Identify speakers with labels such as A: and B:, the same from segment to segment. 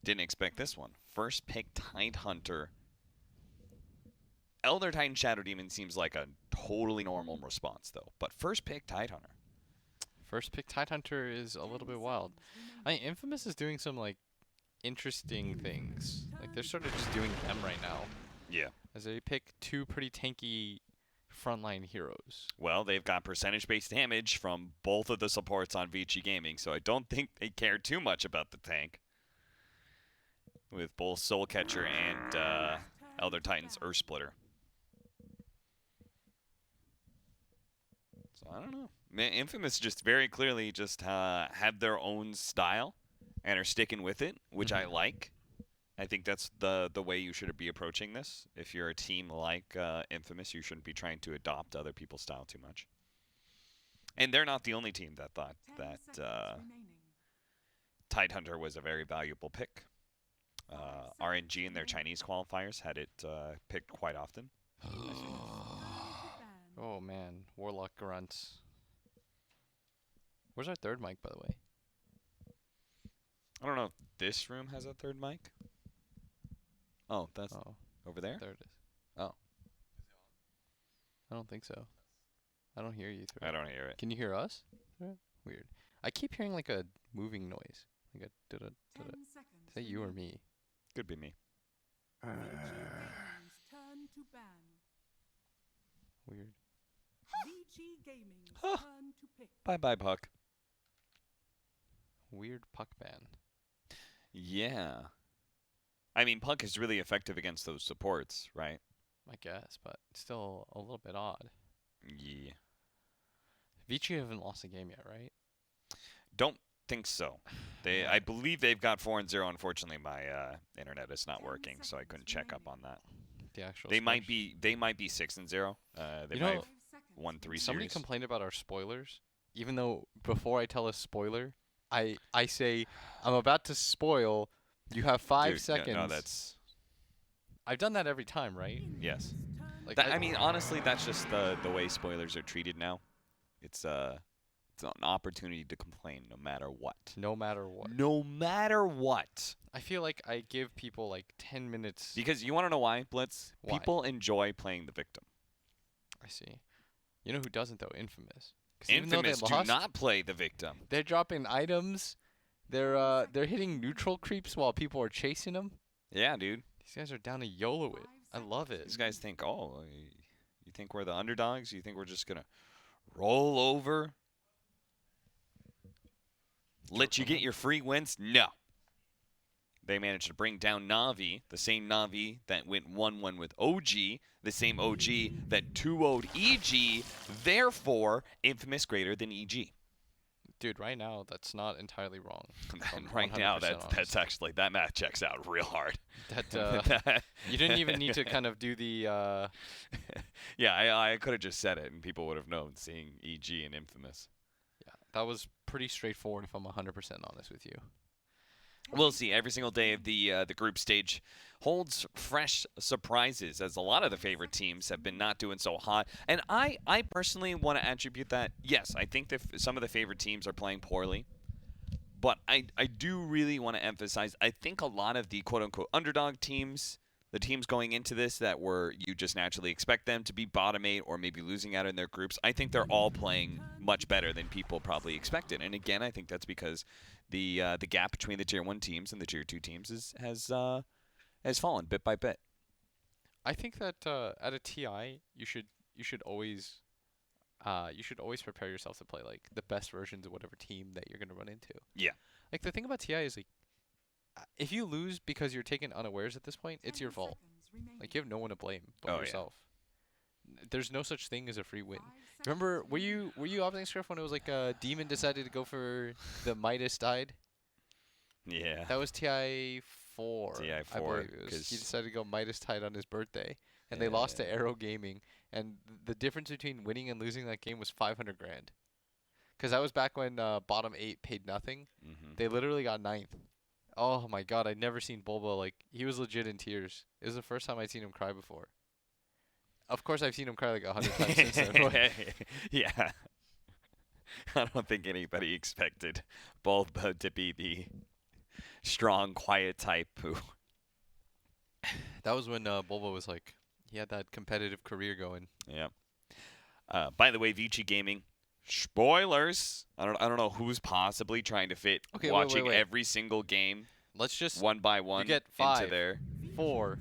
A: Didn't expect this one. First pick, Tidehunter. Elder Titan Shadow Demon seems like a totally normal response, though. But first pick, Tidehunter.
B: First pick Tidehunter is a little bit wild. Infamous is doing some like interesting things. Like they're sort of just doing them right now.
A: Yeah.
B: As they pick two pretty tanky frontline heroes.
A: Well, they've got percentage-based damage from both of the supports on Vici Gaming, so I don't think they care too much about the tank. With both Soul Catcher and Elder Titan's Earth Splitter. So I don't know. Infamous just very clearly just have their own style and are sticking with it, which I like. I think that's the way you should be approaching this. If you're a team like Infamous, you shouldn't be trying to adopt other people's style too much. And they're not the only team that thought that Tidehunter was a very valuable pick. RNG in their Chinese qualifiers had it picked quite often.
B: Oh man, Warlock grunts. Where's our third mic, by the way?
A: I don't know if this room has a third mic. Oh, that's over there?
B: There it is.
A: Oh.
B: I don't think so. I don't hear you through
A: I don't hear it.
B: Can you hear us? Weird. I keep hearing like a moving noise. Like a da-da, da-da. Is that you or me?
A: Could be me.
B: Weird.
A: Bye-bye, Puck.
B: Weird Puck ban.
A: Yeah. I mean, Puck is really effective against those supports, right?
B: I guess, but still a little bit odd.
A: Yeah.
B: Vici haven't lost a game yet, right?
A: Don't think so. I believe they've got 4-0. Unfortunately, my internet is not working, so I couldn't check up on that.
B: The actual.
A: They might be 6-0. They might have won 3
B: somebody
A: series.
B: complained about our spoilers, even though before I tell a spoiler, I say I'm about to spoil. You have 5 seconds.
A: No, that's.
B: I've done that every time, right?
A: Yes.
B: Like
A: I mean, honestly, that's just the way spoilers are treated now. It's an opportunity to complain no matter what.
B: No matter what.
A: No matter what.
B: I feel like I give people like 10 minutes.
A: Because you want to know why, Blitz?
B: Why?
A: People enjoy playing the victim.
B: I see. You know who doesn't though? Infamous.
A: Infamous do not play the victim.
B: They're dropping items. They're hitting neutral creeps while people are chasing them.
A: Yeah, dude.
B: These guys are down to YOLO it. I love it.
A: These guys think, oh, you think we're the underdogs? You think we're just going to roll over? Let you get your free wins? No. They managed to bring down Na'Vi, the same Na'Vi that went 1-1 with OG, the same OG that 2-0'd EG, therefore, Infamous greater than EG.
B: Dude, right now, that's not entirely wrong.
A: Right now, that's actually, that math checks out real hard.
B: You didn't even need to kind of do the...
A: Yeah, I could have just said it, and people would have known, seeing EG and Infamous.
B: Yeah, that was pretty straightforward, if I'm 100% honest with you.
A: We'll see. Every single day of the group stage holds fresh surprises, as a lot of the favorite teams have been not doing so hot. And I personally want to attribute that. Yes, I think that some of the favorite teams are playing poorly. But I do really want to emphasize, I think a lot of the quote-unquote underdog teams, the teams going into this that were you just naturally expect them to be bottom 8 or maybe losing out in their groups, I think they're all playing much better than people probably expected. And again, I think that's because the gap between the Tier 1 teams and the Tier 2 teams has fallen bit by bit.
B: I think that at a TI, you should always prepare yourself to play like the best versions of whatever team that you're gonna run into.
A: Yeah.
B: Like the thing about TI is like, if you lose because you're taken unawares at this point, it's your fault. Like you have no one to blame but yourself. Yeah. There's no such thing as a free win. Remember, were you opting Scriff when it was like Demon decided to go for the Midas died?
A: Yeah.
B: That was TI4.
A: TI4.
B: I believe it was. He decided to go Midas died on his birthday, and they lost to Arrow Gaming. And the difference between winning and losing that game was 500 grand. Because that was back when bottom 8 paid nothing.
A: Mm-hmm.
B: They literally got 9th. Oh my god, I'd never seen Bulba, like, he was legit in tears. It was the first time I'd seen him cry before. Of course, I've seen him cry like 100 times since then.
A: Yeah. I don't think anybody expected Bulba to be strong, quiet type who.
B: That was when Bulba was like, he had that competitive career going.
A: Yeah. By the way, Vici Gaming. Spoilers. I don't know who's possibly trying to fit
B: Okay,
A: watching
B: wait.
A: every single game
B: Let's just
A: one by one
B: you get
A: into
B: 5,
A: their.
B: 4,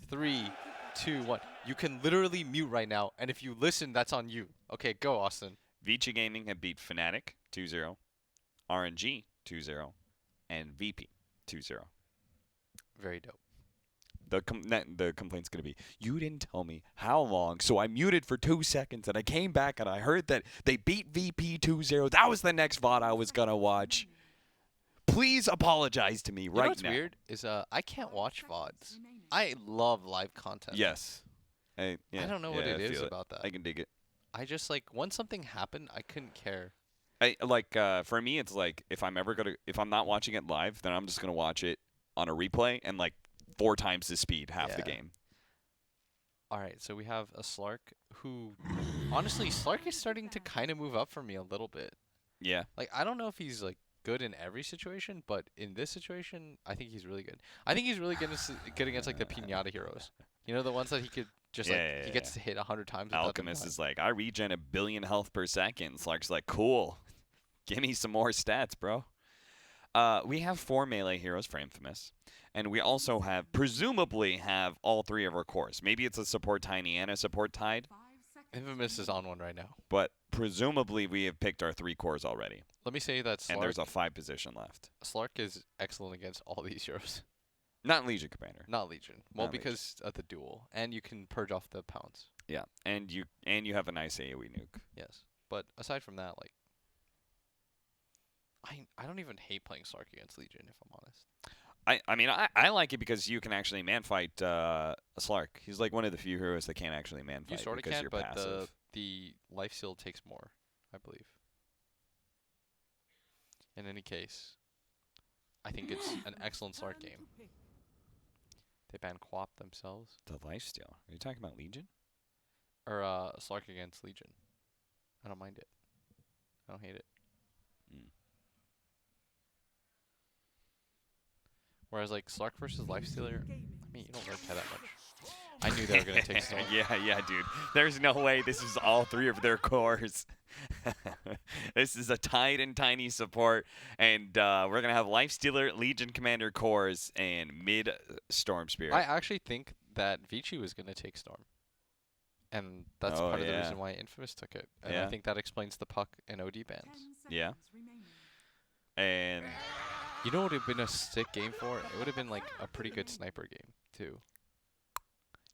B: 3, 2, 1. You can literally mute right now, and if you listen, that's on you. Okay, go, Austin.
A: Vici Gaming have beat Fnatic 2-0, RNG 2-0, and VP 2-0.
B: Very dope.
A: The complaint's going to be, you didn't tell me how long, so I muted for 2 seconds, and I came back, and I heard that they beat VP 2-0. That was the next VOD I was going to watch. Please apologize to me
B: You
A: right
B: know what's
A: now.
B: weird is I can't watch VODs. I love live content.
A: Yes. I
B: don't know what it is about that.
A: I can dig it.
B: I just like once something happened, I couldn't care.
A: For me, it's like if I'm not watching it live, then I'm just gonna watch it on a replay and like 4 times the speed, half the game.
B: All right, so we have a Slark who, honestly, Slark is starting to kind of move up for me a little bit.
A: Yeah.
B: Like I don't know if he's like good in every situation, but in this situation, I think he's really good. I think he's really good against like the Pinata heroes. You know, the ones that he could just he gets to hit 100 times.
A: Alchemist is like, I regen 1 billion health per second. Slark's like, cool. Give me some more stats, bro. We have 4 melee heroes for Infamous. And we also presumably have all 3 of our cores. Maybe it's a support Tiny and a support Tide.
B: Infamous is on one right now.
A: But presumably we have picked our 3 cores already.
B: Let me say that Slark,
A: and there's a 5 position left.
B: Slark is excellent against all these heroes.
A: Not Legion Commander.
B: Not Legion. Well,
A: Not
B: because of the duel. And you can purge off the pounds.
A: Yeah. And you have a nice AoE nuke.
B: Yes. But aside from that, like, I don't even hate playing Slark against Legion, if I'm honest.
A: I mean, I like it because you can actually man fight Slark. He's like one of the few heroes that can't actually man fight
B: You sort of
A: because
B: can,
A: you're
B: but
A: passive.
B: the life steal takes more, I believe. In any case, I think it's an excellent Slark game. They ban Quap themselves.
A: The lifesteal. Are you talking about Legion?
B: Or Slark against Legion. I don't mind it. I don't hate it. Whereas like Slark versus Lifestealer, I mean, you don't work that much. I knew they were gonna take Storm.
A: yeah, dude. There's no way this is all 3 of their cores. This is a Tide and Tiny support, and we're gonna have Lifestealer, Legion Commander cores, and mid Storm Spirit.
B: I actually think that Vici was gonna take Storm, and that's part of the reason why Infamous took it. And I think that explains the Puck and OD bans.
A: Yeah. And
B: you know what would have been a sick game for? It would have been like a pretty good sniper game too.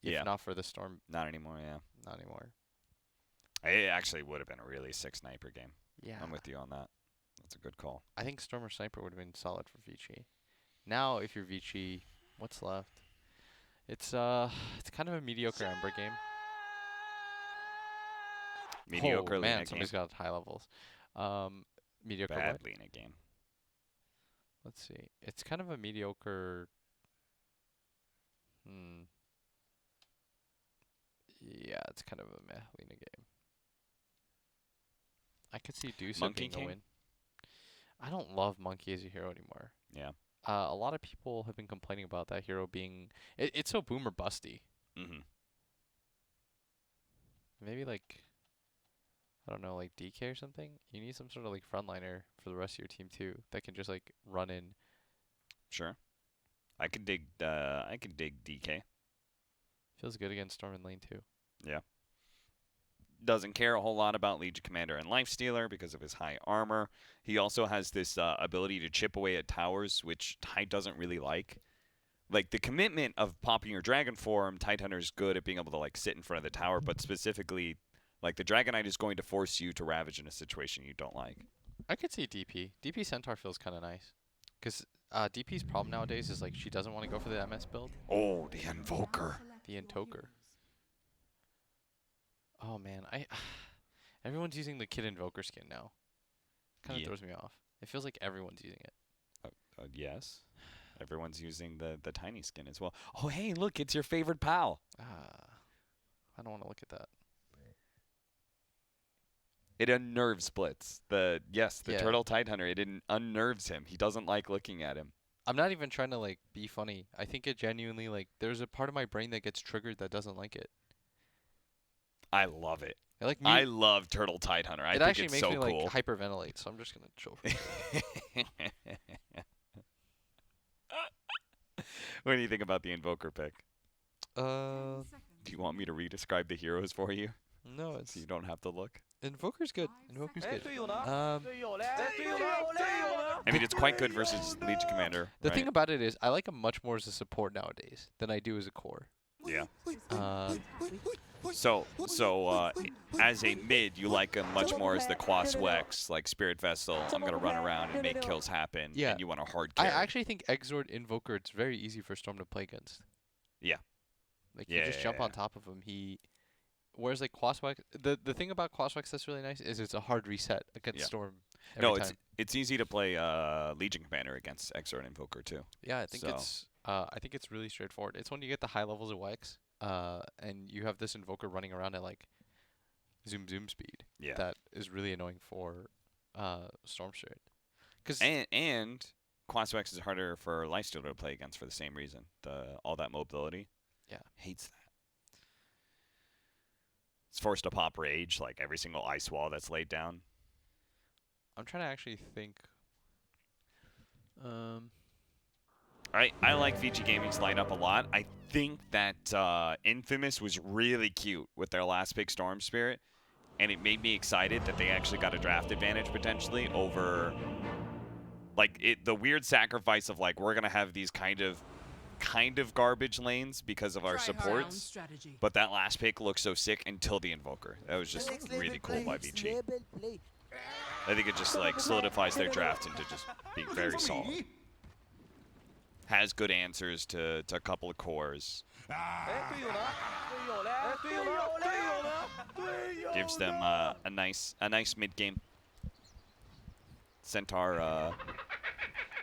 B: If not for the Storm.
A: Not anymore, yeah.
B: Not anymore.
A: It actually would have been a really sick sniper game.
B: Yeah.
A: I'm with you on that. That's a good call.
B: I think Storm or Sniper would have been solid for Vici. Now, if you're Vici, what's left? It's kind of a mediocre Ember game.
A: Mediocre
B: oh, man,
A: Lina
B: somebody's
A: game.
B: got high levels. Mediocre
A: Bad
B: what?
A: Lina game.
B: Let's see. It's kind of a mediocre. Yeah, it's kind of a meh Lina game. I could see Deuce being a win. I don't love Monkey as a hero anymore.
A: Yeah.
B: A lot of people have been complaining about that hero being. It's so boomer busty.
A: Mm-hmm.
B: Maybe like. I don't know, like DK or something. You need some sort of like frontliner for the rest of your team too that can just like run in.
A: Sure. I could dig DK.
B: Feels good against Storm and lane too.
A: Yeah. Doesn't care a whole lot about Legion Commander and Lifestealer because of his high armor. He also has this ability to chip away at towers, which Tide doesn't really like. Like the commitment of popping your Dragon form, Tidehunter is good at being able to like sit in front of the tower, but specifically, like the Dragon Knight is going to force you to ravage in a situation you don't like.
B: I could see DP. DP Centaur feels kind of nice, because DP's problem nowadays is like she doesn't want to go for the MS build.
A: Oh, the Invoker.
B: The Intoker. Oh man, everyone's using the Kid Invoker skin now. Kind of throws me off. It feels like everyone's using it.
A: Yes. Everyone's using the tiny skin as well. Oh, hey, look, it's your favorite pal.
B: I don't want to look at that.
A: It unnerves Blitz. The turtle Tidehunter, it unnerves him. He doesn't like looking at him.
B: I'm not even trying to like be funny. I think it genuinely like there's a part of my brain that gets triggered that doesn't like it.
A: I love it.
B: I like
A: I love Turtle Tidehunter. I
B: it
A: think
B: actually
A: it's
B: makes
A: so
B: me
A: cool.
B: like hyperventilate, so I'm just gonna chill.
A: What do you think about the Invoker pick?
B: Uh,
A: Do you want me to re-describe the heroes for you
B: no, it's
A: so you don't have to look?
B: Invoker's good. Invoker's good.
A: I mean, it's quite good versus Legion Commander.
B: The
A: right?
B: thing about it is, I like him much more as a support nowadays than I do as a core.
A: Yeah.
B: So
A: As a mid, you like him much more as the Quas Wex, like Spirit Vessel. I'm gonna run around and make kills happen.
B: Yeah.
A: And you want a hard
B: I
A: carry.
B: actually think Exord Invoker, it's very easy for Storm to play against.
A: Yeah.
B: Like you just jump on top of him. Whereas like Quaswex, the thing about Quaswex that's really nice is it's a hard reset against Storm. Every time.
A: It's easy to play Legion Commander against Exort Invoker too.
B: Yeah, I think it's really straightforward. It's when you get the high levels of Wex, and you have this Invoker running around at like zoom speed.
A: Yeah.
B: That is really annoying for Storm Spirit.
A: And Quaswex is harder for Lifestealer to play against for the same reason. All that mobility.
B: Yeah.
A: Hates that. It's forced to pop rage like every single ice wall that's laid down.
B: I'm trying to actually think.
A: I like VG Gaming's lineup a lot. I think that Infamous was really cute with their last pick, Storm Spirit, and it made me excited that they actually got a draft advantage potentially over the weird sacrifice of like we're gonna have these kind of garbage lanes because of our supports, but that last pick looks so sick until the Invoker. That was just really cool by VG. I think it just like solidifies their draft into just being very solid. Has good answers to a couple of cores. Gives them a nice mid game. Centaur.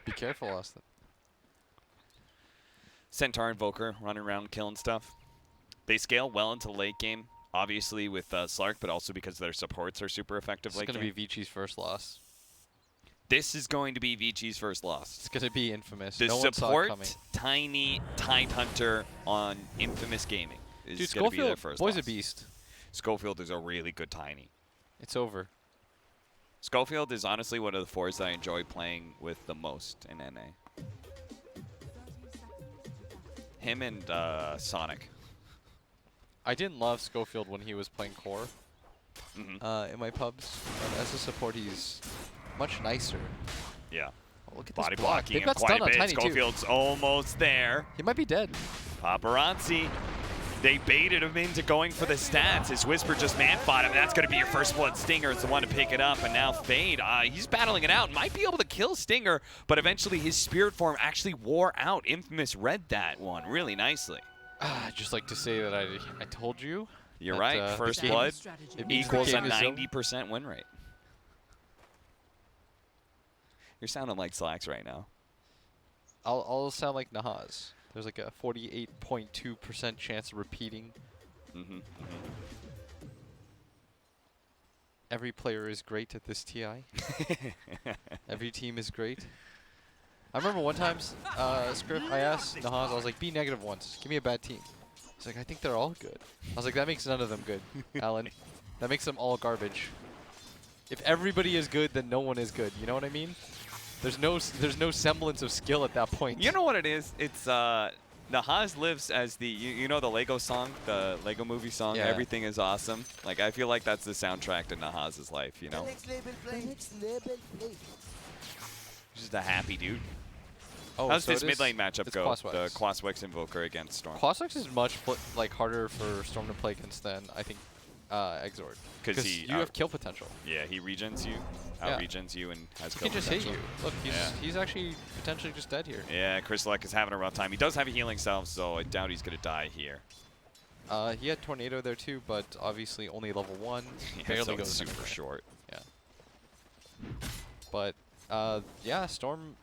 B: Be careful, Austin.
A: Centaur Invoker running around killing stuff. They scale well into the late game, obviously with Slark, but also because their supports are super effective late game.
B: It's going to be VG's first loss.
A: This is going to be VG's first loss.
B: It's going to be Infamous.
A: The
B: no one saw it coming.
A: Tiny Tidehunter on Infamous Gaming is going to be their first
B: Boy's
A: loss.
B: a beast.
A: Schofield is a really good Tiny.
B: It's over.
A: Schofield is honestly one of the fours that I enjoy playing with the most in NA. Him and Sonic.
B: I didn't love Schofield when he was playing core in my pubs. But as a support, he's much nicer.
A: Yeah.
B: Oh, look at
A: Body
B: this block.
A: blocking
B: They've
A: him
B: got
A: quite
B: stun
A: a
B: on
A: bit.
B: Tiny
A: Schofield's almost there.
B: He might be dead.
A: Paparazzi. They baited him into going for the stats. His Whisper just man-fought him. That's going to be your first blood. Stinger is the one to pick it up. And now Fade, he's battling it out. Might be able to kill Stinger, but eventually his Spirit Form actually wore out. Infamous read that one really nicely.
B: I'd just like to say that I told you.
A: You're
B: that,
A: right. First blood equals a 90% win rate. You're sounding like Slacks right now.
B: I'll sound like Nahaz. There's like a 48.2% chance of repeating. Every player is great at this TI. Every team is great. I remember one time, Script, I asked Nahaz, I was like, be negative once. Give me a bad team. He's like, I think they're all good. I was like, that makes none of them good, Alan. That makes them all garbage. If everybody is good, then no one is good. You know what I mean? There's no semblance of skill at that point.
A: You know what it is? It's Nahaz lives as the you know the Lego song, the Lego movie song.
B: Yeah.
A: Everything is awesome. Like I feel like that's the soundtrack to Nahaz's life. You know, just a happy dude.
B: Oh,
A: How's
B: so
A: this
B: it
A: mid
B: is-
A: lane matchup
B: it's
A: go?
B: Quaswex.
A: The Quaswex Invoker against Storm.
B: Quaswex is much harder for Storm to play against than I think Exord.
A: Because
B: you have kill potential.
A: Yeah, he regens you,
B: Yeah.
A: out-regens you, and has
B: He
A: kill
B: can just
A: potential.
B: hit you. Look, he's actually potentially just dead here.
A: Yeah, Chris Luck is having a rough time. He does have a healing self, so I doubt he's going to die here.
B: He had Tornado there too, but obviously only level 1.
A: Yeah,
B: Barely
A: so
B: goes
A: it's super
B: anywhere.
A: short.
B: Yeah. But yeah, Storm.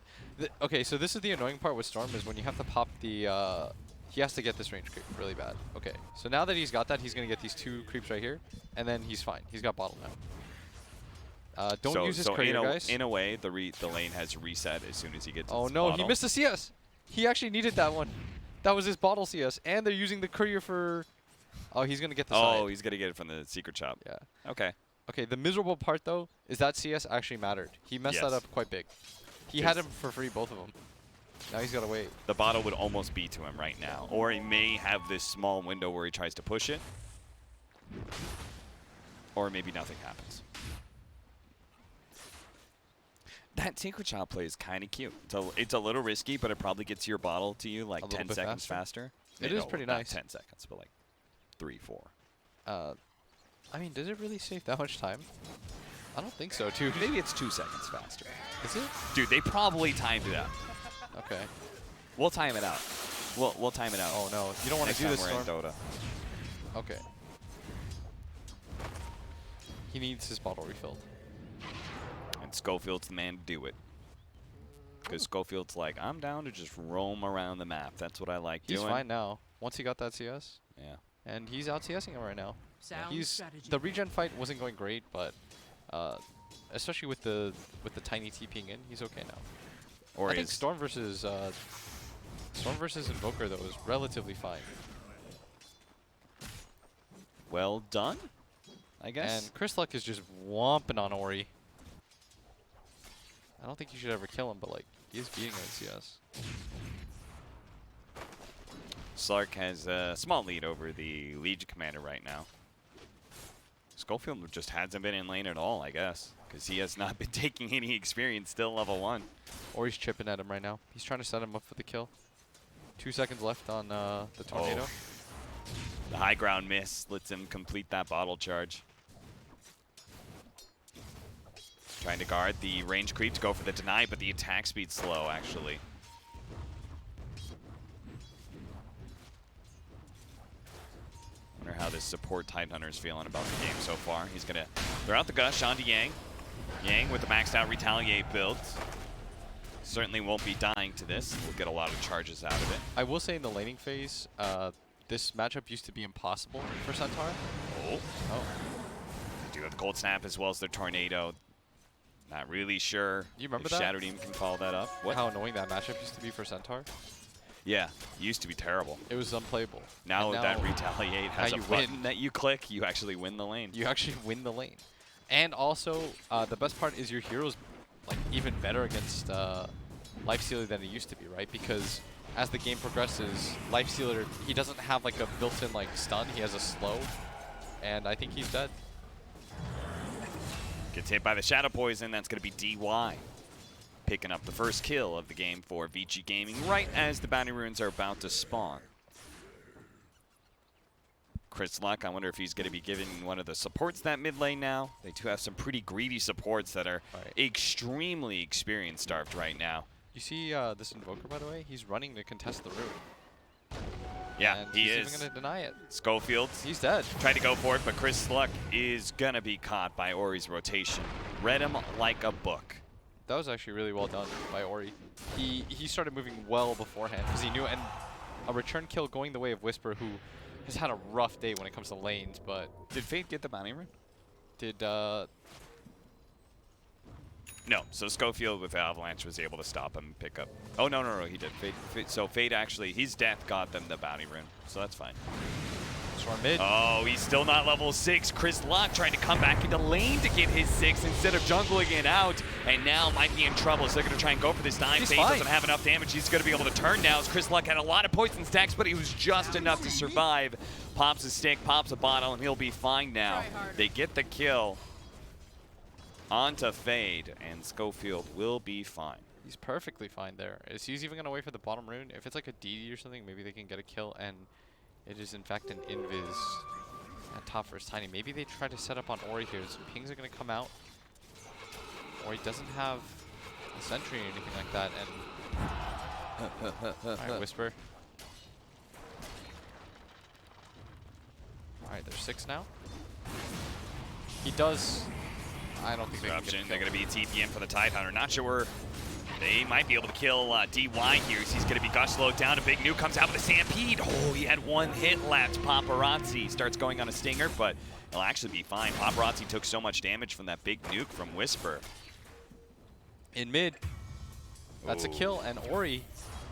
B: Okay, so this is the annoying part with Storm is when you have to pop the. He has to get this range creep really bad. Okay, so now that he's got that, he's gonna get these 2 creeps right here, and then he's fine. He's got bottle now. Don't use his courier, guys.
A: In a way, the lane has reset as soon as he gets.
B: Oh
A: his
B: no,
A: bottle.
B: he missed the CS. He actually needed that one. That was his bottle CS, and they're using the courier for. Oh, he's gonna get the side.
A: Oh, he's gonna get it from the secret shop.
B: Yeah.
A: Okay.
B: Okay. The miserable part though is that CS actually mattered. He messed that up quite big. He had him for free, both of them. Now he's gotta wait.
A: The bottle would almost be to him right now, or he may have this small window where he tries to push it, or maybe nothing happens. That secret shop play is kind of cute. It's a little risky, but it probably gets your bottle to you like 10 seconds faster.
B: It is pretty nice.
A: 10 seconds, but like 3, 4.
B: I mean, does it really save that much time? I don't think so, too.
A: Maybe it's 2 seconds faster.
B: Is it?
A: Dude, they probably timed it out.
B: Okay.
A: We'll time it out. We'll time it out.
B: Oh no, you don't want to do this,
A: We're in
B: Storm.
A: Dota.
B: Okay. He needs his bottle refilled.
A: And Schofield's the man to do it. Because Schofield's like, I'm down to just roam around the map. That's what I like doing.
B: He's fine now. Once he got that CS.
A: Yeah.
B: And he's out CSing him right now.
C: Sound
B: The regen fight wasn't going great, but especially with the tiny TPing in, he's okay now.
A: Or
B: I think Storm versus Invoker though is relatively fine.
A: Well done, I guess.
B: And Chris Luck is just whomping on Ori. I don't think you should ever kill him, but like he is beating him in CS.
A: Slark has a small lead over the Legion commander right now. Schofield just hasn't been in lane at all, I guess, because he has not been taking any experience, still level 1.
B: Ori's chipping at him right now. He's trying to set him up for the kill. 2 seconds left on the tornado.
A: Oh. The high ground miss lets him complete that bottle charge. Trying to guard the range creep to go for the deny, but the attack speed's slow, actually. Wonder how this support Tidehunter is feeling about the game so far. He's going to throw out the gush onto Yang. Yang with the maxed out retaliate build. Certainly won't be dying to this. We'll get a lot of charges out of it.
B: I will say in the laning phase, this matchup used to be impossible for Centaur.
A: Oh.
B: Oh.
A: They do have the cold snap as well as their tornado. Not really sure
B: You remember
A: if
B: that?
A: Shadow Demon can follow that up. What?
B: How annoying that matchup used to be for Centaur.
A: Yeah, used to be terrible.
B: It was unplayable.
A: Now,
B: And
A: that retaliate has
B: how
A: a
B: you
A: button
B: win.
A: that you click, you actually win the lane.
B: You actually win the lane. And also, the best part is your hero's like even better against Lifestealer than it used to be, right? Because as the game progresses, Lifestealer, he doesn't have like a built-in like stun. He has a slow, and I think he's dead.
A: Gets hit by the Shadow Poison. That's going to be DY. Picking up the first kill of the game for Vici Gaming right as the bounty runes are about to spawn. Chris Luck, I wonder if he's going to be giving one of the supports that mid lane now. They do have some pretty greedy supports that are extremely experience starved right now.
B: You see this Invoker, by the way? He's running to contest the room.
A: Yeah,
B: and
A: he
B: he's
A: is.
B: even going to deny it.
A: Schofield.
B: He's dead.
A: Tried to go for it, but Chris Luck is going to be caught by Ori's rotation. Read him like a book.
B: That was actually really well done by Ori. He started moving well beforehand because he knew, and a return kill going the way of Whisper, who has had a rough day when it comes to lanes, but...
A: Did Fate get the bounty rune?
B: Did,
A: No, so Schofield with Avalanche was able to stop him and pick up. Oh, no, he did. So Fate actually, his death got them the bounty rune, so that's fine.
B: Storm mid.
A: Oh, he's still not level 6. Chris Luck trying to come back into lane to get his 6 instead of jungling it out, and now might be in trouble, so they're going to try and go for this dive. Fate doesn't have enough damage. He's going to be able to turn now as Chris Luck had a lot of poison stacks, but he was just enough to survive. Pops a stick, pops a bottle, and he'll be fine now. They get the kill onto Fade, and Schofield will be fine.
B: He's perfectly fine there. Is he's even going to wait for the bottom rune? If it's like a DD or something, maybe they can get a kill, and it is in fact an invis at top versus Tiny. Maybe they try to set up on Ori here. Some pings are going to come out. Ori doesn't have a sentry or anything like that, and alright, Whisper. Alright, there's 6 now. He does. I don't think they can get a
A: They're
B: kill.
A: going to be TPM for the Tidehunter. Not sure They might be able to kill DY here. He's going to be Gush slowed down. A big nuke comes out with a Stampede. Oh, he had one hit left. Paparazzi starts going on a stinger, but it'll actually be fine. Paparazzi took so much damage from that big nuke from Whisper.
B: In mid. That's a kill, and Ori,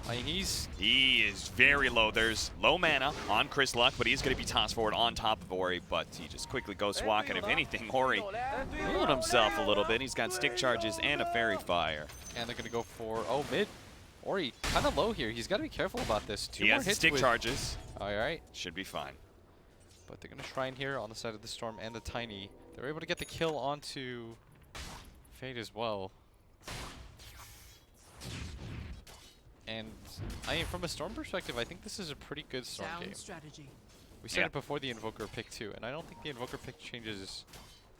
B: I mean,
A: he is very low. There's low mana on Chris Luck, but he's going to be tossed forward on top of Ori, but he just quickly goes swak, and if anything, Ori healed himself a little bit. He's got stick charges and a Fairy Fire.
B: And they're going to go for, oh, mid. Ori, kind of low here. He's got to be careful about this. Two more hits
A: stick charges.
B: All right.
A: Should be fine.
B: But they're going to Shrine here on the side of the Storm and the Tiny. They're able to get the kill onto Fade as well. And I mean, from a Storm perspective, I think this is a pretty good Storm game. We said it before the Invoker pick too, and I don't think the Invoker pick changes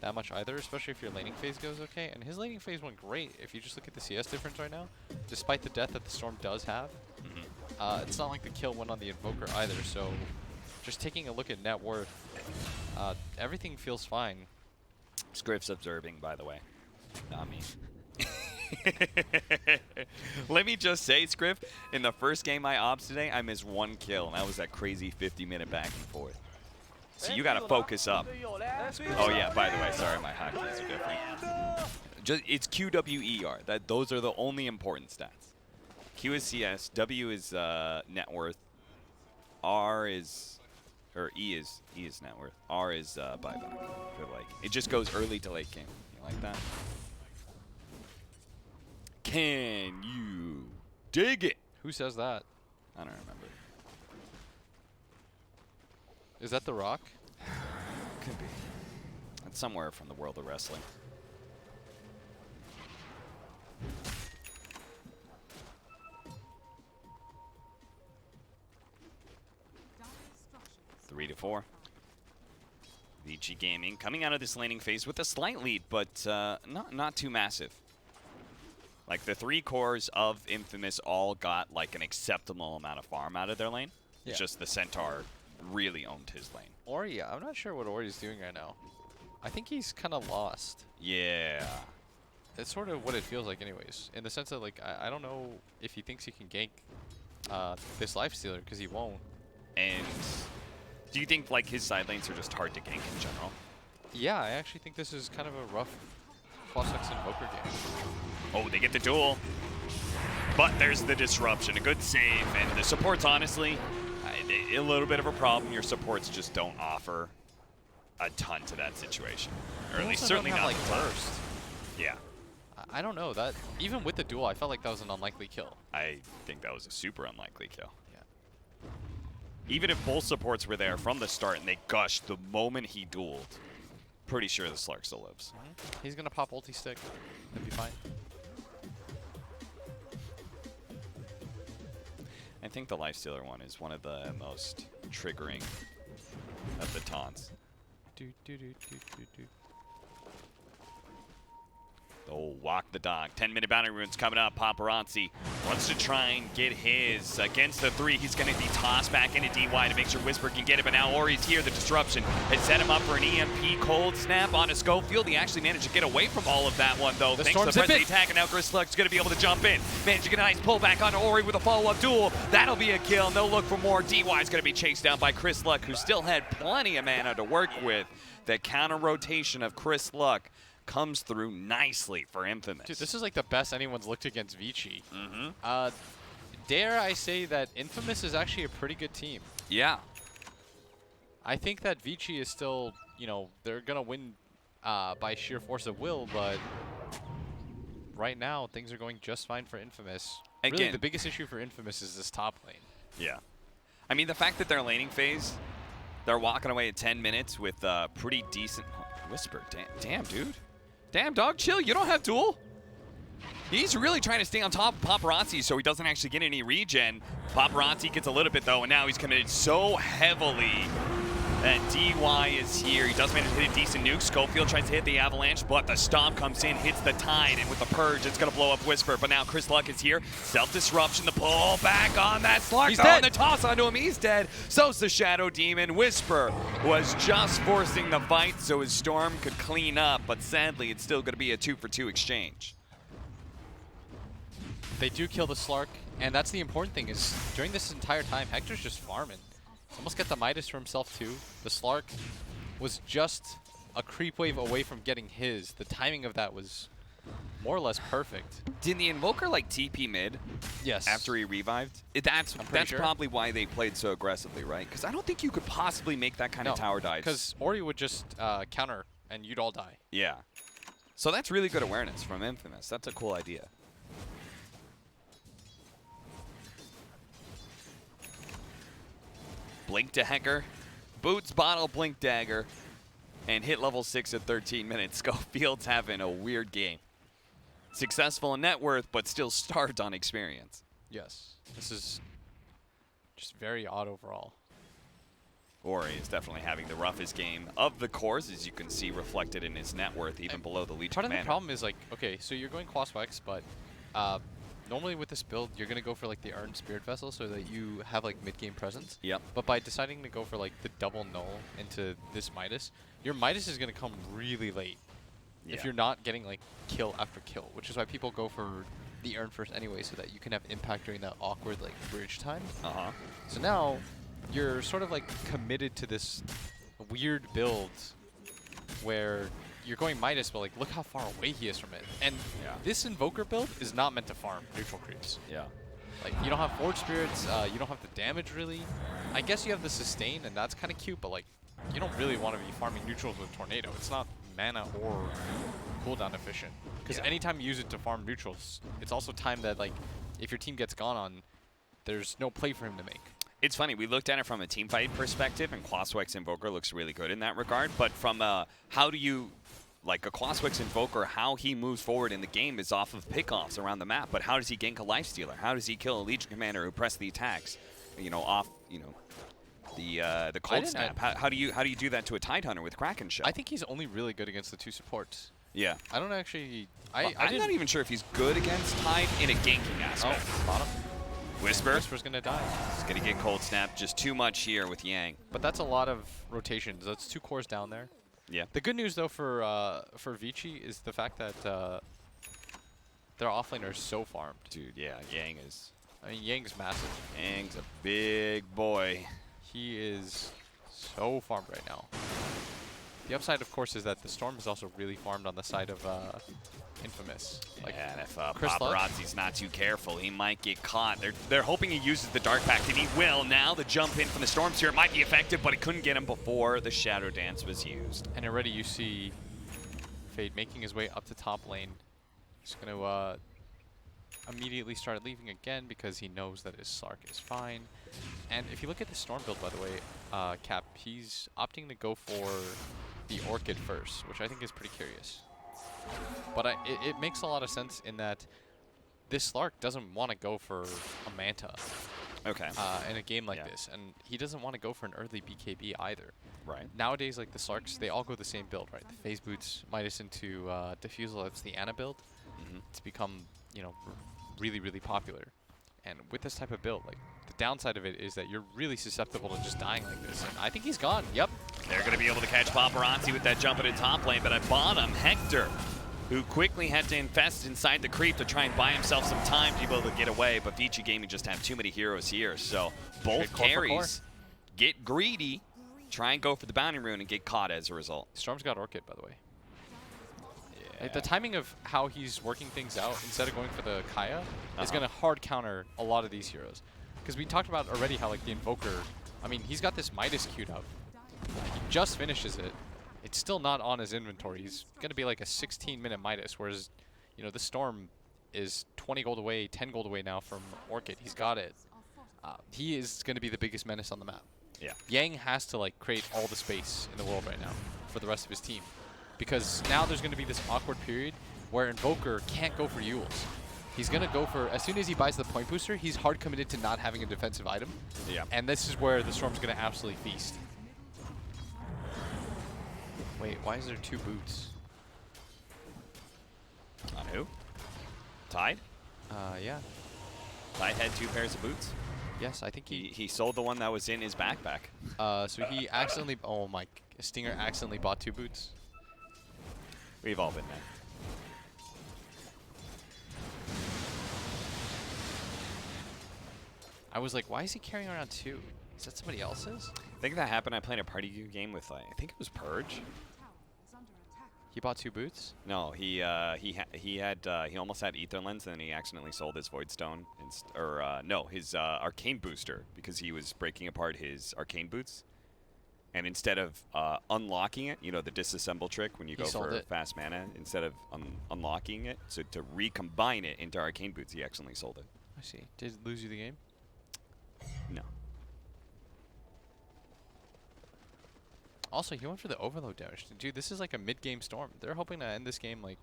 B: that much either, especially if your laning phase goes okay. And his laning phase went great. If you just look at the CS difference right now, despite the death that the Storm does have, it's not like the kill went on the Invoker either. So just taking a look at net worth, everything feels fine.
A: Scriff's observing, by the way, not me. Let me just say, Scriff, in the first game I ops today, I missed one kill, and that was that crazy 50-minute back and forth. So you got to focus up. Oh yeah, by the way, sorry, my hotkeys are different. It's QWER. Those are the only important stats. Q is CS, W is net worth, R is, or E is net worth, R is buyback. It just goes early to late game. You like that? Can you dig it?
B: Who says that?
A: I don't remember.
B: Is that The Rock?
A: Could be. It's somewhere from the world of wrestling. Three to 4. VG Gaming coming out of this laning phase with a slight lead, but not too massive. Like, the 3 cores of Infamous all got, like, an acceptable amount of farm out of their lane. Yeah. It's just the Centaur really owned his lane.
B: Ori, I'm not sure what Ori's doing right now. I think he's kind of lost.
A: Yeah.
B: That's sort of what it feels like anyways. In the sense that, like, I don't know if he thinks he can gank this Lifestealer, because he won't.
A: And do you think, like, his side lanes are just hard to gank in general?
B: Yeah, I actually think this is kind of a rough +X Invoker game.
A: Oh, they get the duel. But there's the disruption. A good save. And the supports, honestly, a little bit of a problem. Your supports just don't offer a ton to that situation. Or at least certainly not
B: like burst.
A: Yeah.
B: I don't know. That even with the duel, I felt like that was an unlikely kill.
A: I think that was a super unlikely kill.
B: Yeah.
A: Even if both supports were there from the start and they gushed the moment he dueled, pretty sure the Slark still lives.
B: He's going to pop ulti stick. That'd be fine.
A: I think the Lifestealer one is one of the most triggering of the taunts. Oh, walk the dog. 10-minute bounty runes coming up. Paparazzi wants to try and get his against the 3. He's going to be tossed back into DY to make sure Whisper can get it, but now Ori's here. The disruption has set him up for an EMP cold snap on a Schofield. He actually managed to get away from all of that one, though, thanks to the press of the attack, and now Chris Luck's going to be able to jump in. Managed to get a nice pullback on Ori with a follow-up duel. That'll be a kill. No look for more. DY's going to be chased down by Chris Luck, who still had plenty of mana to work with. The counter rotation of Chris Luck comes through nicely for Infamous.
B: Dude, this is like the best anyone's looked against Vici. Dare I say that Infamous is actually a pretty good team.
A: Yeah.
B: I think that Vici is still, you know, they're going to win by sheer force of will, but right now things are going just fine for Infamous.
A: Again,
B: really, the biggest issue for Infamous is this top lane.
A: Yeah. I mean, the fact that their laning phase, they're walking away at 10 minutes with pretty decent... Whisper, damn, dude. Damn, dog, chill. You don't have duel. He's really trying to stay on top of Paparazzi so he doesn't actually get any regen. Paparazzi gets a little bit, though, and now he's committed so heavily that DY is here. He does manage to hit a decent nuke. Schofield tries to hit the Avalanche, but the Stomp comes in, hits the Tide, and with the Purge, it's going to blow up Whisper. But now Chris Luck is here. Self-disruption, the pull back on that Slark. He's dead. And the toss onto him. He's dead. So's the Shadow Demon. Whisper was just forcing the fight so his Storm could clean up, but sadly, it's still going to be a 2-for-2 exchange.
B: They do kill the Slark, and that's the important thing is during this entire time, Hector's just farming. He's almost got the Midas for himself too. The Slark was just a creep wave away from getting his. The timing of that was more or less perfect.
A: Did the Invoker like TP mid?
B: Yes.
A: After he revived? That's
B: sure.
A: probably why they played so aggressively, right? Because I don't think you could possibly make that kind of tower dive.
B: Because Ori would just counter and you'd all die.
A: Yeah. So that's really good awareness from Infamous. That's a cool idea. Blink Dagger, Boots Bottle Blink Dagger, and hit level 6 at 13 minutes. Schofield's having a weird game. Successful in net worth, but still starved on experience.
B: Yes. This is just very odd overall.
A: Ori is definitely having the roughest game of the cores, as you can see reflected in his net worth, even below the Legion
B: Part of the
A: Commander.
B: problem is, like, okay, so you're going Quaswex, but normally with this build, you're going to go for, like, the Ardent Spirit Vessel so that you have, like, mid-game presence.
A: Yep.
B: But by deciding to go for, like, the double null into this Midas, your Midas is going to come really late.
A: Yeah.
B: If you're not getting, like, kill after kill, which is why people go for the Urn first anyway, so that you can have impact during that awkward, like, bridge time.
A: Uh-huh.
B: So now, you're sort of, like, committed to this weird build where you're going Midas, but, like, look how far away he is from it. And this Invoker build is not meant to farm neutral creeps.
A: Yeah.
B: Like, you don't have Forge Spirits, you don't have the damage, really. I guess you have the Sustain, and that's kind of cute, but, like, you don't really want to be farming neutrals with Tornado. It's not mana or cooldown efficient. Because anytime you use it to farm neutrals, it's also time that, like, if your team gets gone on, there's no play for him to make.
A: It's funny, we looked at it from a team fight perspective, and Quaswex Invoker looks really good in that regard, but from how do you, like a Quaswex Invoker, how he moves forward in the game is off of pickoffs around the map, but how does he gank a Lifestealer? How does he kill a Legion Commander who press the attacks, you know, off, you know, the cold snap? How do you do that to a Tidehunter with Kraken Shell?
B: I think he's only really good against the two supports.
A: Yeah.
B: I don't actually...
A: I'm not even sure if he's good against Tide in a ganking aspect.
B: Oh, bottom.
A: Whisper.
B: Whisper's gonna die.
A: He's gonna get cold snap. Just too much here with Yang.
B: But that's a lot of rotations. That's 2 cores down there.
A: Yeah.
B: The good news though for Vici is the fact that their offlaner is so farmed.
A: Dude, yeah, Yang is.
B: I mean, Yang's massive.
A: Yang's a big boy.
B: He is so farmed right now. The upside, of course, is that the Storm is also really farmed on the side of Infamous. Like,
A: yeah, and if
B: Chris
A: Paparazzi's not too careful, he might get caught. They're hoping he uses the Dark Pact, and he will. Now the jump in from the Storm Sphere might be effective, but it couldn't get him before the Shadow Dance was used.
B: And already you see Fade making his way up to top lane. He's going to immediately start leaving again because he knows that his Slark is fine. And if you look at the Storm build, by the way, Cap, he's opting to go for the Orchid first, which I think is pretty curious. But it makes a lot of sense in that this Slark doesn't want to go for a Manta in a game like this. And he doesn't want to go for an early BKB either.
A: Right.
B: Nowadays, like the Slarks, they all go the same build, right? The Phase Boots, Midas into Diffusal, that's the Ana build. It's become, you know, really, really popular. And with this type of build, like, the downside of it is that you're really susceptible to just dying like this. And I think he's gone. Yep.
A: They're going to be able to catch Paparazzi with that jump into top lane, but at bottom, Hector, who quickly had to infest inside the creep to try and buy himself some time to be able to get away, but Vici Gaming just have too many heroes here, so both carries get greedy, try and go for the bounty rune and get caught as a result.
B: Storm's got Orchid, by the way. Like, the timing of how he's working things out, instead of going for the Kaya, is going to hard counter a lot of these heroes. Because we talked about already how, like, the Invoker, I mean, he's got this Midas queued up. He just finishes it. It's still not on his inventory. He's going to be like a 16-minute Midas, whereas, you know, the Storm is 20 gold away, 10 gold away now from Orchid. He's got it. He is going to be the biggest menace on the map.
A: Yeah.
B: Yang has to, like, create all the space in the world right now for the rest of his team. Because now there's going to be this awkward period where Invoker can't go for Euls. He's going to go for, as soon as he buys the point booster, he's hard committed to not having a defensive item.
A: Yeah.
B: And this is where the Storm's going to absolutely feast. Wait, why is there 2 boots?
A: On who? Tide?
B: Yeah.
A: Tide had 2 pairs of boots?
B: Yes, I think
A: He sold the one that was in his backpack.
B: So he accidentally, oh my, Stinger accidentally bought 2 boots.
A: We've all been there.
B: I was like, why is he carrying around 2? Is that somebody else's?
A: I think that happened. I played a party game with, like, I think it was Purge.
B: He bought 2 boots?
A: No, he almost had Ether Lens, and then he accidentally sold his Void Stone, his Arcane Booster, because he was breaking apart his Arcane Boots. And instead of unlocking it, you know, the disassemble trick when you go for fast mana, instead of unlocking it, so to recombine it into Arcane Boots, he accidentally sold it.
B: I see. Did it lose you the game?
A: No.
B: Also, he went for the overload damage. Dude, this is like a mid-game Storm. They're hoping to end this game like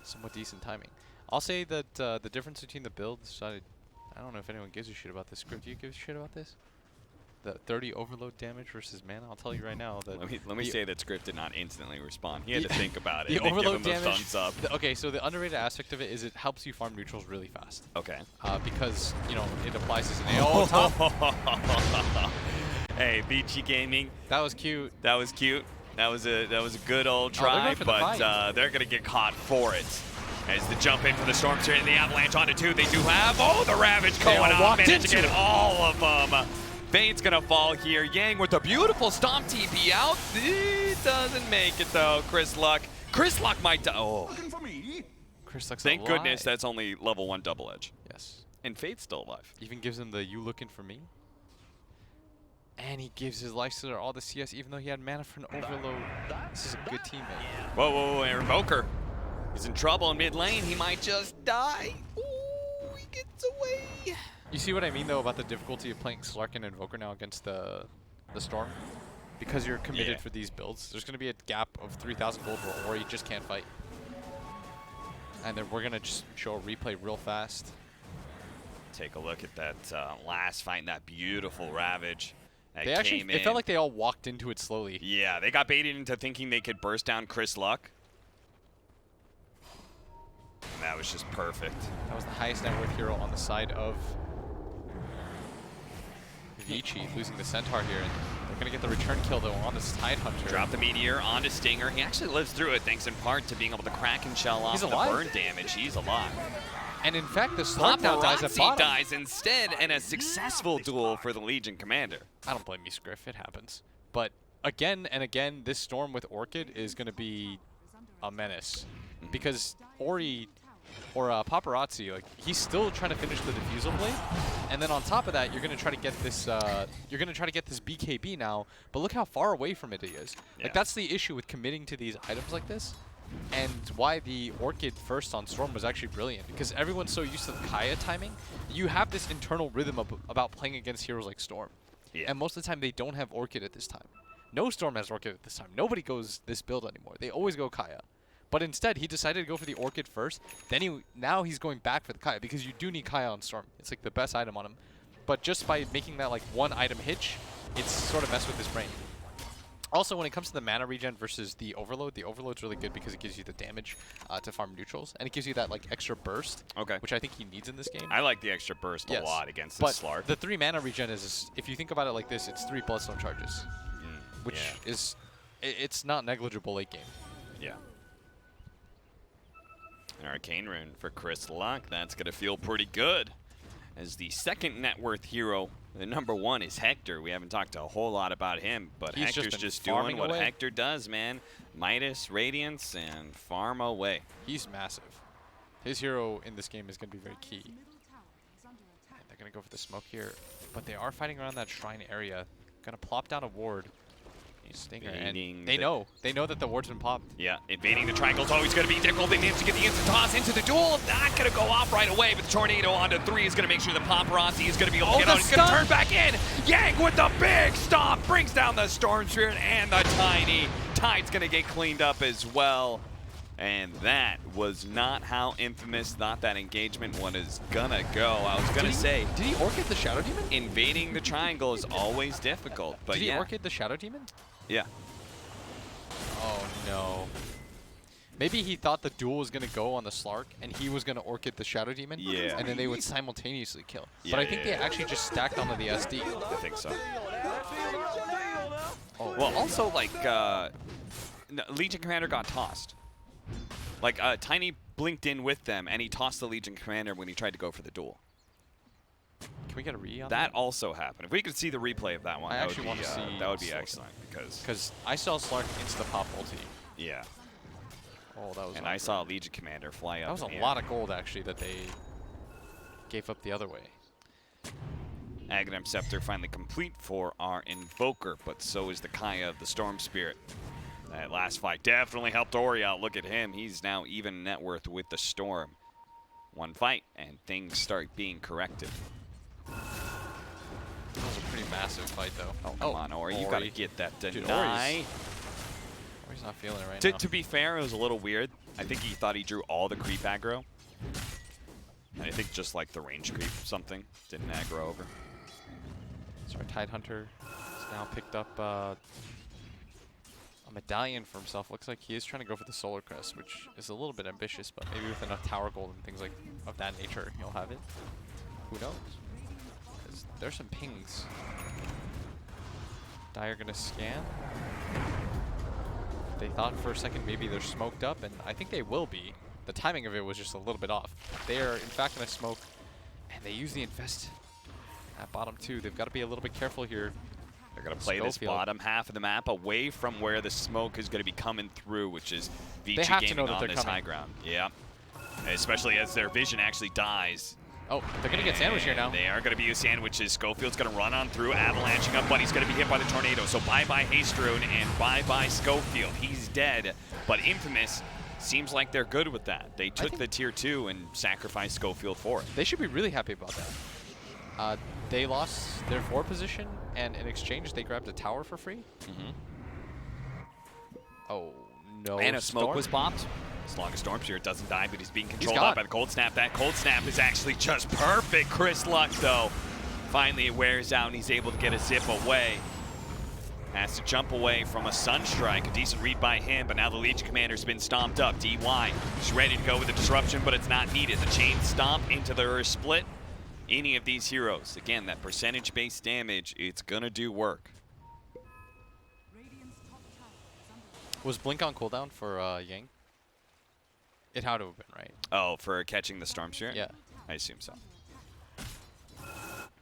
B: somewhat decent timing. I'll say that the difference between the builds, I don't know if anyone gives a shit about this script. Do you give a shit about this? The 30 overload damage versus mana. I'll tell you right now that.
A: Let me say that Script did not instantly respond. He had to think about it.
B: The
A: and
B: overload
A: give him
B: damage.
A: a thumbs up.
B: Okay, so the underrated aspect of it is it helps you farm neutrals really fast.
A: Okay.
B: Because you know it applies as an AO top.
A: Hey, Vici Gaming.
B: That was cute.
A: That was cute. That was a good old try, but they're gonna get caught for it. As the jump in for the Storm here in the Avalanche onto 2, they do have the Ravage going on. Managed to get all of them. Vane's gonna fall here. Yang with a beautiful stomp TP out. It doesn't make it though. Chris Luck might die. Oh.
B: Chris Luck's
A: Thank
B: alive.
A: goodness that's only level 1 double edge.
B: Yes.
A: And Fate's still alive.
B: Even gives him the "you looking for me." And he gives his Lifestealer all the CS even though he had mana for an overload. This is a good teammate.
A: Whoa, Invoker. He's in trouble in mid lane. He might just die. Ooh, he gets away.
B: You see what I mean though about the difficulty of playing Slark and Invoker now against the Storm? Because you're committed for these builds. There's going to be a gap of 3,000 gold roll where you just can't fight. And then we're going to just show a replay real fast.
A: Take a look at that last fight and that beautiful Ravage.
B: It felt like they all walked into it slowly.
A: Yeah, they got baited into thinking they could burst down Chris Luck. And that was just perfect.
B: That was the highest net worth hero on the side of Vici, losing the Centaur here. And they're going to get the return kill, though, on this Tidehunter.
A: Drop the Meteor onto Stinger. He actually lives through it, thanks in part to being able to crack and shell off the burn damage. He's alive.
B: And in fact, the Slark now dies at bottom.
A: Dies instead, and a successful duel for the Legion Commander.
B: I don't blame you, Scriff. It happens. But again and again, this Storm with Orchid is going to be a menace. Because Ori or Paparazzi, like, he's still trying to finish the Diffusal Blade. And then on top of that, you're going to try to get this BKB now. But look how far away from it he is.
A: Yeah.
B: Like, that's the issue with committing to these items like this. And why the Orchid first on Storm was actually brilliant, because everyone's so used to the Kaya timing. You have this internal rhythm about playing against heroes like Storm.
A: Yeah.
B: And most of the time, they don't have Orchid at this time. No Storm has Orchid at this time. Nobody goes this build anymore. They always go Kaya. But instead, he decided to go for the Orchid first. Then now he's going back for the Kaya, because you do need Kaya on Storm. It's like the best item on him. But just by making that like one item hitch, it's sort of messed with his brain. Also, when it comes to the mana regen versus the Overload's really good because it gives you the damage to farm neutrals, and it gives you that like extra burst, which I think he needs in this game.
A: I like the extra burst a lot against the Slark.
B: The 3 mana regen is, if you think about it like this, it's 3 Bloodstone charges, which is, it's not negligible late game.
A: Yeah. An Arcane Rune for Chris Luck. That's going to feel pretty good. As the second net worth hero, the number 1 is Hector. We haven't talked a whole lot about him, but Hector's just doing what Hector does, man. Midas, Radiance, and farm away.
B: He's massive. His hero in this game is going to be very key. And they're going to go for the smoke here, but they are fighting around that shrine area. Going to plop down a ward. Stinger, and they know that the ward's been popped.
A: Yeah, invading the triangle is always going to be difficult. They managed to get the instant toss into the duel. Not going to go off right away, but the tornado onto 3 is going to make sure the Paparazzi is going to be able to get out. He's going to turn back in. Yang with the big stomp brings down the Storm Spirit and the Tiny. Tide's going to get cleaned up as well. And that was not how Infamous thought that engagement was gonna go. I was gonna say,
B: did he Orchid the Shadow Demon?
A: Invading the triangle is always difficult, but
B: did he Orchid the Shadow Demon?
A: Yeah.
B: Oh no. Maybe he thought the duel was gonna go on the Slark, and he was gonna Orchid the Shadow Demon.
A: Yeah.
B: And then they would simultaneously kill. But I think they actually just stacked onto the SD.
A: I think so. Oh. Well, also like Legion Commander got tossed. Like Tiny blinked in with them, and he tossed the Legion Commander when he tried to go for the duel.
B: we get a re on
A: That also happened. If we could see the replay of that one,
B: I
A: that
B: actually
A: would be,
B: want to see
A: that would be
B: Slark.
A: excellent because
B: Because I saw Slark insta-pop ulti.
A: yeah.
B: Oh, that was
A: And I
B: awkward.
A: saw Legion Commander fly up.
B: That was
A: in
B: a
A: the
B: lot
A: air.
B: of gold, actually, that they gave up the other way.
A: Aghanim Scepter finally complete for our Invoker, but so is the Kaya of the Storm Spirit. That last fight definitely helped Ori out. Look at him. He's now even net worth with the Storm. One fight, and things start being corrected.
B: That was a pretty massive fight, though.
A: Oh, come on, Ori. You got to get that
B: Dude,
A: deny.
B: Ori's not feeling it right
A: To,
B: now.
A: to be fair, it was a little weird. I think he thought he drew all the creep aggro. And I think just like the range creep something didn't aggro over.
B: So our Tidehunter has now picked up a medallion for himself. Looks like he is trying to go for the Solar Crest, which is a little bit ambitious, but maybe with enough Tower Gold and things like of that nature, he'll have it. Who knows? 'Cause there's some pings. Dire gonna scan. They thought for a second maybe they're smoked up, and I think they will be. The timing of it was just a little bit off. They are in fact gonna smoke, and they use the Infest at bottom two. They've got to be a little bit careful here.
A: They're going to play this
B: Schofield.
A: bottom half of the map away from where the smoke is going to be coming through, which is
B: They
A: Vici
B: have to
A: Gaming
B: know that
A: on
B: they're
A: this
B: coming.
A: high ground. Yeah. Especially as their vision actually dies.
B: Oh, they're gonna get sandwiched here now.
A: They are going to be used sandwiches. Schofield's going to run on through, avalanching up, but he's going to be hit by the tornado. So bye-bye Haste Rune and bye-bye Schofield. He's dead. But Infamous seems like they're good with that. They took the tier 2 and sacrificed Schofield for it.
B: They should be really happy about that. They lost their 4 position, and in exchange, they grabbed a tower for free.
A: Mm-hmm.
B: Oh, no.
A: And a smoke
B: Storm?
A: was popped. As long as Storm Spirit doesn't die, but he's being controlled
B: gone.
A: by the Cold Snap. That Cold Snap is actually just perfect. Chris Luck, though, finally it wears out, and he's able to get a zip away. Has to jump away from a Sunstrike. A decent read by him, but now the Legion Commander's been stomped up. DY is ready to go with the disruption, but it's not needed. The chain stomp into the split. Any of these heroes, again, that percentage-based damage, it's gonna do work.
B: Was Blink on cooldown for Yang? It had to have been, right?
A: Oh, for catching the Storm Spirit?
B: Yeah.
A: I assume so.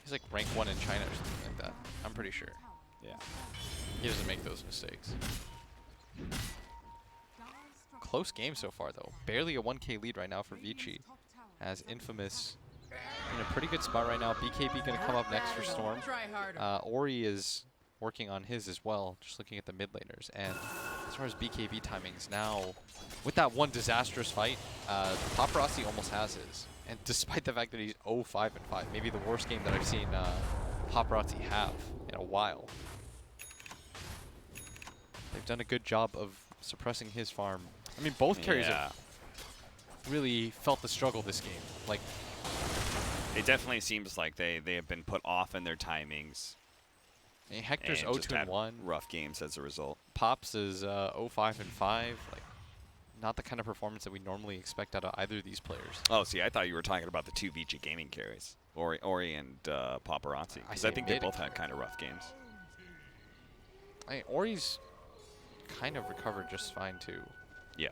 B: He's like rank 1 in China or something like that. I'm pretty sure.
A: Yeah.
B: He doesn't make those mistakes. Close game so far, though. Barely a 1K lead right now for Vici. As Infamous in a pretty good spot right now. BKB going to come up next for Storm. Ori is working on his as well, just looking at the mid laners. And as far as BKB timings, now with that one disastrous fight, Paparazzi almost has his. And despite the fact that he's 0-5-5, maybe the worst game that I've seen Paparazzi have in a while. They've done a good job of suppressing his farm. I mean, both carries have really felt the struggle this game. Like,
A: it definitely seems like they have been put off in their timings.
B: I mean, Hector's
A: and just had
B: 0-2-1.
A: rough games as a result.
B: Pops is 0-5-5. Like, not the kind of performance that we normally expect out of either of these players.
A: Oh, see, I thought you were talking about the 2 Vici Gaming carries, Ori and Paparazzi. Because I think they both had kind of rough games.
B: I mean, Ori's kind of recovered just fine, too.
A: Yeah.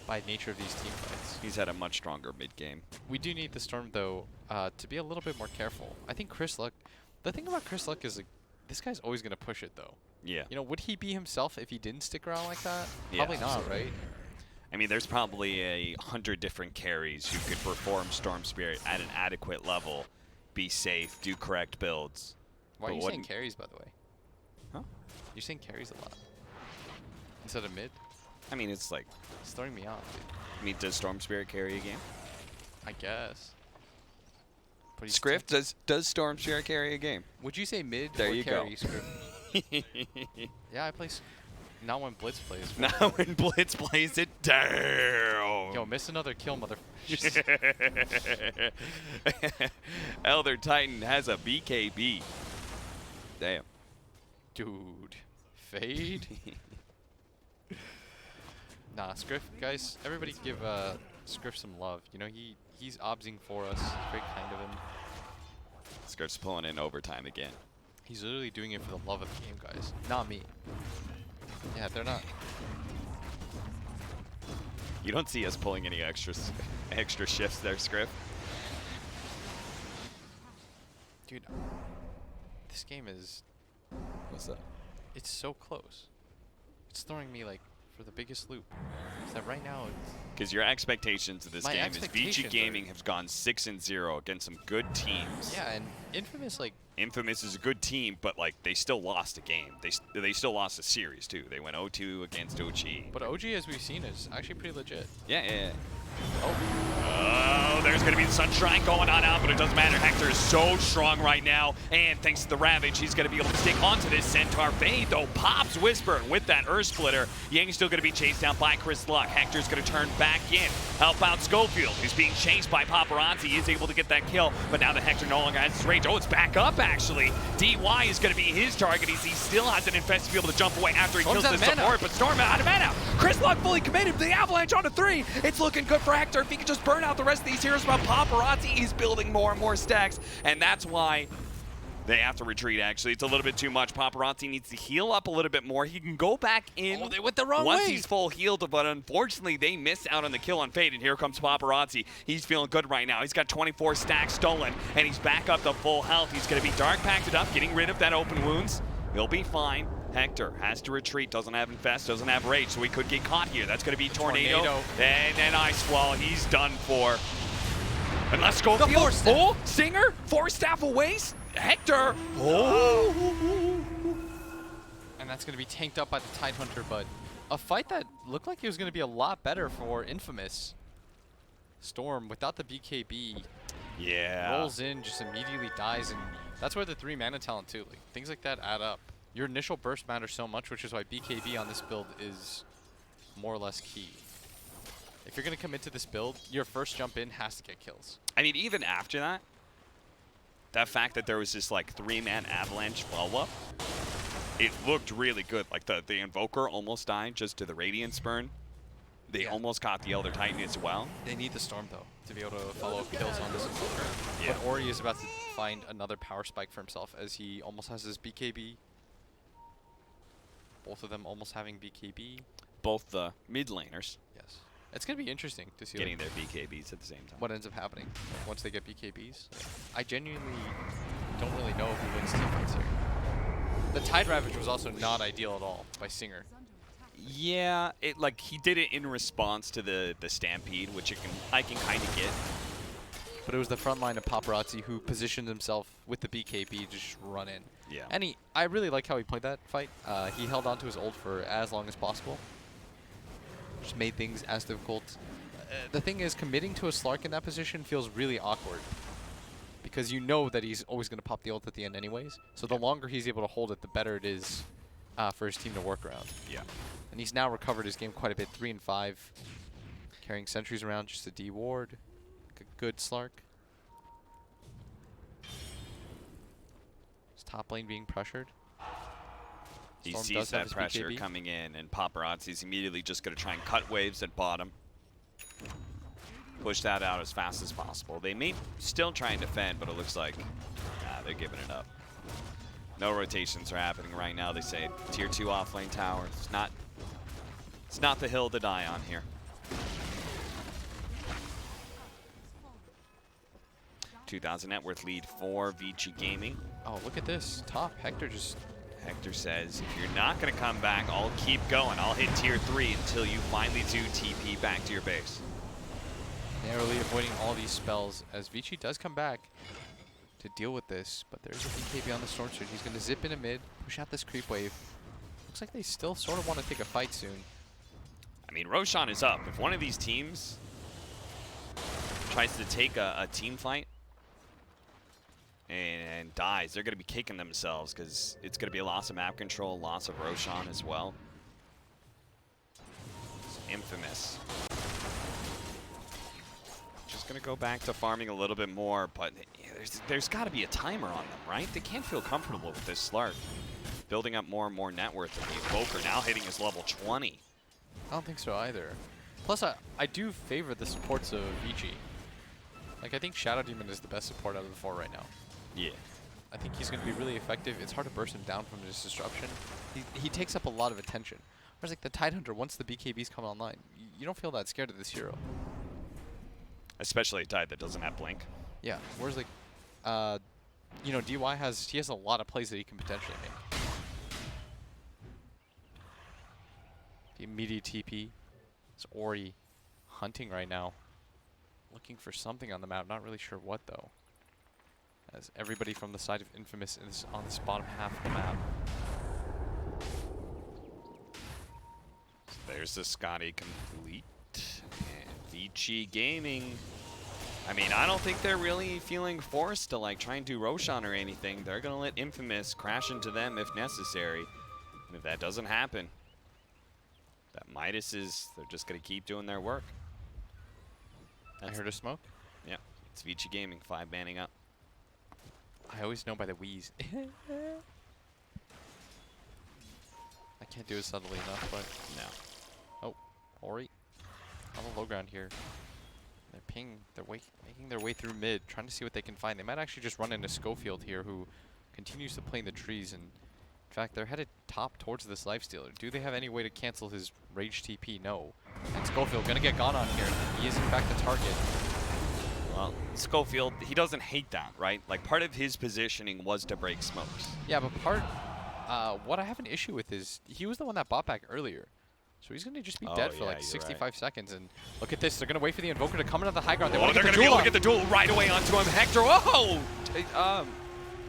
B: By nature of these team fights.
A: He's had a much stronger mid-game.
B: We do need the Storm, though, to be a little bit more careful. I think Chris Luck... The thing about Chris Luck is, like, this guy's always going to push it, though.
A: Yeah.
B: You know, would he be himself if he didn't stick around like that?
A: Yeah,
B: Probably not,
A: absolutely.
B: right?
A: I mean, there's probably 100 different carries who could perform Storm Spirit at an adequate level, be safe, do correct builds.
B: Why are you saying
A: wouldn't-
B: carries, by the way?
A: Huh?
B: You're saying carries a lot. Instead of mid?
A: I mean, it's like,
B: It's throwing me off, dude.
A: I mean, does Storm Spirit carry a game?
B: I guess. But he's
A: Scrift, does Storm Spirit carry a game?
B: Would you say mid
A: There
B: or
A: you
B: carry,
A: go.
B: Scrift? Yeah, I play... Not when Blitz plays.
A: Now when Blitz plays it down.
B: Yo, miss another kill, mother...
A: Elder Titan has a BKB. Damn.
B: Dude. Fade? Nah, Scriff, guys, everybody give Scriff some love. You know, he's obsing for us. Very kind of him.
A: Script's pulling in overtime again.
B: He's literally doing it for the love of the game, guys. Not me. Yeah, they're not.
A: You don't see us pulling any extra shifts there, Script.
B: Dude, this game is...
A: What's that?
B: It's so close. It's throwing me, like, for the biggest loop. Is that right now it's...
A: Because your expectations of this
B: My
A: game is
B: expectations
A: VG Gaming has gone 6-0 against some good teams.
B: Yeah, and Infamous, like...
A: Infamous is a good team, but like they still lost a game. They still lost a series too. They went 0-2 against OG.
B: But OG, as we've seen, is actually pretty legit.
A: Yeah.
B: Oh,
A: There's going to be the sunshine going on out, but it doesn't matter. Hector is so strong right now, and thanks to the Ravage, he's going to be able to stick onto this Centaur. Fade, though, pops Whisper with that Earth Splitter. Yang's still going to be chased down by Chris Luck. Hector's going to turn back in. Help out Schofield, who's being chased by Paparazzi. He is able to get that kill, but now that Hector no longer has his range. Oh, it's back up, actually. DY is going to be his target. He still has an Infest to be able to jump away after he kills the support, but Storm out of mana. Chris Luck fully committed. The Avalanche on a 3. It's looking good for Hector. If he can just burn out the rest of these heroes, but Paparazzi is building more and more stacks, and that's why they have to retreat, actually. It's a little bit too much. Paparazzi needs to heal up a little bit more. He can go back in.
B: Oh, they went the wrong
A: once
B: way.
A: He's full healed, but unfortunately, they miss out on the kill on Fade, and here comes Paparazzi. He's feeling good right now. He's got 24 stacks stolen, and he's back up to full health. He's going to be Dark Pacted up, getting rid of that open wounds. He'll be fine. Hector has to retreat, doesn't have Infest, doesn't have Rage, so he could get caught here. That's going to be Tornado. And Ice Wall, he's done for. Unless Schofield, Singer, 4 staff away, Hector.
B: And that's going to be tanked up by the Tidehunter, but a fight that looked like it was going to be a lot better for Infamous. Storm, without the BKB, rolls in, just immediately dies, and that's where the 3 mana talent too. Like, things like that add up. Your initial burst matters so much, which is why BKB on this build is more or less key. If you're going to commit to this build, your first jump in has to get kills.
A: I mean, even after that, that fact that there was this like 3-man Avalanche follow-up, it looked really good. Like the Invoker almost died just to the Radiance burn. They almost caught the Elder Titan as well.
B: They need the Storm, though, to be able to follow up kills on this Invoker.
A: Yeah.
B: But Ori is about to find another power spike for himself as he almost has his BKB. Both of them almost having BKB.
A: Both the mid laners.
B: Yes. It's going to be interesting to see
A: getting their BKBs at the same time.
B: What ends up happening once they get BKBs. I genuinely don't really know who wins teamfights here. The Tide Ravage was also not ideal at all by Singer.
A: Yeah, he did it in response to the Stampede, which I can kind of get.
B: But it was the front line of Paparazzi who positioned himself with the BKB to just run in.
A: Yeah.
B: And I really like how he played that fight. He held on to his ult for as long as possible. Just made things as difficult. The thing is, committing to a Slark in that position feels really awkward. Because you know that he's always going to pop the ult at the end anyways. So the longer he's able to hold it, the better it is for his team to work around.
A: Yeah.
B: And he's now recovered his game quite a bit, 3 and 5. Carrying sentries around just a D-ward. Good Slark. Is top lane being pressured?
A: He
B: Storm
A: sees that pressure
B: BKB.
A: coming in, and Paparazzi's immediately just going to try and cut waves at bottom. Push that out as fast as possible. They may still try and defend, but it looks like they're giving it up. No rotations are happening right now. They say tier 2 offlane tower. It's not the hill to die on here. $2,000 net worth lead for VG Gaming.
B: Oh, look at this. Top. Hector just...
A: Hector says, if you're not going to come back, I'll keep going. I'll hit tier 3 until you finally do TP back to your base.
B: Narrowly avoiding all these spells as Vici does come back to deal with this. But there's a BKB on the Storm Surge. He's going to zip into mid, push out this creep wave. Looks like they still sort of want to take a fight soon.
A: I mean, Roshan is up. If one of these teams tries to take a team fight and dies, they're going to be kicking themselves because it's going to be a loss of map control, loss of Roshan as well. It's Infamous. Just going to go back to farming a little bit more, but there's got to be a timer on them, right? They can't feel comfortable with this Slark. Building up more and more net worth. And the Invoker now hitting his level 20.
B: I don't think so either. Plus, I do favor the supports of Vici. Like, I think Shadow Demon is the best support out of the 4 right now.
A: Yeah.
B: I think he's going to be really effective. It's hard to burst him down from his disruption. He takes up a lot of attention. Whereas, like, the Tidehunter, once the BKBs come online, you don't feel that scared of this hero.
A: Especially a Tide that doesn't have Blink.
B: Yeah. Whereas, like, you know, DY has a lot of plays that he can potentially make. The immediate TP. It's Ori hunting right now. Looking for something on the map. Not really sure what, though. As everybody from the side of Infamous is on this bottom half of the map.
A: So there's the Scotty complete. And Vici Gaming. I mean, I don't think they're really feeling forced to like try and do Roshan or anything. They're going to let Infamous crash into them if necessary. And if that doesn't happen, that Midas is, they're just going to keep doing their work.
B: I heard a smoke.
A: Yeah, it's Vici Gaming, 5-manning up.
B: I always know by the wheeze. I can't do it subtly enough, but
A: No.
B: oh, Ori on the low ground here. They're making their way through mid, trying to see what they can find. They might actually just run into Schofield here, who continues to play in the trees. And in fact, they're headed top towards this Lifestealer. Do they have any way to cancel his Rage TP? No. And Schofield gonna get gone on here. He is in fact the target.
A: Well, Schofield, he doesn't hate that, right? Like, part of his positioning was to break smokes.
B: Yeah, but what I have an issue with is he was the one that bought back earlier. So he's going to just be dead for like 65 seconds. And look at this. They're going to wait for the Invoker to come into the high ground. They're going to
A: be able to get the duel right away onto him. Hector, oh!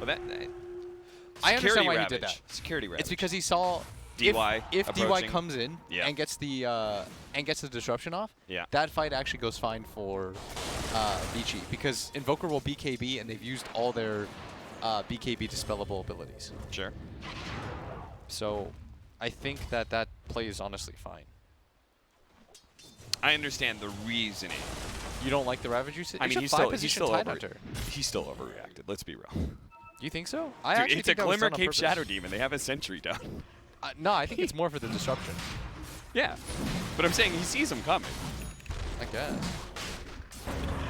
A: Well,
B: I understand why he did that.
A: Security ravage.
B: It's because he saw
A: DY
B: if DY comes in
A: yeah.
B: and gets the disruption off,
A: yeah.
B: that fight actually goes fine for Vici, because Invoker will BKB and they've used all their BKB dispellable abilities.
A: Sure.
B: So I think that play is honestly fine.
A: I understand the reasoning.
B: You don't like the Ravage usage?
A: I mean, he's still overreacted. Let's be real.
B: You think so?
A: Dude, it's a Glimmer Cape Shadow Demon. They have a sentry down.
B: No, I think it's more for the disruption.
A: Yeah, but I'm saying he sees him coming.
B: I guess.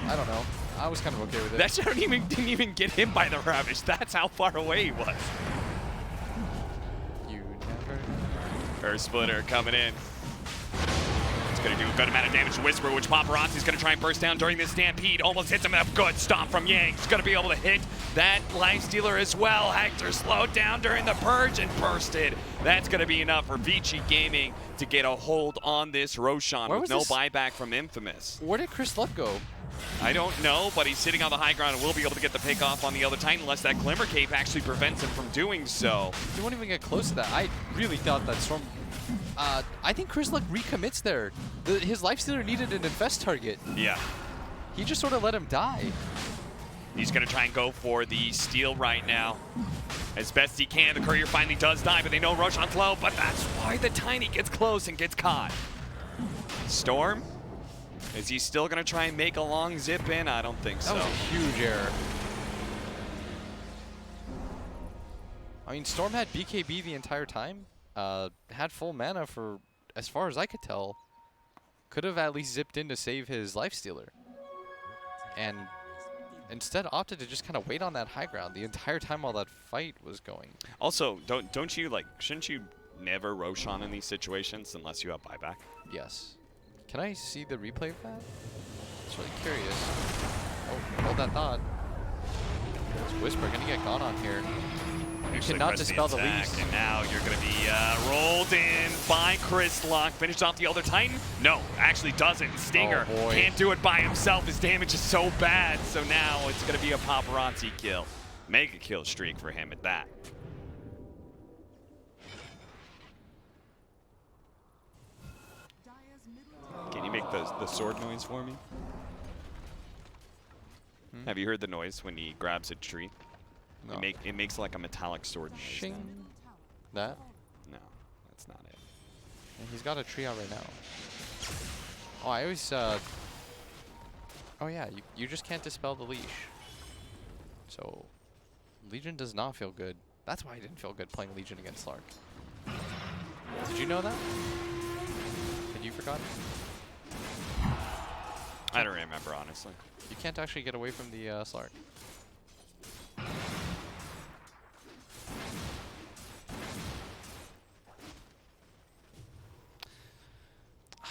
B: I don't know. I was kind of okay with it.
A: That Shadow Demon didn't even get him by the Ravage. That's how far away he was.
B: You never.
A: Earth Splitter coming in. It's going to do a good amount of damage to Whisper, which Paparazzi's going to try and burst down during this Stampede. Almost hits him with a good stomp from Yang. He's going to be able to hit that Lifestealer as well. Hector slowed down during the Purge and bursted. That's going to be enough for Vici Gaming to get a hold on this Roshan with no buyback from Infamous.
B: Where did Chris Luck go?
A: I don't know, but he's sitting on the high ground and will be able to get the pick off on the other Titan unless that Glimmer Cape actually prevents him from doing so.
B: He won't even get close to that. I really thought that Storm... I think Chris Luck recommits there. His Lifestealer needed an Infest target.
A: Yeah.
B: He just sort of let him die.
A: He's going to try and go for the steal right now. As best he can, the Courier finally does die, but they know Roshan's low, but that's why the Tiny gets close and gets caught. Storm? Is he still going to try and make a long zip in? I don't think so.
B: That was a huge error. I mean, Storm had BKB the entire time. Had full mana for, as far as I could tell. Could have at least zipped in to save his Lifestealer. And instead opted to just kind of wait on that high ground the entire time while that fight was going.
A: Also, don't you, like, shouldn't you never Roshan in these situations unless you have buyback?
B: Yes. Can I see the replay of that? It's really curious. Oh, hold that thought. Is Whisper gonna get gone on here? You cannot dispel the leash.
A: And now you're gonna be rolled in by Chris Luck. Finished off the other Titan? No, actually doesn't. Stinger can't do it by himself. His damage is so bad. So now it's gonna be a Paparazzi kill. Mega kill streak for him at that. Can you make the sword noise for me? Have you heard the noise when he grabs a tree?
B: No.
A: It makes like a metallic sword noise.
B: Shing. That?
A: No, that's not it.
B: And he's got a tree out right now. Oh, I always, oh yeah, you just can't dispel the leash. So, Legion does not feel good. That's why I didn't feel good playing Legion against Slark. Did you know that? Had you forgotten?
A: I don't remember, honestly.
B: You can't actually get away from the Slark.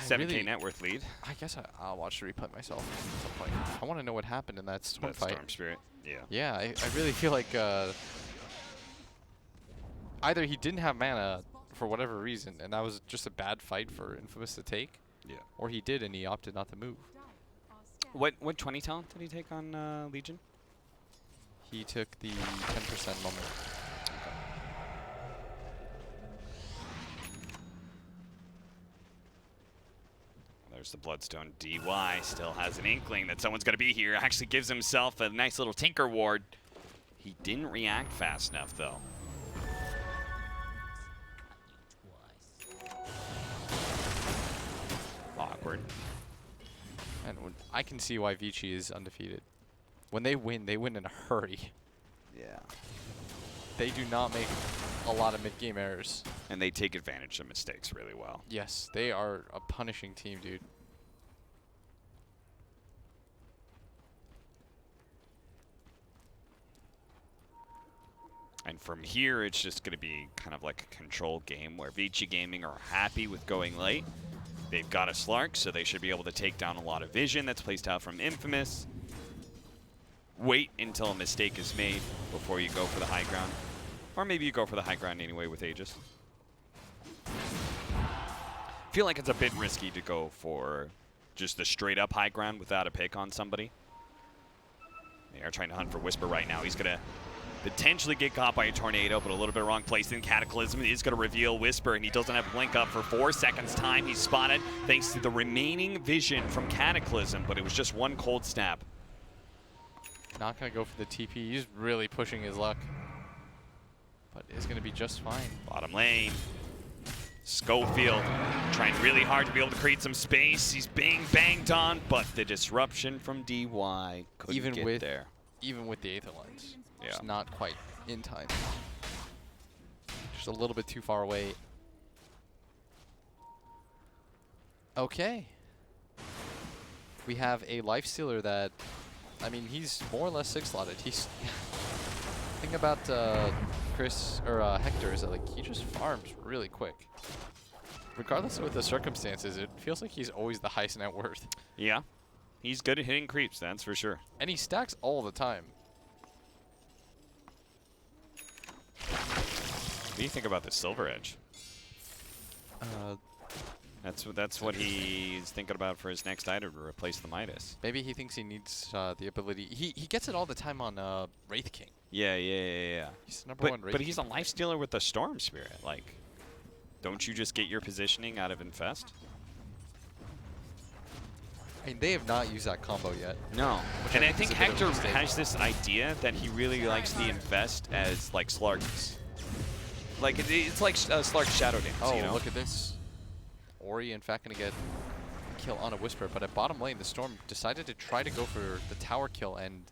A: 7K net worth lead.
B: I guess I'll watch the replay myself at some point. I want to know what happened in that storm
A: That
B: fight.
A: Storm Spirit. Yeah.
B: Yeah, I really feel like either he didn't have mana for whatever reason, and that was just a bad fight for Infamous to take,
A: Yeah.
B: or he did and he opted not to move.
A: What 20 talent did he take on Legion?
B: He took the 10% moment.
A: There's the Bloodstone. DY still has an inkling that someone's going to be here. Actually gives himself a nice little Tinker Ward. He didn't react fast enough, though. Awkward.
B: And I can see why Vici is undefeated. When they win in a hurry.
A: Yeah.
B: They do not make a lot of mid-game errors.
A: And they take advantage of mistakes really well.
B: Yes, they are a punishing team, dude.
A: And from here, it's just going to be kind of like a control game where Vici Gaming are happy with going late. They've got a Slark, so they should be able to take down a lot of vision that's placed out from Infamous. Wait until a mistake is made before you go for the high ground. Or maybe you go for the high ground anyway with Aegis. Feel like it's a bit risky to go for just the straight up high ground without a pick on somebody. They are trying to hunt for Whisper right now. He's going to potentially get caught by a tornado, but a little bit wrong place in Cataclysm. He is going to reveal Whisper, and he doesn't have Blink up for 4 seconds time. He's spotted thanks to the remaining vision from Cataclysm, but it was just one cold snap.
B: Not going to go for the TP. He's really pushing his luck. But it's going to be just fine.
A: Bottom lane. Schofield trying really hard to be able to create some space. He's being banged on, but the disruption from DY couldn't get there.
B: Even with the Aether Lens.
A: Yeah.
B: Just not quite in time. Just a little bit too far away. Okay. We have a Lifestealer that, I mean, he's more or less 6-slotted. He's thing about Chris or Hector is that like he just farms really quick. Regardless of the circumstances, it feels like he's always the highest net worth.
A: Yeah. He's good at hitting creeps, that's for sure.
B: And he stacks all the time.
A: What do you think about the Silver Edge? That's what he's thinking about for his next item to replace the Midas.
B: Maybe he thinks he needs the ability. He gets it all the time on Wraith King.
A: Yeah.
B: He's the number one Wraith
A: But
B: King.
A: he's a Lifestealer with the Storm Spirit. Like, don't you just get your positioning out of Infest?
B: I mean, they have not used that combo yet.
A: No. And I think
B: is a bit of a
A: Hector
B: mistake.
A: has this idea that he really likes the Infest as like Slarks. Like it's like Slark Shadow Dance.
B: Oh,
A: you know?
B: look at this. Ori, in fact, going to get a kill on a Whisper, but at bottom lane, the Storm decided to try to go for the tower kill, and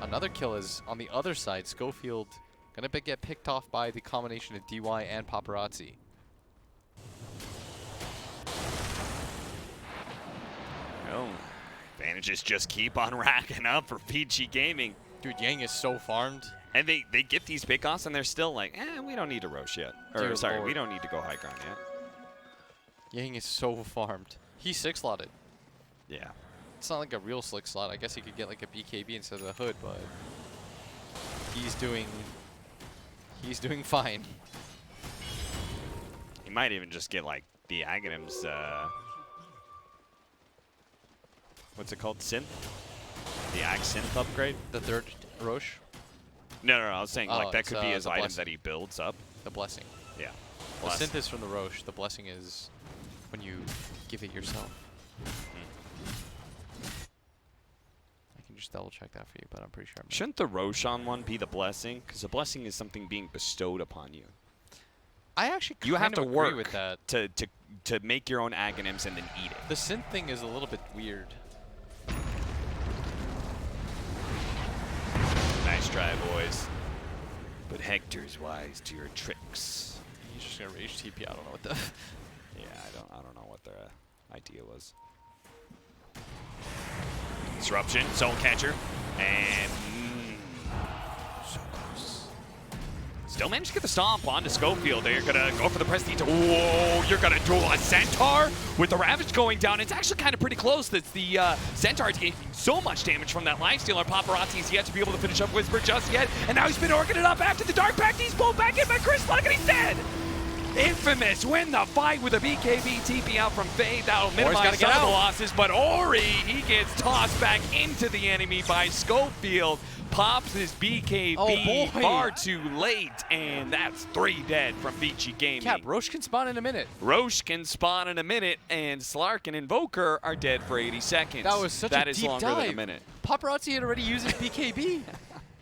B: another kill is on the other side. Schofield going to get picked off by the combination of DY and Paparazzi.
A: Oh, advantages just keep on racking up for PG Gaming.
B: Dude, Yang is so farmed.
A: And they get these pickoffs, and they're still like, we don't need to rosh yet. Or,
B: Dear
A: sorry,
B: Lord.
A: we don't need to go high ground yet.
B: Yang is so farmed. He's 6-slotted.
A: Yeah.
B: It's not like a real slick slot. I guess he could get like a BKB instead of the hood, but he's doing fine.
A: He might even just get like the Aghanim's, what's it called? Synth? The Ag Synth upgrade?
B: The third Roche,
A: No, I was saying like that
B: it's,
A: could be his
B: the
A: item
B: blessing.
A: that he builds up.
B: the Blessing.
A: Yeah.
B: The
A: Bless.
B: synth is from the Roche. The Blessing is when you give it yourself. I can just double check that for you, but I'm pretty sure.
A: Shouldn't the Roshan one be the blessing? Because the blessing is something being bestowed upon you.
B: I actually
A: You have
B: kind
A: to
B: of agree
A: work
B: with that.
A: to make your own Aghanims and then eat it.
B: The synth thing is a little bit weird.
A: Nice try, boys. But Hector's wise to your tricks.
B: He's just gonna rage TP. I don't know what the.
A: Yeah, I don't know what their idea was. Disruption, Soul Catcher, and so close. Still managed to get the stomp onto Schofield. They're going to go for the prestige. Whoa, you're going to duel a Centaur with the Ravage going down. It's actually kind of pretty close. That's the Centaur is taking so much damage from that Lifestealer. Paparazzi is yet to be able to finish up Whisper just yet. And now he's been orking it up after the Dark Pact. He's pulled back in by Chris Luck and he's dead. Infamous win the fight with a BKB TP out from Fade. That'll minimize some of the losses, but Ori, he gets tossed back into the enemy by Schofield. Pops his BKB far too late, and that's 3 dead from Vici Gaming.
B: Cap, Roche can spawn in a minute.
A: Roche can spawn in a minute, and Slark and Invoker are dead for 80 seconds.
B: That was such a deep
A: longer
B: dive.
A: than a minute.
B: Paparazzi had already used his BKB.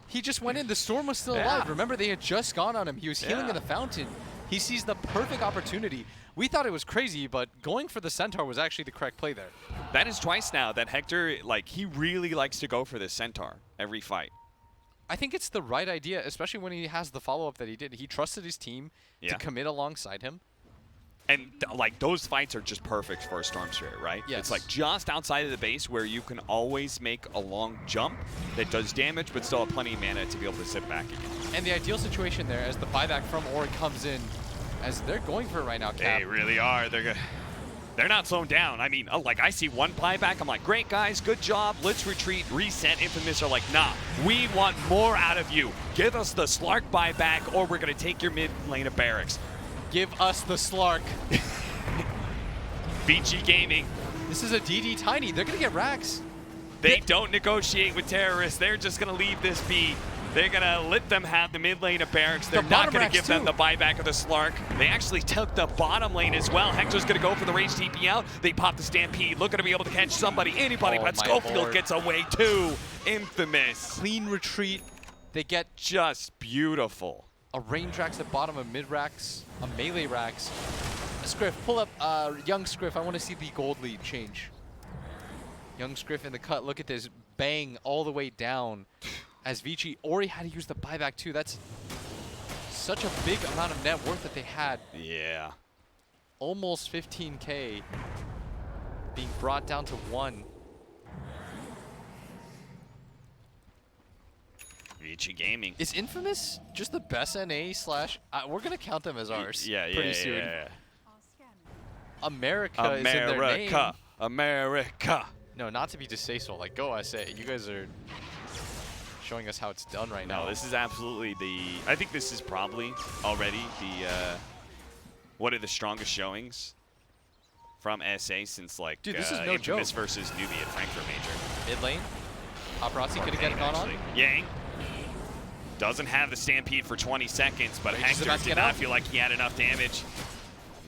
B: He just went in. The Storm was still alive. Remember, they had just gone on him. He was healing in the fountain. He sees the perfect opportunity. We thought it was crazy, but going for the Centaur was actually the correct play there.
A: That is twice now that Hector, like, he really likes to go for this Centaur every fight.
B: I think it's the right idea, especially when he has the follow-up that he did. He trusted his team to commit alongside him.
A: And, like, those fights are just perfect for a Storm Spirit, right?
B: Yes.
A: It's, like, just outside of the base where you can always make a long jump that does damage but still have plenty of mana to be able to sit back again.
B: And the ideal situation there as the buyback from Ori comes in, as they're going for it right now, Cap.
A: They really are. They're not slowing down. I mean, like, I see one buyback. I'm like, great, guys. Good job. Let's retreat, reset. Infamous are like, nah, we want more out of you. Give us the Slark buyback, or we're going to take your mid lane of barracks.
B: Give us the Slark.
A: Vici Gaming.
B: This is a DD Tiny. They're going to get racks.
A: They don't negotiate with terrorists. They're just going to leave this be. They're going to let them have the mid lane of barracks. They're not going to give them the buyback of the Slark. They actually took the bottom lane as well. Hector's going to go for the range TP out. They pop the Stampede. Looking to be able to catch somebody, anybody, but Schofield gets away too. Infamous.
B: Clean retreat. They get
A: just beautiful.
B: A range racks at bottom of mid racks, a melee racks. Scriff, pull up Young Scriff. I want to see the gold lead change. Young Scriff in the cut. Look at this. Bang all the way down. As Vici Ori had to use the buyback too. That's such a big amount of net worth that they had.
A: Yeah.
B: Almost 15K being brought down to 1.
A: Vici Gaming.
B: Is Infamous just the best NA slash... we're going to count them as ours pretty soon.
A: Yeah.
B: America is in their name.
A: America.
B: No, not to be distasteful. Like, go SA. You guys are showing us how it's done right now.
A: No, this is absolutely I think this is probably already one of the strongest showings from SA since, like,
B: dude, this is no
A: Infamous
B: joke.
A: versus Newbie at Frankfurt Major.
B: Mid lane. Paparazzi could have gone on.
A: Yang doesn't have the Stampede for 20 seconds, but Hector did not feel like he had enough damage.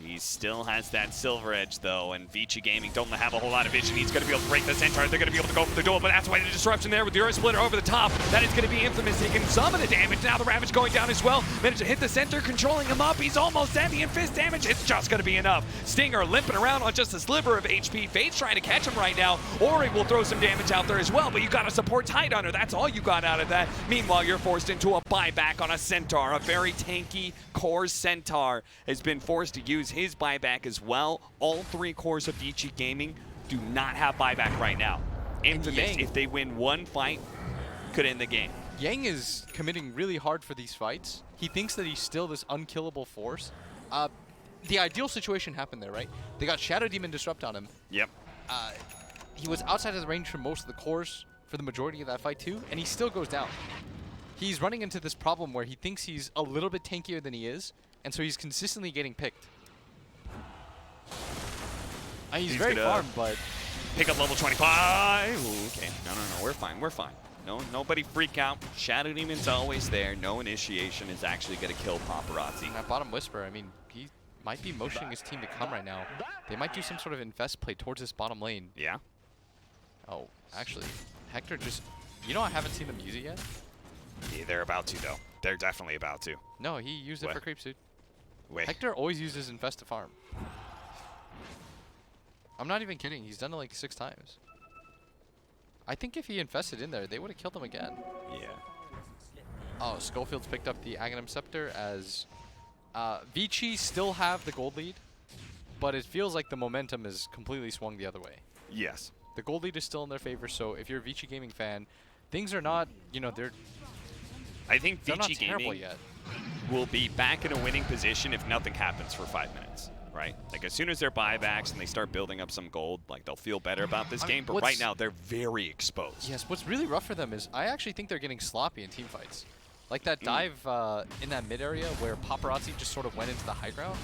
A: He still has that Silver Edge, though, and Vici Gaming don't have a whole lot of vision. He's going to be able to break the Centaur. They're going to be able to go for the duel, but that's why the disruption there with the Earth Splitter over the top. That is going to be Infamous taking some of the damage. Now the Ravage going down as well. Managed to hit the center, controlling him up. He's almost dead. The Infist damage, it's just going to be enough. Stinger limping around on just a sliver of HP. Fade's trying to catch him right now. Ori will throw some damage out there as well, but you got to support Tidehunter. That's all you got out of that. Meanwhile, you're forced into a buyback on a Centaur. A very tanky core Centaur has been forced to use his buyback as well. All 3 cores of Vici Gaming do not have buyback right now. Infamous, if they win one fight, could end the game.
B: Yang is committing really hard for these fights. He thinks that he's still this unkillable force. The ideal situation happened there, right? They got Shadow Demon Disrupt on him.
A: Yep.
B: He was outside of the range for most of the cores for the majority of that fight too, and he still goes down. He's running into this problem where he thinks he's a little bit tankier than he is, and so he's consistently getting picked. He's very farmed, but...
A: Pick up level 25. Ooh, okay. No, we're fine. We're fine. No, nobody freak out. Shadow Demon's always there. No initiation is actually going to kill Paparazzi.
B: And that bottom Whisper, I mean, he might be motioning his team to come right now. They might do some sort of infest play towards this bottom lane.
A: Yeah.
B: Oh, actually, Hector just... You know, I haven't seen them use it yet.
A: Yeah, they're about to, though. They're definitely about to.
B: No, he used it for creeps, dude.
A: Wait.
B: Hector always uses infest to farm. I'm not even kidding. He's done it like 6 times. I think if he infested in there, they would have killed him again.
A: Yeah.
B: Oh, Schofield's picked up the Aghanim Scepter as Vici still have the gold lead, but it feels like the momentum is completely swung the other way.
A: Yes.
B: The gold lead is still in their favor, so if you're a Vici Gaming fan, things are not, you know,
A: I think
B: they're not
A: Vici
B: terrible
A: Gaming
B: yet.
A: will be back in a winning position if nothing happens for 5 minutes, right? Like, as soon as their buybacks and they start building up some gold, like, they'll feel better about this game. But right now, they're very exposed.
B: Yes, what's really rough for them is I actually think they're getting sloppy in team fights. Like that dive in that mid area where Paparazzi just sort of went into the high ground.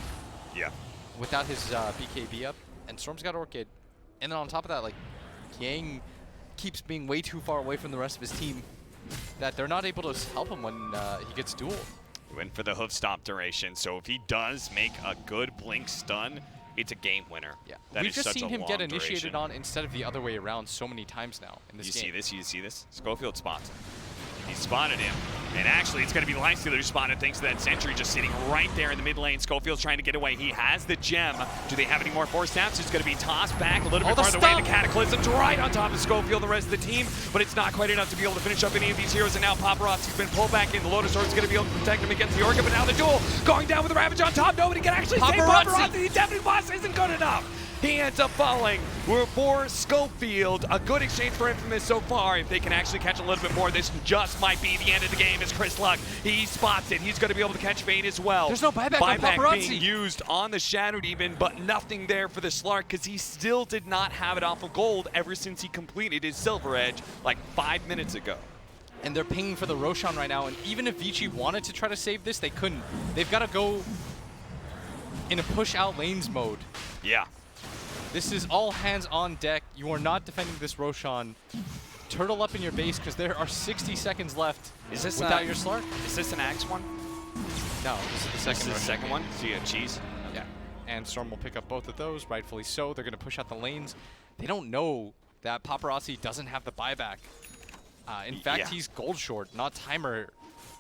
A: Yeah.
B: Without his BKB up, and Storm's got Orchid. And then on top of that, like, Yang keeps being way too far away from the rest of his team that they're not able to help him when he gets dueled.
A: He went for the hoof stop duration, so if he does make a good blink stun, it's a game winner.
B: Yeah,
A: that
B: we've
A: is
B: just
A: such
B: seen
A: a
B: him
A: long
B: get initiated
A: duration.
B: on instead of the other way around so many times now in this
A: You
B: game.
A: see this? You see this? Schofield spots him. He spotted him. And actually, it's going to be Lifestealer who spotted thanks to that sentry just sitting right there in the mid lane. Schofield's trying to get away. He has the gem. Do they have any more force snaps? It's going to be tossed back a little bit farther away. The Cataclysm's right on top of Schofield, the rest of the team, but it's not quite enough to be able to finish up any of these heroes. And now Paparazzi's been pulled back in. The Lotus Sword's going to be able to protect him against the Orca, but now the duel going down with the Ravage on top. Nobody can actually save Paparazzi. The Deputy Boss isn't good enough. He ends up falling for Schofield. A good exchange for Infamous so far. If they can actually catch a little bit more, this just might be the end of the game as Chris Luck, he spots it. He's going to be able to catch Fade as well.
B: There's no buyback on Paparazzi.
A: Being used on the Shadowed even, but nothing there for the Slark because he still did not have it off of gold ever since he completed his Silver Edge like 5 minutes ago.
B: And they're pinging for the Roshan right now, and even if Vici wanted to try to save this, they couldn't. They've got to go in a push out lanes mode.
A: Yeah.
B: This is all hands on deck. You are not defending this Roshan. Turtle up in your base because there are 60 seconds left without your Slark.
A: Is this an Axe one?
B: No, this is the second one.
A: This is the second one? So you have Cheese?
B: Yeah, and Storm will pick up both of those, rightfully so. They're going to push out the lanes. They don't know that Paparazzi doesn't have the buyback. In fact, he's gold short, not timer.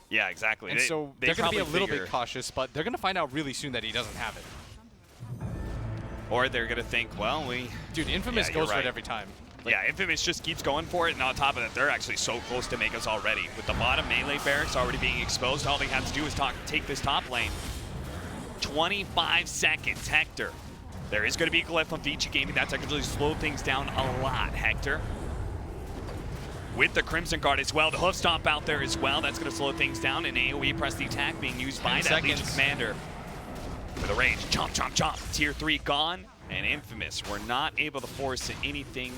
A: Yeah, exactly.
B: And so they're going to be a little bit cautious, but they're going to find out really soon that he doesn't have it.
A: Or they're going to think, well,
B: Dude, Infamous goes for it every time.
A: Like, yeah, Infamous just keeps going for it, and on top of that, they're actually so close to make us already. With the bottom melee barracks already being exposed, all they have to do is take this top lane. 25 seconds, Hector. There is going to be a glyph on Vici Gaming. That's actually slowed things down a lot, Hector. With the Crimson Guard as well, the hoof stomp out there as well. That's going to slow things down, and AoE press the attack being used by that Legion Commander. With a rage, chomp, chomp, chomp. Tier 3 gone, and Infamous were not able to force anything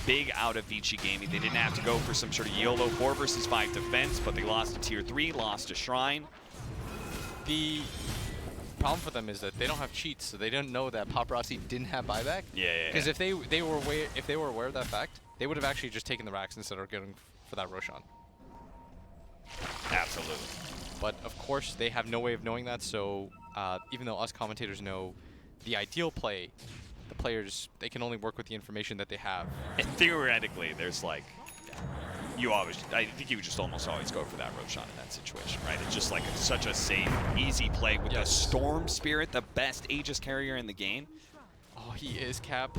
A: big out of Vici Gaming. They didn't have to go for some sort of YOLO 4 versus 5 defense, but they lost to Tier 3, lost to Shrine.
B: The problem for them is that they don't have cheats, so they didn't know that Paparazzi didn't have buyback.
A: Yeah.
B: Because if they were aware of that fact, they would have actually just taken the racks instead of going for that Roshan.
A: Absolutely.
B: But of course, they have no way of knowing that, so even though us commentators know the ideal play, the players, they can only work with the information that they have.
A: And theoretically, there's like, I think you would just almost always go for that Roshan in that situation, right? It's just like such a safe, easy play with the Storm Spirit, the best Aegis carrier in the game.
B: Oh, he is, Cap.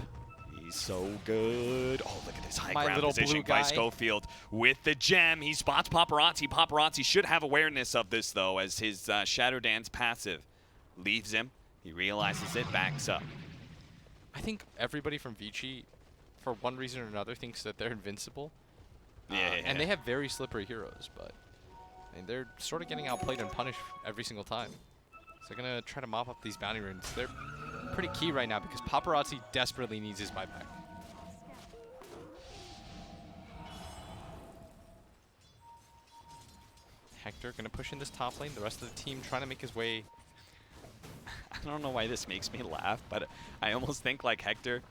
A: He's so good. Oh, look at this high ground
B: little
A: position
B: blue
A: by
B: guy.
A: Schofield with the gem. He spots Paparazzi. Paparazzi should have awareness of this, though, as his Shadow Dance passive leaves him. He realizes it, backs up.
B: I think everybody from Vici, for one reason or another, thinks that they're invincible. And they have very slippery heroes, but they're sort of getting outplayed and punished every single time. So they're going to try to mop up these bounty runes. They're pretty key right now because Paparazzi desperately needs his buyback. Hector going to push in this top lane. The rest of the team trying to make his way.
A: I don't know why this makes me laugh, but I almost think like Hector.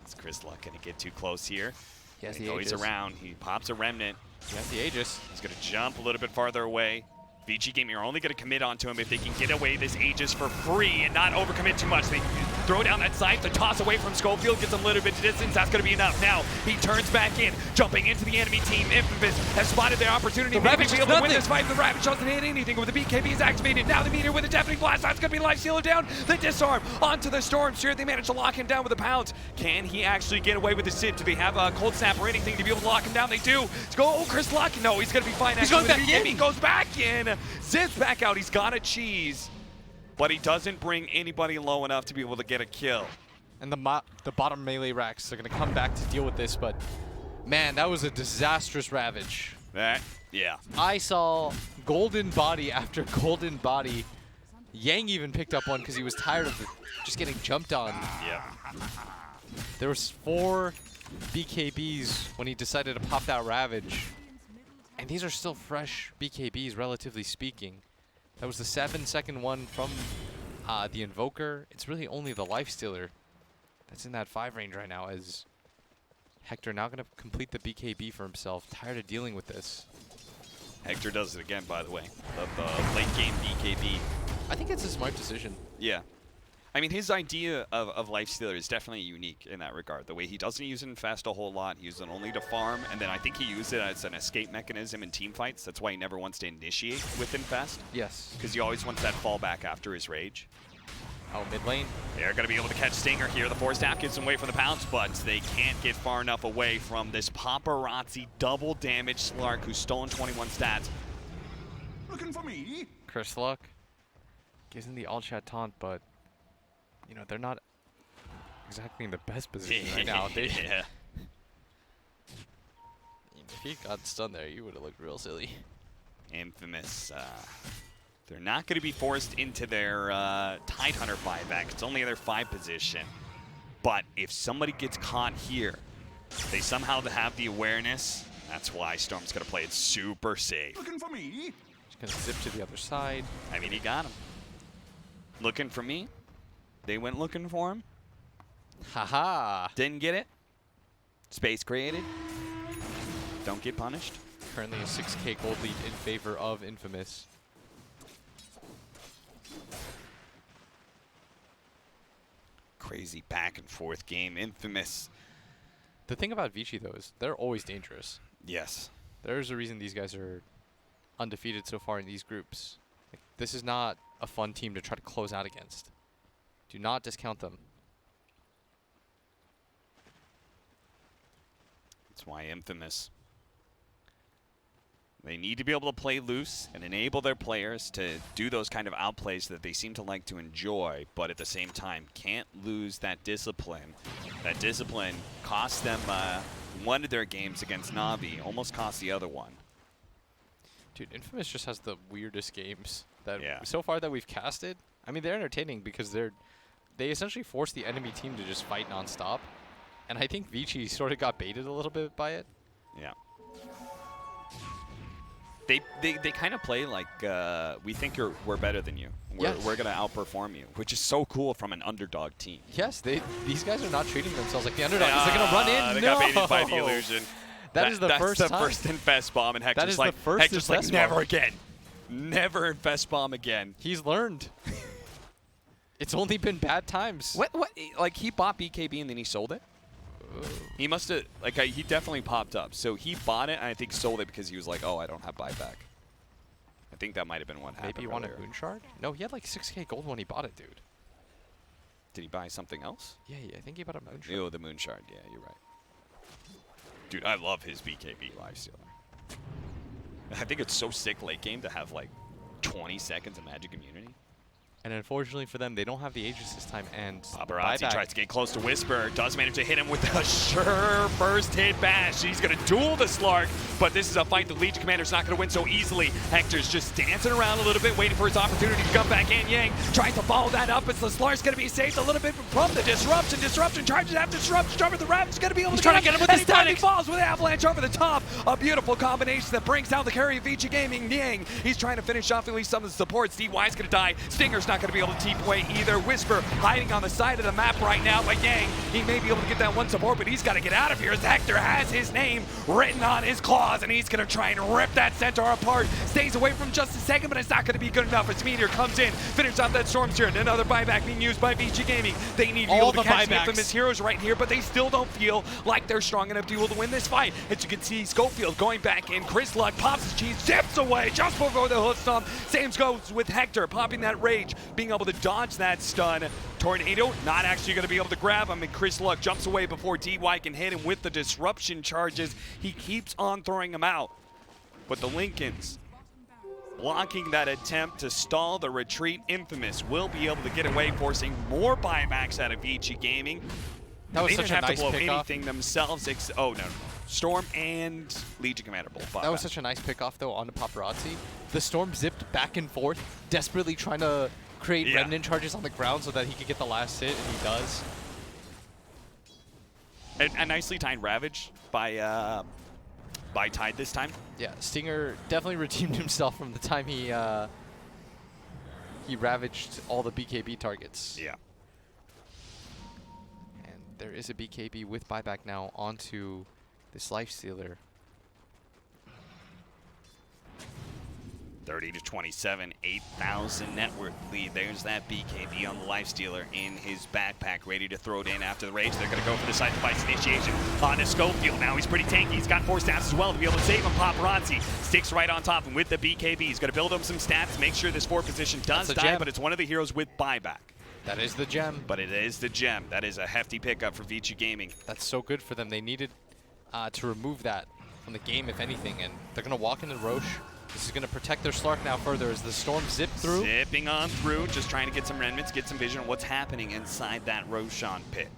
A: Is Chris Luck going to get too close here?
B: He has the
A: Aegis. He's around. He pops a Remnant.
B: He has the Aegis.
A: He's going to jump a little bit farther away. Vici Gaming are only going to commit onto him if they can get away this Aegis for free and not overcommit too much. They throw down that scythe, the toss away from Schofield, gets a little bit of distance. That's going to be enough. Now he turns back in, jumping into the enemy team. Infamous has spotted their opportunity.
B: The Ravage
A: be able to win this fight. The Ravage doesn't hit anything with the BKB is activated. Now the meter with a deafening blast. That's going to be Lifestealer down. The disarm onto the Storm Spirit. They manage to lock him down with a pounce. Can he actually get away with the Sip? Do they have a cold snap or anything to be able to lock him down? They do. Let's go. Oh, Chris Luck. No, he's going to be fine.
B: He's going back in.
A: He goes back in. Zips back out. He's got a cheese, but he doesn't bring anybody low enough to be able to get a kill.
B: And the bottom melee racks are going to come back to deal with this, but man, that was a disastrous Ravage.
A: Yeah.
B: I saw golden body after golden body. Yang even picked up one because he was tired of just getting jumped on.
A: Yeah.
B: There was 4 BKBs when he decided to pop that Ravage. And these are still fresh BKBs, relatively speaking. That was the 7-second one from the Invoker. It's really only the Lifestealer that's in that 5 range right now, as Hector now going to complete the BKB for himself. Tired of dealing with this.
A: Hector does it again, by the way. The late game BKB.
B: I think it's a smart decision.
A: Yeah. I mean, his idea of Lifestealer is definitely unique in that regard. The way he doesn't use it in Fast a whole lot, he uses it only to farm, and then I think he used it as an escape mechanism in team fights. That's why he never wants to initiate with Fast.
B: Yes.
A: Because he always wants that fallback after his rage.
B: Oh, mid lane.
A: They're going to be able to catch Stinger here. The Force Staff gives them away from the pounce, but they can't get far enough away from this Paparazzi double damage Slark who's stolen 21 stats.
C: Looking for me?
B: Chris Luck gives him the all chat taunt, but you know, they're not exactly in the best position right now.
A: Yeah.
B: If he got stunned there, you would have looked real silly.
A: Infamous. They're not going to be forced into their Tidehunter buyback. It's only their 5 position. But if somebody gets caught here, they somehow have the awareness. That's why Storm's going to play it super safe.
C: Looking for me?
B: Just going to zip to the other side.
A: I mean, he got him. Looking for me. They went looking for him.
B: Haha.
A: Didn't get it. Space created. Don't get punished.
B: Currently a 6K gold lead in favor of Infamous.
A: Crazy back and forth game. Infamous.
B: The thing about Vici, though, is they're always dangerous.
A: Yes.
B: There's a reason these guys are undefeated so far in these groups. Like, this is not a fun team to try to close out against. Do not discount them.
A: That's why Infamous. They need to be able to play loose and enable their players to do those kind of outplays that they seem to like to enjoy, but at the same time can't lose that discipline. That discipline cost them one of their games against Na'Vi, almost cost the other one.
B: Dude, Infamous just has the weirdest games that
A: Yeah.
B: so far that we've casted. I mean, they're entertaining because they essentially force the enemy team to just fight nonstop. And I think Vici sort of got baited a little bit by it.
A: Yeah. They kind of play like we think we're better than you. We're gonna outperform you, which is so cool from an underdog team.
B: Yes, these guys are not treating themselves like the underdogs. They're gonna run in.
A: They
B: no!
A: got baited by the illusion.
B: That's the first time.
A: That's the first Infest Bomb, and Hector's like, never again. Never Infest Bomb again.
B: He's learned. It's only been bad times.
A: What? Like, he bought BKB and then he sold it?
B: Ooh.
A: He must have, like, he definitely popped up. So he bought it, and I think sold it because he was like, oh, I don't have buyback. I think that might have been what happened.
B: Maybe he wanted Moon Shard? No, he had like 6K gold when he bought it, dude.
A: Did he buy something else?
B: Yeah, I think he bought a Moon Shard.
A: Oh, the Moon Shard. Yeah, you're right. Dude, I love his BKB Lifestealer. I think it's so sick late game to have like 20 seconds of magic immunity.
B: And unfortunately for them, they don't have the Aegis this time, and
A: Paparazzi tries to get close to Whisper, does manage to hit him with a sure first hit bash. He's going to duel the Slark, but this is a fight the Legion Commander's not going to win so easily. Hector's just dancing around a little bit, waiting for his opportunity to come back in. Yang tries to follow that up, as the Slark's going to be saved a little bit from the Disruption. Disruption charges after Disruption over the Ravage. Going to be able to
B: get him with the
A: static. He falls with Avalanche over the top. A beautiful combination that brings down the carry of Vici Gaming. Yang, he's trying to finish off at least some of the supports. DY's going to die. Stinger's not going to be able to teep away either. Whisper hiding on the side of the map right now, but Yang, he may be able to get that one support, but he's got to get out of here as Hector has his name written on his claws, and he's going to try and rip that Centaur apart. Stays away from just a second, but it's not going to be good enough as Meteor comes in, finishes off that Storm Seer, and another buyback being used by Vici Gaming. They need to be able to catch the Infamous heroes right here, but they still don't feel like they're strong enough to be able to win this fight. As you can see, Schofield going back in. Chris Luck pops his cheese, zips away just before the hook stomp. Same goes with Hector, popping that rage, being able to dodge that stun. Tornado not actually going to be able to grab him, and Chris Luck jumps away before DY can hit him with the disruption charges. He keeps on throwing him out, but the Lincolns blocking that attempt to stall the retreat. Infamous will be able to get away, forcing more buybacks out of Vici Gaming.
B: That was
A: They
B: such
A: didn't
B: a
A: have
B: nice
A: to blow
B: pick off.
A: anything themselves. Oh, no. Storm and Legion Commander both bought
B: That was
A: back.
B: such a nice pickoff, though, onto Paparazzi. The Storm zipped back and forth, desperately trying to create
A: Yeah.
B: Remnant charges on the ground so that he could get the last hit, and he does.
A: A nicely timed Ravage by Tide this time.
B: Yeah, Stinger definitely redeemed himself from the time he ravaged all the BKB targets.
A: Yeah.
B: And there is a BKB with buyback now onto this Lifestealer.
A: 30-27, 8,000 net worth lead. There's that BKB on the Lifestealer in his backpack, ready to throw it in after the rage. They're going to go for the side device initiation onto Schofield. Now he's pretty tanky. He's got 4 stats as well to be able to save him. Paparazzi sticks right on top, and with the BKB, he's going to build him some stats, make sure this 4 position does
B: That's a
A: die,
B: gem.
A: but it's one of the heroes with buyback.
B: That is the gem.
A: But it is the gem. That is a hefty pickup for Vici Gaming.
B: That's so good for them. They needed to remove that from the game, if anything, and they're going to walk into Roche. This is going to protect their Slark now further as the Storm zip through.
A: Zipping on through, just trying to get some remnants, get some vision on what's happening inside that Roshan pit.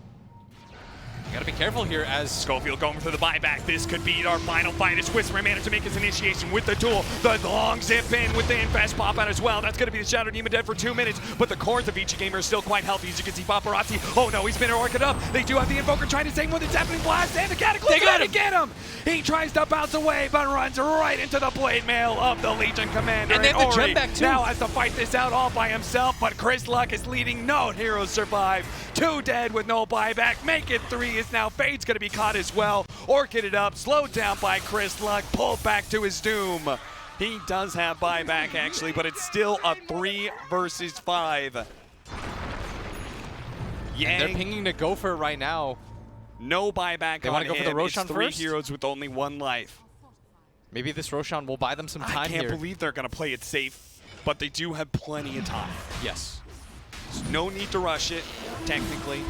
B: You got to be careful here as
A: Schofield going for the buyback. This could be our final fight as Whisper managed to make his initiation with the duel. The long zip in with the infest pop out as well. That's going to be the Shadow Demon dead for 2 minutes, but the cores of Vici Gamer are still quite healthy. As you can see, Paparazzi, oh no, he's been orchid up. They do have the Invoker trying to save him with the Zeppelin Blast, and the Cataclysm
B: They got
A: to
B: him.
A: get him. He tries to bounce away, but runs right into the blade mail of the Legion Commander.
B: And they have the
A: Ori
B: gem back too.
A: now has to fight this out all by himself, but Chris Luck is leading. No heroes survive. 2 dead with no buyback. Make it 3 is now Fade's going to be caught as well. Orchided up, slowed down by Chris Luck, pulled back to his doom. He does have buyback actually, but it's still a 3 versus 5.
B: they're
A: Yang,
B: pinging to go for it right now.
A: no buyback
B: They
A: on
B: wanna go for the
A: him.
B: Roshan
A: It's 3
B: first?
A: heroes with only 1 life.
B: Maybe this Roshan will buy them some
A: I
B: time
A: can't
B: here.
A: believe they're going to play it safe, but they do have plenty of time.
B: Yes.
A: There's no need to rush it, technically.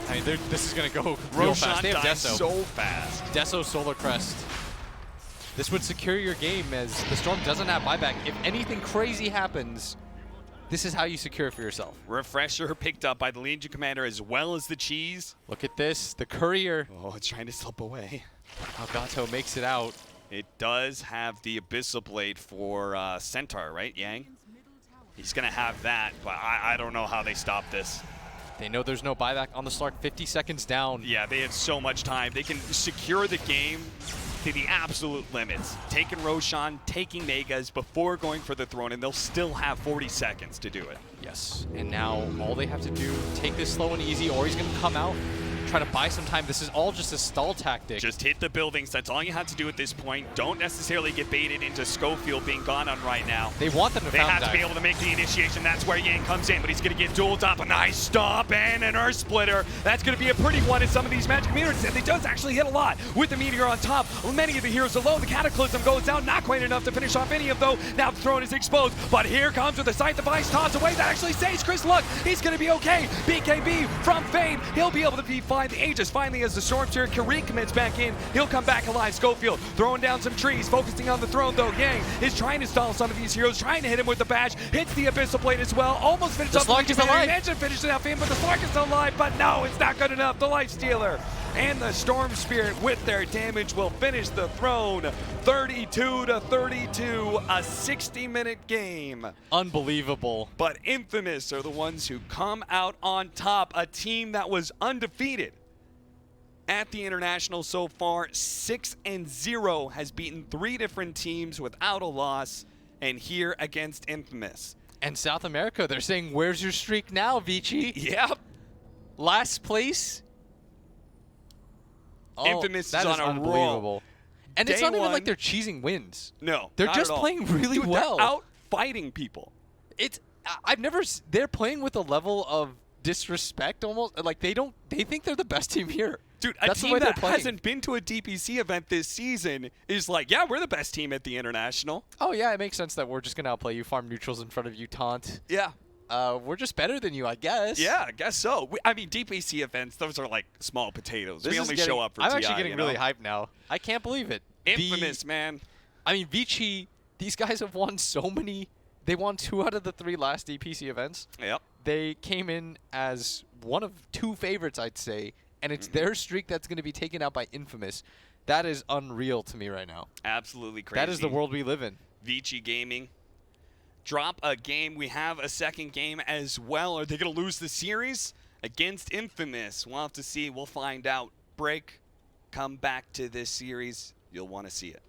B: I mean, this is going to go real
A: Roshan
B: fast. They have
A: dies
B: Deso.
A: so fast.
B: Deso Solar Crest. This would secure your game as the Storm doesn't have buyback. If anything crazy happens, this is how you secure for yourself.
A: Refresher picked up by the Legion Commander as well as the Cheese.
B: Look at this. The Courier.
A: Oh, it's trying to slip away.
B: Elgato makes it out.
A: It does have the Abyssal Blade for Centaur, right, Yang? He's going to have that, but I don't know how they stop this.
B: They know there's no buyback on the Slark. 50 seconds down.
A: Yeah, they have so much time. They can secure the game to the absolute limits. Taking Roshan, taking Megas before going for the throne, and they'll still have 40 seconds to do it.
B: Yes. And now all they have to do, take this slow and easy, or he's going to come out, try to buy some time. This is all just a stall tactic.
A: Just hit the buildings. That's all you have to do at this point. Don't necessarily get baited into Schofield being gone on right now.
B: They want them to
A: They
B: found
A: have to
B: dive.
A: be able to make the initiation. That's where Yang comes in, but he's going to get dueled up. A nice stomp and an Earth Splitter. That's going to be a pretty one in some of these Magic Communities, and it does actually hit a lot. With the Meteor on top, many of the heroes alone. The Cataclysm goes down, not quite enough to finish off any of them. Now the throne is exposed, but here comes with the Sight Device tossed away. That actually saves Chris Luck. He's going to be okay. BKB from Fade. He'll be able to be fine. The Aegis finally, as the Storm Tier Kareem commits back in, he'll come back alive. Schofield throwing down some trees, focusing on the throne though. Yang is trying to stall some of these heroes, trying to hit him with the badge. Hits the Abyssal Blade as well. Almost finished
B: The
A: up
B: Slark is alive.
A: Mansion finished it off in, but the Slark is still alive. But no, it's not good enough. The Lifestealer and the Storm Spirit with their damage will finish the throne. 32-32, a 60-minute game.
B: Unbelievable.
A: But Infamous are the ones who come out on top. A team that was undefeated at the International so far. 6-0, has beaten 3 different teams without a loss. And here against Infamous.
B: And South America, they're saying, where's your streak now, Vici?
A: Yep.
B: Last place? Oh,
A: Infamous
B: that
A: is on a roll.
B: unbelievable. And it's
A: Day
B: not even
A: one-
B: like they're cheesing wins.
A: No,
B: They're
A: not
B: just
A: at all.
B: playing really
A: Dude,
B: well.
A: They're out fighting people.
B: It's I've never they're playing with a level of disrespect almost. Like they think they're the best team here.
A: Dude, a
B: That's the
A: team
B: way they're
A: that
B: playing.
A: hasn't been to a DPC event this season is like, yeah, we're the best team at the International.
B: Oh yeah, it makes sense that we're just gonna outplay you, farm neutrals in front of you, taunt.
A: Yeah.
B: We're just better than you, I guess.
A: Yeah, I guess so. I mean, DPC events, those are like small potatoes.
B: This
A: We
B: is
A: only
B: getting-
A: show up for
B: I'm
A: TI,
B: actually getting
A: you
B: really
A: know?
B: hyped now. I can't believe it.
A: Infamous, man.
B: I mean, Vici, these guys have won so many. They won 2 out of the 3 last DPC events.
A: Yep.
B: They came in as one of 2 favorites, I'd say, and it's their streak that's going to be taken out by Infamous. That is unreal to me right now.
A: Absolutely crazy.
B: That is the world we live in.
A: Vici Gaming drop a game. We have a second game as well. Are they going to lose the series against Infamous? We'll have to see. We'll find out. Break. Come back to this series. You'll want to see it.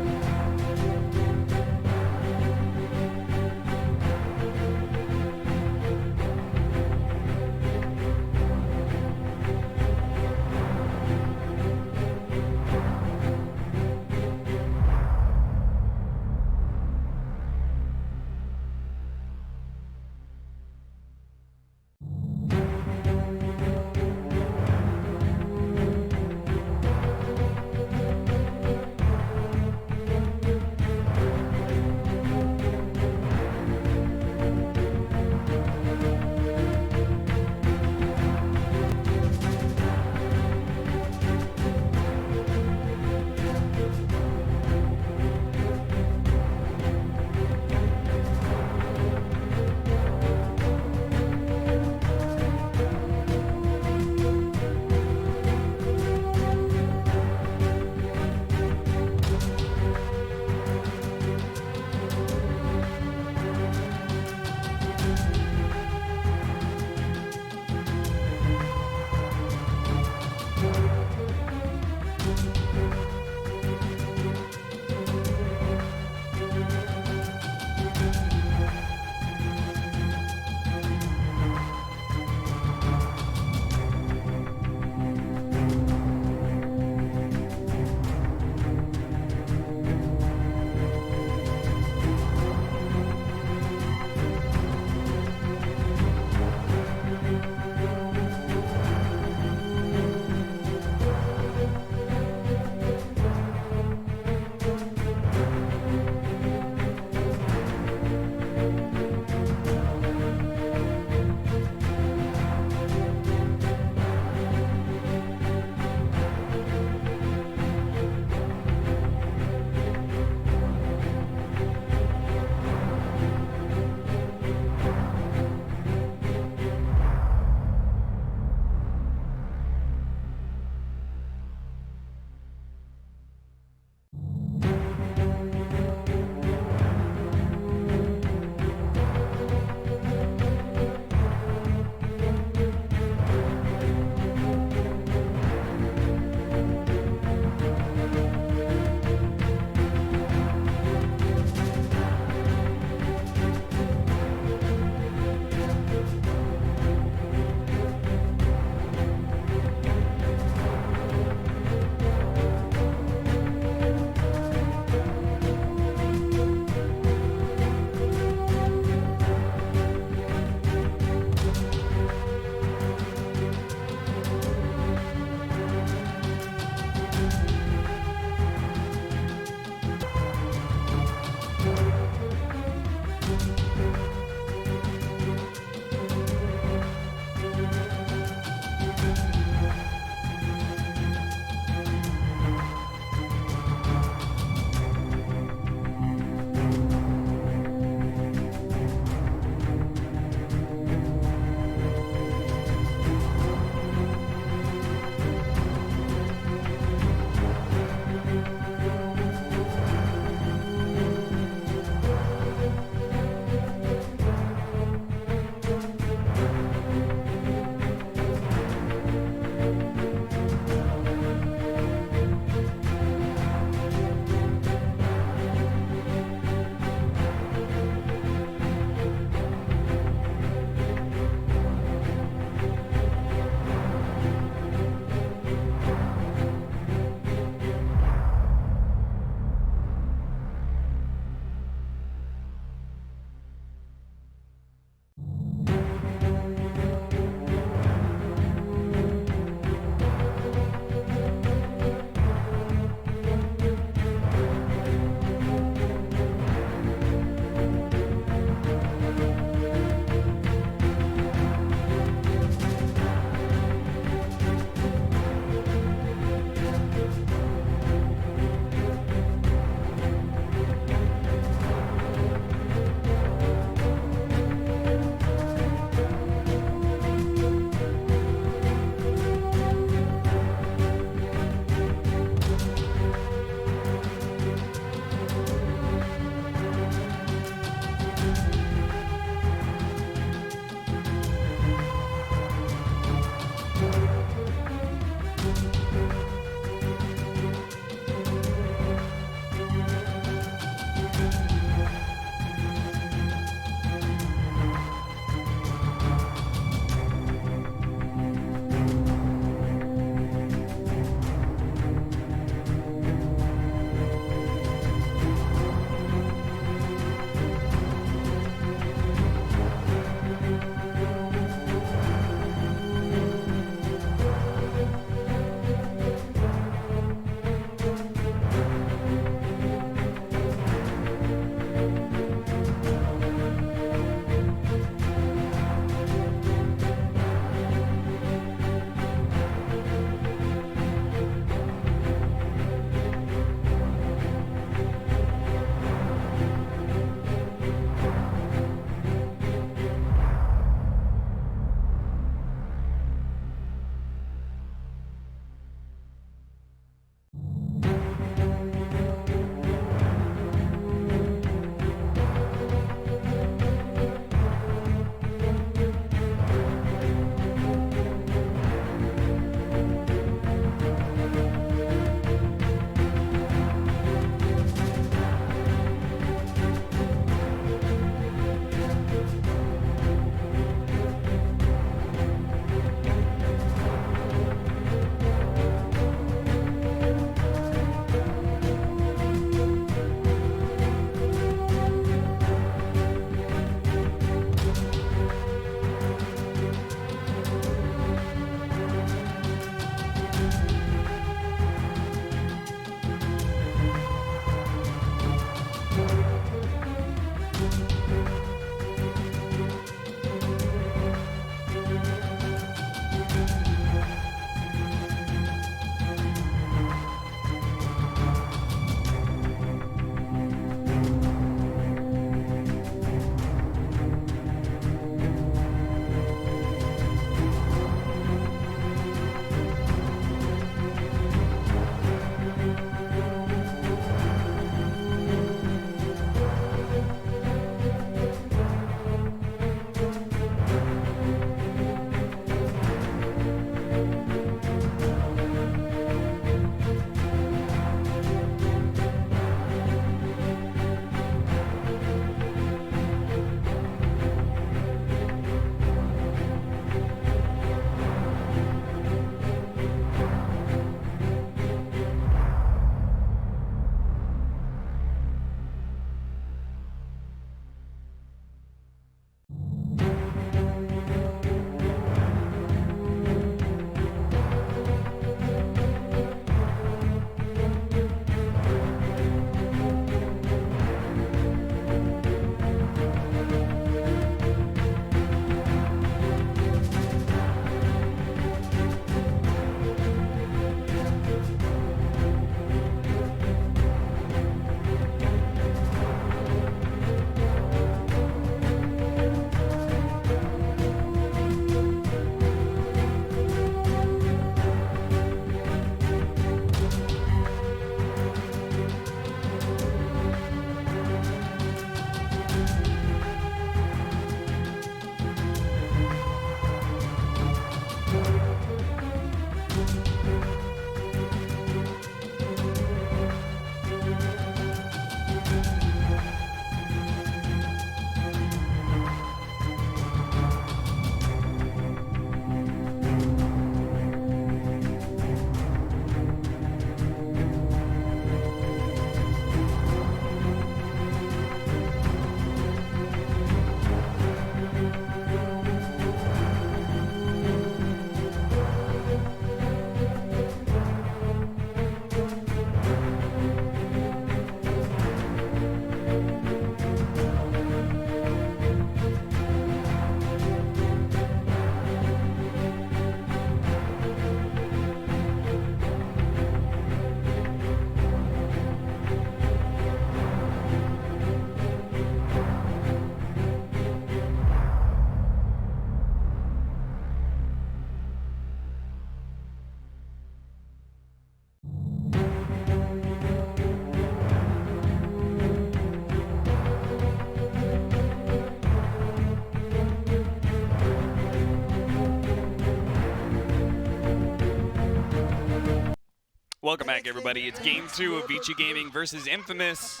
A: Welcome back, everybody. It's Game 2 of Vici Gaming versus Infamous.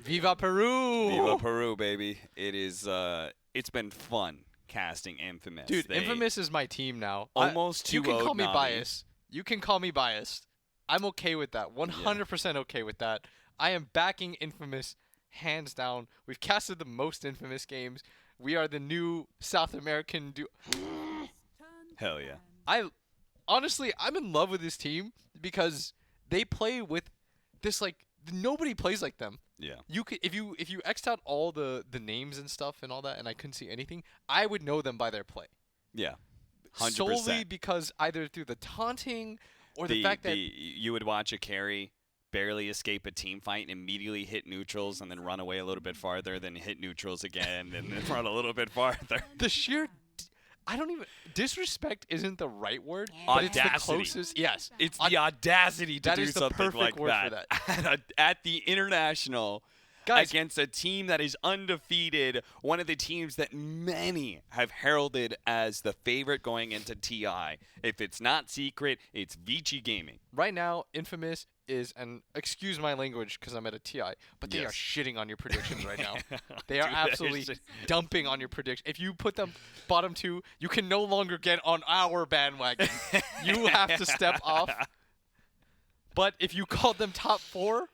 B: Viva Peru!
A: Viva Peru, baby. It is. It's been fun casting Infamous.
B: Dude, Infamous is my team now.
A: Almost 2-0
B: You can call me
A: Na'Vi.
B: biased. You can call me biased. I'm okay with that. 100% okay with that. I am backing Infamous hands down. We've casted the most Infamous games. We are the new South American
A: Hell yeah.
B: Honestly, I'm in love with this team because they play with this nobody plays like them.
A: Yeah.
B: You could if you X'd out all the names and stuff and all that, and I couldn't see anything, I would know them by their play.
A: Yeah. 100%.
B: Solely because either through the taunting or the fact that
A: you would watch a carry barely escape a team fight and immediately hit neutrals and then run away a little bit farther, then hit neutrals again and then run a little bit farther.
B: the sheer disrespect isn't the right word, but it's the
A: Audacity.
B: closest. Yes,
A: It's the audacity to
B: that
A: do
B: is the
A: something
B: perfect
A: like
B: word for
A: that, at the international
B: Guys,
A: against a team that is undefeated, one of the teams that many have heralded as the favorite going into TI. If it's not secret, it's Vici Gaming.
B: right now, Infamous is, and excuse my language because I'm at a TI, but they are
A: Yes.
B: shitting on your predictions right now. They are
A: Dude,
B: absolutely
A: there's-
B: dumping on your prediction. If you put them bottom 2, you can no longer get on our bandwagon. You have to step off. But if you called them top 4,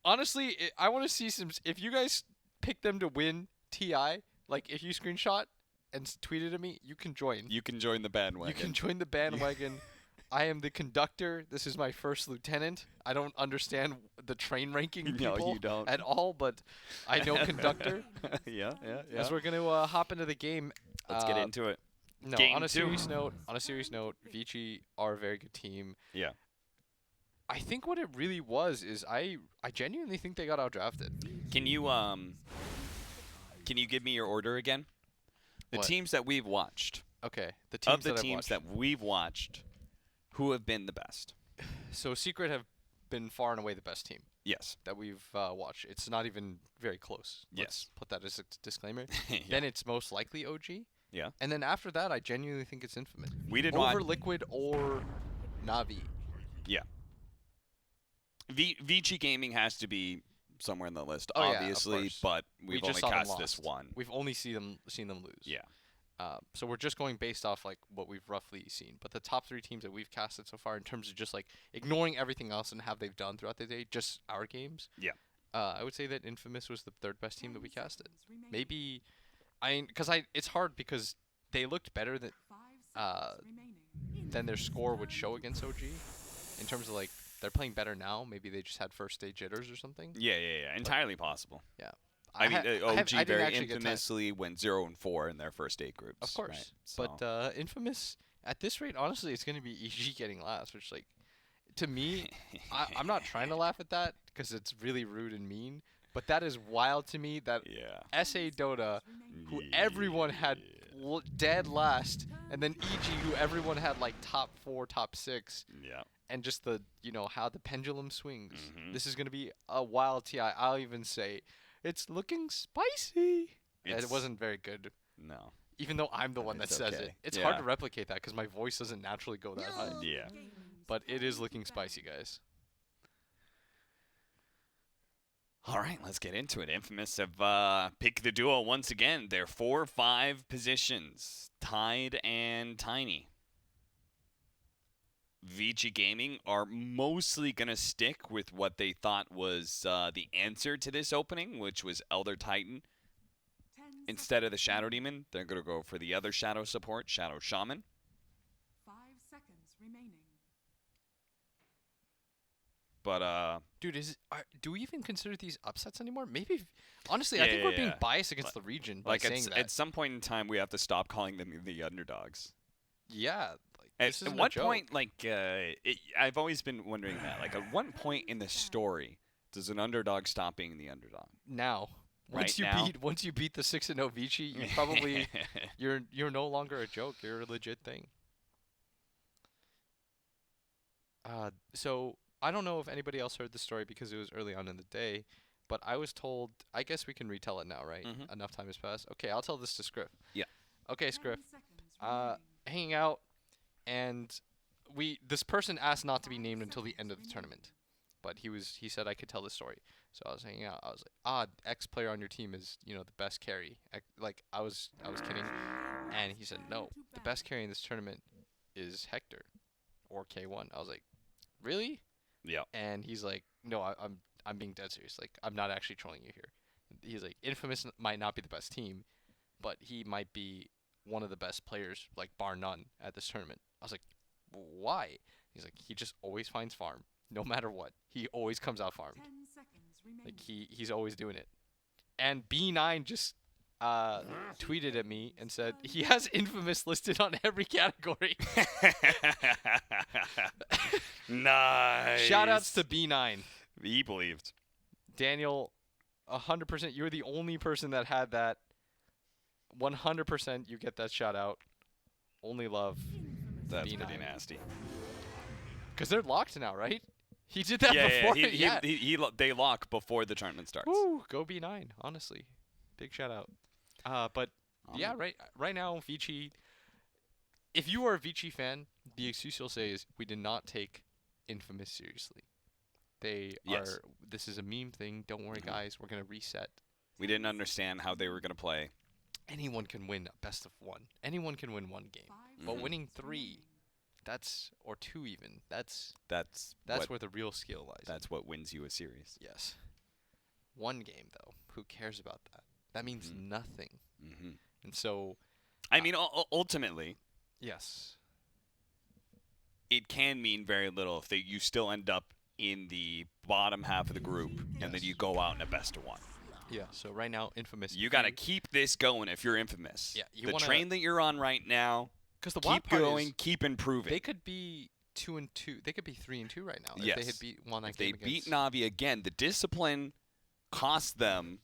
B: honestly, I want to see some. If you guys pick them to win TI, like if you screenshot and tweet it at me, you can join.
A: You can join the bandwagon.
B: You can join the bandwagon. I am the conductor. This is my first lieutenant. I don't understand the train ranking
A: No,
B: people
A: you don't.
B: at all, but I know conductor.
A: yeah.
B: As we're gonna hop into the game.
A: Let's get into it.
B: No,
A: Game
B: on a
A: 2.
B: serious note, Vici are a very good team.
A: Yeah.
B: I think what it really was is I genuinely think they got outdrafted.
A: Can you give me your order again? The
B: What?
A: teams that we've watched.
B: Okay, the teams
A: Of the
B: that I've
A: teams
B: watched.
A: that we've watched, who have been the best?
B: So Secret have been far and away the best team
A: Yes.
B: that we've watched. It's not even very close.
A: Yes.
B: Let's put that as a disclaimer.
A: Yeah.
B: Then it's most likely OG.
A: Yeah.
B: And then after that, I genuinely think it's Infamous.
A: We did
B: Over
A: watch.
B: Liquid or Na'Vi.
A: Yeah. Vici Gaming has to be somewhere in the list,
B: Oh, yeah, of
A: obviously,
B: course.
A: but
B: We
A: we've
B: just
A: only
B: saw them
A: cast this
B: lost.
A: one.
B: We've only seen them lose.
A: Yeah.
B: So we're just going based off like what we've roughly seen. But the top 3 teams that we've casted so far, in terms of just like ignoring everything else and how they've done throughout the day, just our games.
A: Yeah.
B: I would say that Infamous was the 3rd best team that we casted. Maybe, it's hard because they looked better than their score would show against OG. In terms of like they're playing better now. Maybe they just had first stage jitters or something.
A: Yeah. Entirely possible.
B: Yeah.
A: I mean, OG
B: didn't
A: very
B: actually get time.
A: infamously went 0-4 in their first 8 groups.
B: Of course.
A: Right? So,
B: But Infamous, at this rate, honestly, it's going to be EG getting last, which, like, to me, I'm not trying to laugh at that because it's really rude and mean, but that is wild to me that
A: yeah.
B: SA Dota, who everyone had dead last, and then EG, who everyone had, like, top 4, top 6,
A: Yeah.
B: and just the, how the pendulum swings.
A: Mhm.
B: This is going to be a wild TI. I'll even say it's looking spicy. And it wasn't very good.
A: No.
B: Even though I'm the one that
A: It's
B: says
A: okay.
B: it. It's hard
A: Yeah.
B: to replicate that because my voice doesn't naturally go that high.
A: Yeah.
B: But it is looking spicy, guys.
A: All right, let's get into it. Infamous have picked the duo once again. They're 4-5 positions, Tide and Tiny. Vici Gaming are mostly going to stick with what they thought was the answer to this opening, which was Elder Titan. Instead of the Shadow Demon, they're going to go for the other Shadow support, Shadow Shaman.
D: 5 seconds remaining.
A: But,
B: Dude, do we even consider these upsets anymore? Maybe. Honestly,
A: Yeah,
B: I think we're
A: yeah,
B: being
A: yeah.
B: biased against the region by
A: like,
B: saying that.
A: at some point in time, we have to stop calling them the underdogs.
B: Yeah. Like,
A: At
B: this isn't a
A: what
B: joke.
A: point, I've always been wondering that. Like, at what point in the story does an underdog stop being the underdog?
B: Now.
A: Right now?
B: Once you beat the 6-0 Vici, you probably you're no longer a joke. You're a legit thing. So I don't know if anybody else heard the story because it was early on in the day, but I was told. I guess we can retell it now, right?
A: Mhm.
B: Enough time has passed. Okay, I'll tell this to Scriff.
A: Yeah.
B: Okay, Scriff. Hanging out, and this person asked not to be named until the end of the tournament, but he said I could tell the story. So I was hanging out. I was like, X player on your team is the best carry. Like I was kidding, and he said no, the best carry in this tournament is Hector, or K1. I was like, really?
E: Yeah.
B: And he's like, no, I'm being dead serious. Like I'm not actually trolling you here. He's like, Infamous might not be the best team, but he might be one of the best players, like bar none, at this tournament. I was like, why? He's like, he just always finds farm, no matter what. He always comes out farmed.
D: 10 seconds remaining.
B: Like he's always doing it. And B9 just tweeted at me and said he has Infamous listed on every category.
E: Nice.
B: Shoutouts to B9.
E: He believed.
B: Daniel, 100%. You're the only person that had that. 100% you get that shout out. Only love.
E: That's
B: B9.
E: pretty nasty.
B: Because they're locked now, right? He did that
E: Yeah,
B: before.
E: yeah. They lock before the tournament starts.
B: Woo, go B9, honestly. Big shout out. But yeah, right now, Vici, if you are a Vici fan, the excuse you'll say is we did not take Infamous seriously.
E: Yes.
B: This is a meme thing. Don't worry, guys. We're going to reset.
E: We didn't understand how they were going to play.
B: Anyone can win a best of one. Anyone can win one game. But winning 3, or 2 even, that's where the real skill lies.
E: That's what wins you a series.
B: Yes. One game, though. Who cares about that? That means nothing.
E: Mm-hmm.
B: And so,
E: I mean, ultimately,
B: yes.
E: it can mean very little if you still end up in the bottom half of the group and then you go out in a best of 1.
B: Yeah, so right now, Infamous.
E: You got to keep this going if you're Infamous.
B: Yeah, you
E: the
B: wanna-
E: train that you're on right now,
B: Because the wild
E: keep
B: part
E: going,
B: is
E: keep improving.
B: they could be 2-2. They could be 3-2 right now
E: Yes.
B: if they had won that
E: If they
B: game
E: beat
B: against.
E: Navi again, the discipline cost them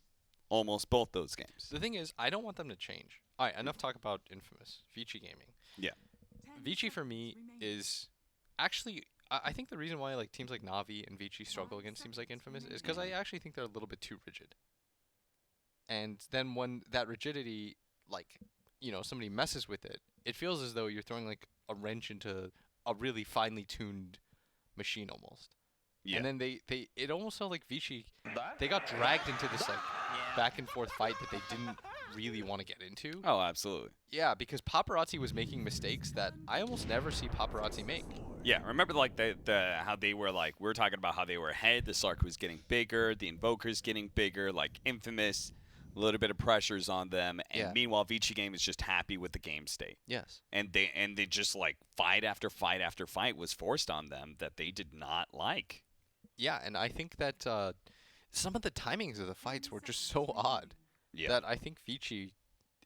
E: almost both those games.
B: The thing is, I don't want them to change. All right, enough talk about Infamous. Vici Gaming.
E: Yeah.
B: Vici for me is actually. I think the reason why teams like Navi and Vici struggle against teams like Infamous is because I actually think they're a little bit too rigid. And then when that rigidity, somebody messes with it, it feels as though you're throwing a wrench into a really finely tuned machine almost.
E: Yeah.
B: And then it almost felt like Vici, they got dragged into this back and forth fight that they didn't really want to get into.
E: Oh, absolutely.
B: Yeah, because Paparazzi was making mistakes that I almost never see Paparazzi make.
E: Yeah, remember how they were we were talking about how they were ahead, the Sark was getting bigger, the Invoker's getting bigger, Infamous, a little bit of pressures on them, and meanwhile Vici Game is just happy with the game state.
B: Yes.
E: And they just fight after fight after fight was forced on them that they did not like.
B: Yeah, and I think that some of the timings of the fights were just so odd that I think Vici,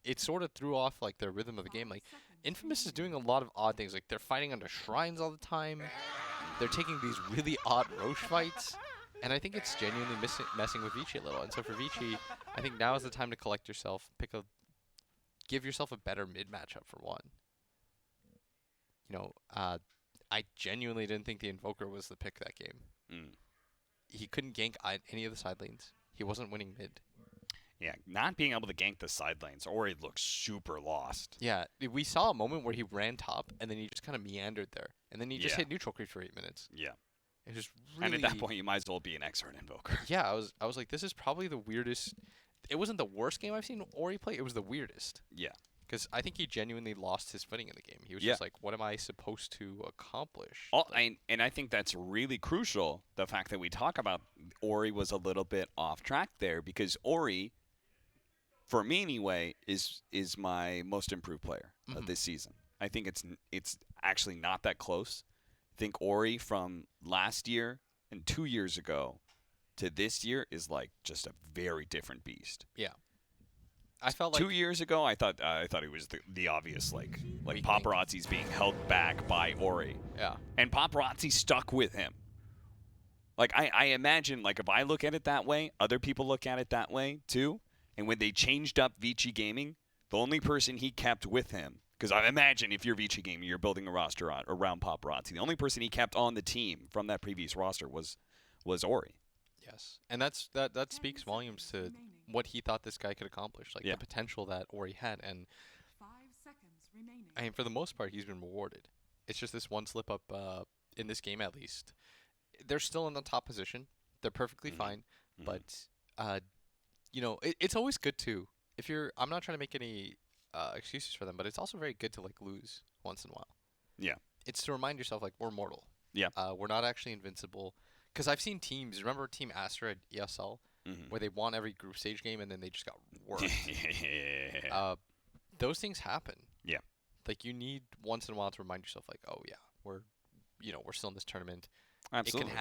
B: it sort of threw off their rhythm of the game. Infamous is doing a lot of odd things. They're fighting under shrines all the time. They're taking these really odd Roche fights. And I think it's genuinely messing with Vici a little. And so for Vici, I think now is the time to collect yourself, give yourself a better mid matchup for one. I genuinely didn't think the Invoker was the pick that game.
E: Mm.
B: He couldn't gank any of the side lanes. He wasn't winning mid.
E: Yeah, not being able to gank the side lanes, or he looked super lost.
B: Yeah, we saw a moment where he ran top, and then he just kind of meandered there. And then he just
E: Yeah.
B: hit neutral creep for 8 minutes.
E: Yeah.
B: It was really...
E: And at that point, you might as well be an Xrd Invoker.
B: Yeah, I was like, this is probably the weirdest... It wasn't the worst game I've seen Ori play. It was the weirdest.
E: Yeah.
B: Because I think he genuinely lost his footing in the game. He was
E: Yeah.
B: just like, what am I supposed to accomplish?
E: And I think that's really crucial, the fact that we talk about Ori was a little bit off track there, because Ori, for me anyway, is my most improved player of this season. I think it's actually not that close. I think Ori from last year and 2 years ago to this year is just a very different beast.
B: Yeah. I felt like
E: 2 years ago, I thought it was the obvious like
B: Weak
E: Paparazzi's being held back by Ori,
B: yeah.
E: and Paparazzi stuck with him. I imagine if I look at it that way, other people look at it that way too. And when they changed up Vici Gaming, the only person he kept with him, because I imagine if you're Vici Gaming, you're building a roster around Paparazzi. The only person he kept on the team from that previous roster was Ori.
B: Yes. And that speaks volumes to what he thought this guy could accomplish, the potential that Ori had. And
D: 5 seconds remaining.
B: I mean, for the most part, he's been rewarded. It's just this one slip up in this game at least. They're still in the top position. They're perfectly fine, but it's always good to I'm not trying to make any excuses for them, but it's also very good to like lose once in a while.
E: Yeah.
B: It's to remind yourself like we're mortal.
E: Yeah.
B: We're not actually invincible. Because I've seen teams. Remember Team Astra at ESL, where they won every group stage game and then they just got worked. Those things happen.
E: Yeah.
B: Like you need once in a while to remind yourself, like, oh yeah, we're still in this tournament.
E: Absolutely.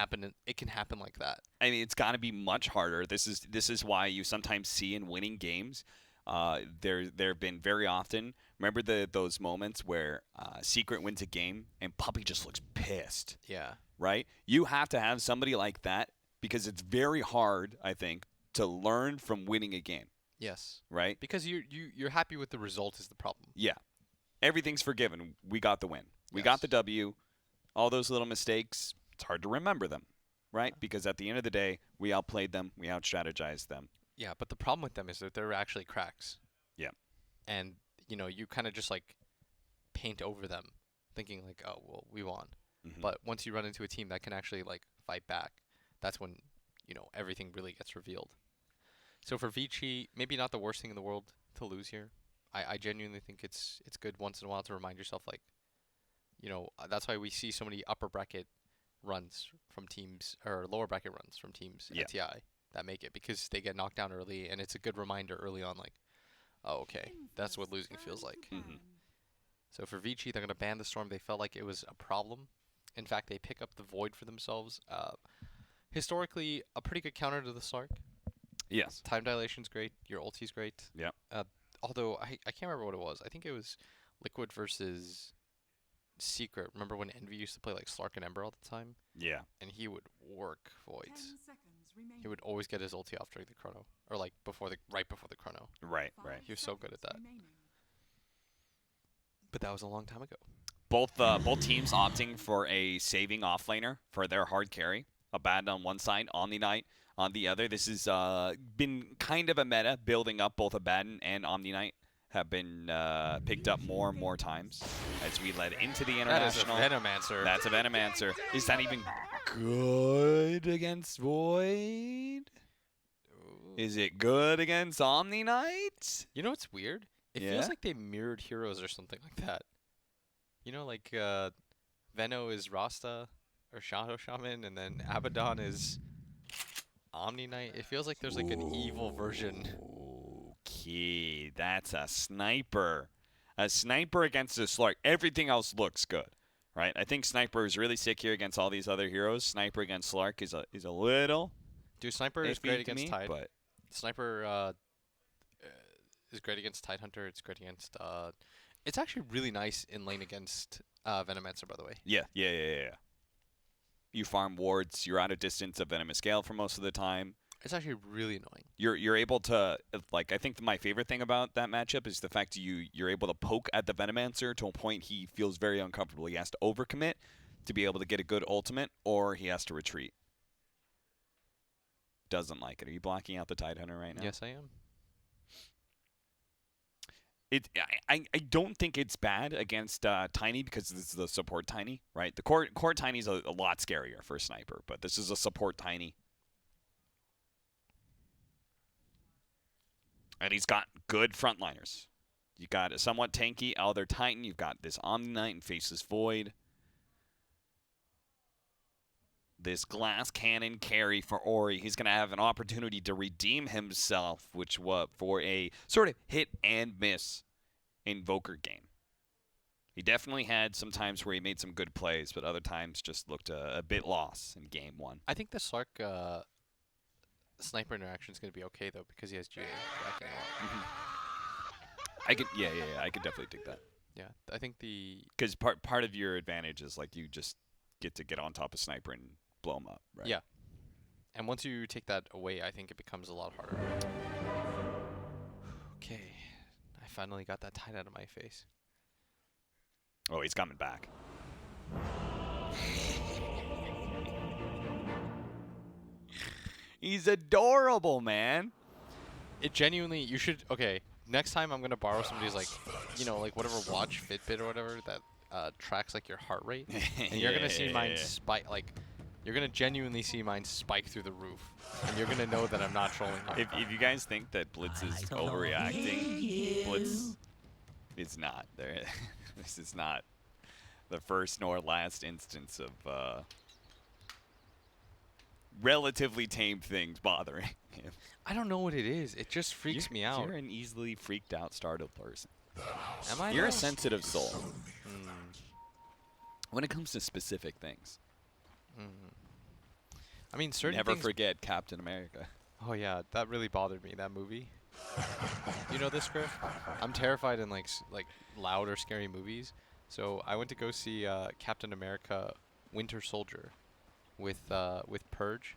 B: It can happen like that.
E: I mean, it's got to be much harder. This is why you sometimes see in winning games, there have been very often. Remember those moments where Secret wins a game and Puppey just looks pissed.
B: Yeah.
E: Right? You have to have somebody like that because it's very hard, I think, to learn from winning a game.
B: Yes.
E: Right?
B: Because you're happy with the result is the problem.
E: Yeah. Everything's forgiven. We got the win. We got the W. All those little mistakes, it's hard to remember them, right? Because at the end of the day, we outplayed them. We out-strategized them.
B: Yeah, but the problem with them is that they're actually cracks.
E: Yeah.
B: And, you kind of just, like, paint over them, thinking, like, oh, well, we won. But once you run into a team that can actually, like, fight back, that's when, everything really gets revealed. So for Vici, maybe not the worst thing in the world to lose here. I genuinely think it's good once in a while to remind yourself, like, that's why we see so many upper bracket runs from teams, or lower bracket runs from teams at TI that make it, because they get knocked down early, and it's a good reminder early on, like, oh, okay, that's what losing feels like. So for Vici, they're going to ban the Storm. They felt like it was a problem. In fact, they pick up the Void for themselves. Historically, a pretty good counter to the Slark.
E: Yes.
B: Time dilation's great. Your ulti's great.
E: Yeah.
B: Although, I can't remember what it was. I think it was Liquid versus Secret. Remember when Envy used to play like Slark and Ember all the time?
E: Yeah.
B: And he would work Voids.
D: 10 seconds remaining.
B: He would always get his ulti off during the chrono. Or like right before the chrono.
E: Right.
D: 5
E: Right.
B: He was so good at that.
D: seconds remaining.
B: But that was a long time ago.
E: Both teams opting for a saving offlaner for their hard carry. Abaddon on one side, Omni Knight on the other. This has been kind of a meta, building up. Both Abaddon and Omni Knight have been picked up more and more times as we led into the international.
B: That is a Venomancer.
E: That's a Venomancer. Is that even good against Void? Is it good against Omni Knight?
B: You know what's weird? It
E: Yeah?
B: feels like they mirrored heroes or something like that. Like Veno is Rasta or Shadow Shaman, and then Abaddon is Omni Knight. It feels like there's like an evil version.
E: Okay, that's a sniper. A sniper against a Slark. Everything else looks good, right? I think Sniper is really sick here against all these other heroes. Sniper against Slark is a little.
B: Dude, Sniper is
E: iffy
B: great
E: to
B: against
E: me,
B: Tide.
E: but
B: Sniper is great against Tidehunter. It's great against. It's actually really nice in lane against Venomancer, by the way.
E: yeah. You farm wards. You're out of distance of Venomous Gale for most of the time.
B: It's actually really annoying.
E: You're able to, like, I think my favorite thing about that matchup is the fact you're able to poke at the Venomancer to a point he feels very uncomfortable. He has to overcommit to be able to get a good ultimate, or he has to retreat. Doesn't like it. Are you blocking out the Tidehunter right now?
B: Yes, I am.
E: I don't think it's bad against Tiny because this is the support Tiny, right? The core Tiny's a lot scarier for a sniper, but this is a support Tiny. And he's got good frontliners. You got a somewhat tanky Elder Titan. You've got this Omni Knight and Faceless Void. This glass cannon carry for Ori. He's going to have an opportunity to redeem himself, for a sort of hit and miss Invoker game. He definitely had some times where he made some good plays, but other times just looked a bit lost in game one.
B: I think the Slark sniper interaction is going to be okay, though, because he has GA backing him up.
E: I could definitely dig that.
B: Yeah, I think the...
E: Because part of your advantage is like you just get to get on top of Sniper and blow him up, right?
B: Yeah. And once you take that away, I think it becomes a lot harder. Okay. I finally got that Tide out of my face.
E: Oh, he's coming back. He's adorable, man.
B: It genuinely... You should... Okay. Next time I'm going to borrow somebody's, like, like, whatever watch, Fitbit or whatever, that tracks like your heart rate, and you're gonna see mine spike. Like, you're gonna genuinely see mine spike through the roof, and you're gonna know that I'm not trolling you.
E: If you guys think that Blitz is overreacting, Blitz is not. There, this is not the first nor last instance of relatively tame things bothering him.
B: I don't know what it is. It just freaks me out.
E: You're an easily freaked out startled person.
B: Am I?
E: You're
B: though?
E: a sensitive soul when it comes to specific things.
B: I mean, certain
E: Never
B: things.
E: forget Captain America.
B: Oh yeah, that really bothered me. That movie. You know this, Griff? I'm terrified in like loud or scary movies. So I went to go see Captain America: Winter Soldier with Purge,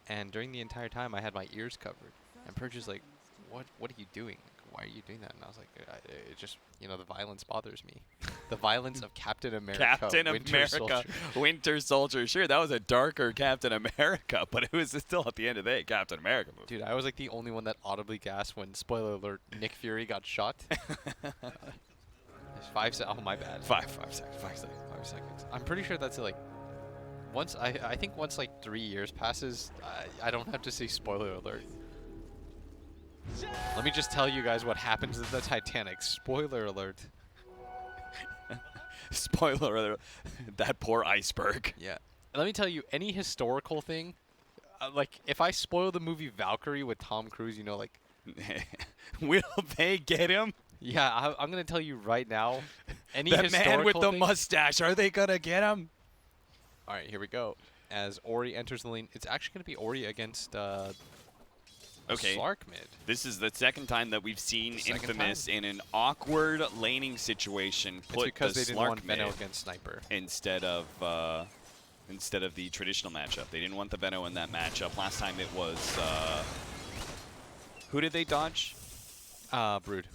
B: and during the entire time I had my ears covered. And Purge is like, "What are you doing? Why are you doing that?" And I was like, "It just, the violence bothers me. The violence of Captain America,
E: Captain
B: Winter
E: America,
B: Soldier."
E: Winter Soldier. Sure, that was a darker Captain America, but it was still at the end of the day Captain America movie.
B: Dude, I was like the only one that audibly gasped when, spoiler alert, Nick Fury got shot. Oh, my bad.
E: 5 seconds.
B: I'm pretty sure that's like, I think once like 3 years passes, I don't have to say spoiler alert. Let me just tell you guys what happens in the Titanic. Spoiler alert.
E: Spoiler alert, that poor iceberg.
B: Yeah. Let me tell you, any historical thing, like if I spoil the movie Valkyrie with Tom Cruise, like.
E: Will they get him?
B: Yeah, I'm gonna tell you right now. Any
E: The
B: historical
E: man with the
B: thing,
E: mustache, are they gonna get him?
B: All right, here we go. As Ori enters the lane, it's actually gonna be Ori against
E: Okay.
B: Slark mid.
E: This is the second time that we've seen
B: Second
E: Infamous
B: time.
E: in an awkward laning situation.
B: It's
E: Put
B: because
E: the
B: they didn't
E: Slark
B: want
E: mid
B: Venno against Sniper.
E: instead of the traditional matchup. They didn't want the Venno in that matchup. Last time it was who did they dodge?
B: Brood.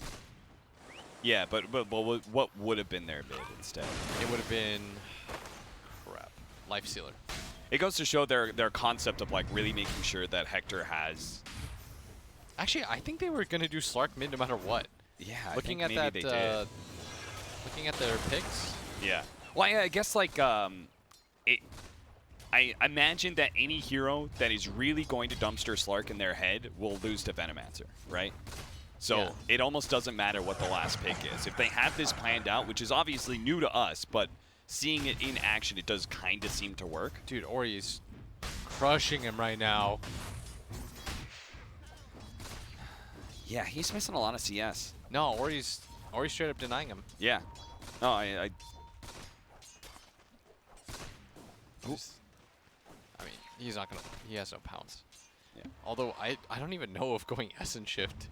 E: Yeah, but what would have been their mid instead?
B: It would have been crap. Life Sealer.
E: It goes to show their concept of like really making sure that Hector has.
B: Actually, I think they were gonna do Slark mid no matter what.
E: Yeah,
B: Looking
E: I think
B: at
E: maybe
B: that,
E: they did.
B: looking at their picks.
E: Yeah. Well, I guess like I imagine that any hero that is really going to dumpster Slark in their head will lose to Venomancer, right? So
B: Yeah.
E: it almost doesn't matter what the last pick is. If they have this planned out, which is obviously new to us, but seeing it in action, it does kind of seem to work.
B: Dude, Ori's crushing him right now.
E: Yeah, he's missing a lot of CS.
B: No, Ori's straight up denying him.
E: Yeah. No, I
B: I mean, he's not gonna. He has no pounce.
E: Yeah.
B: Although I don't even know if going S and shift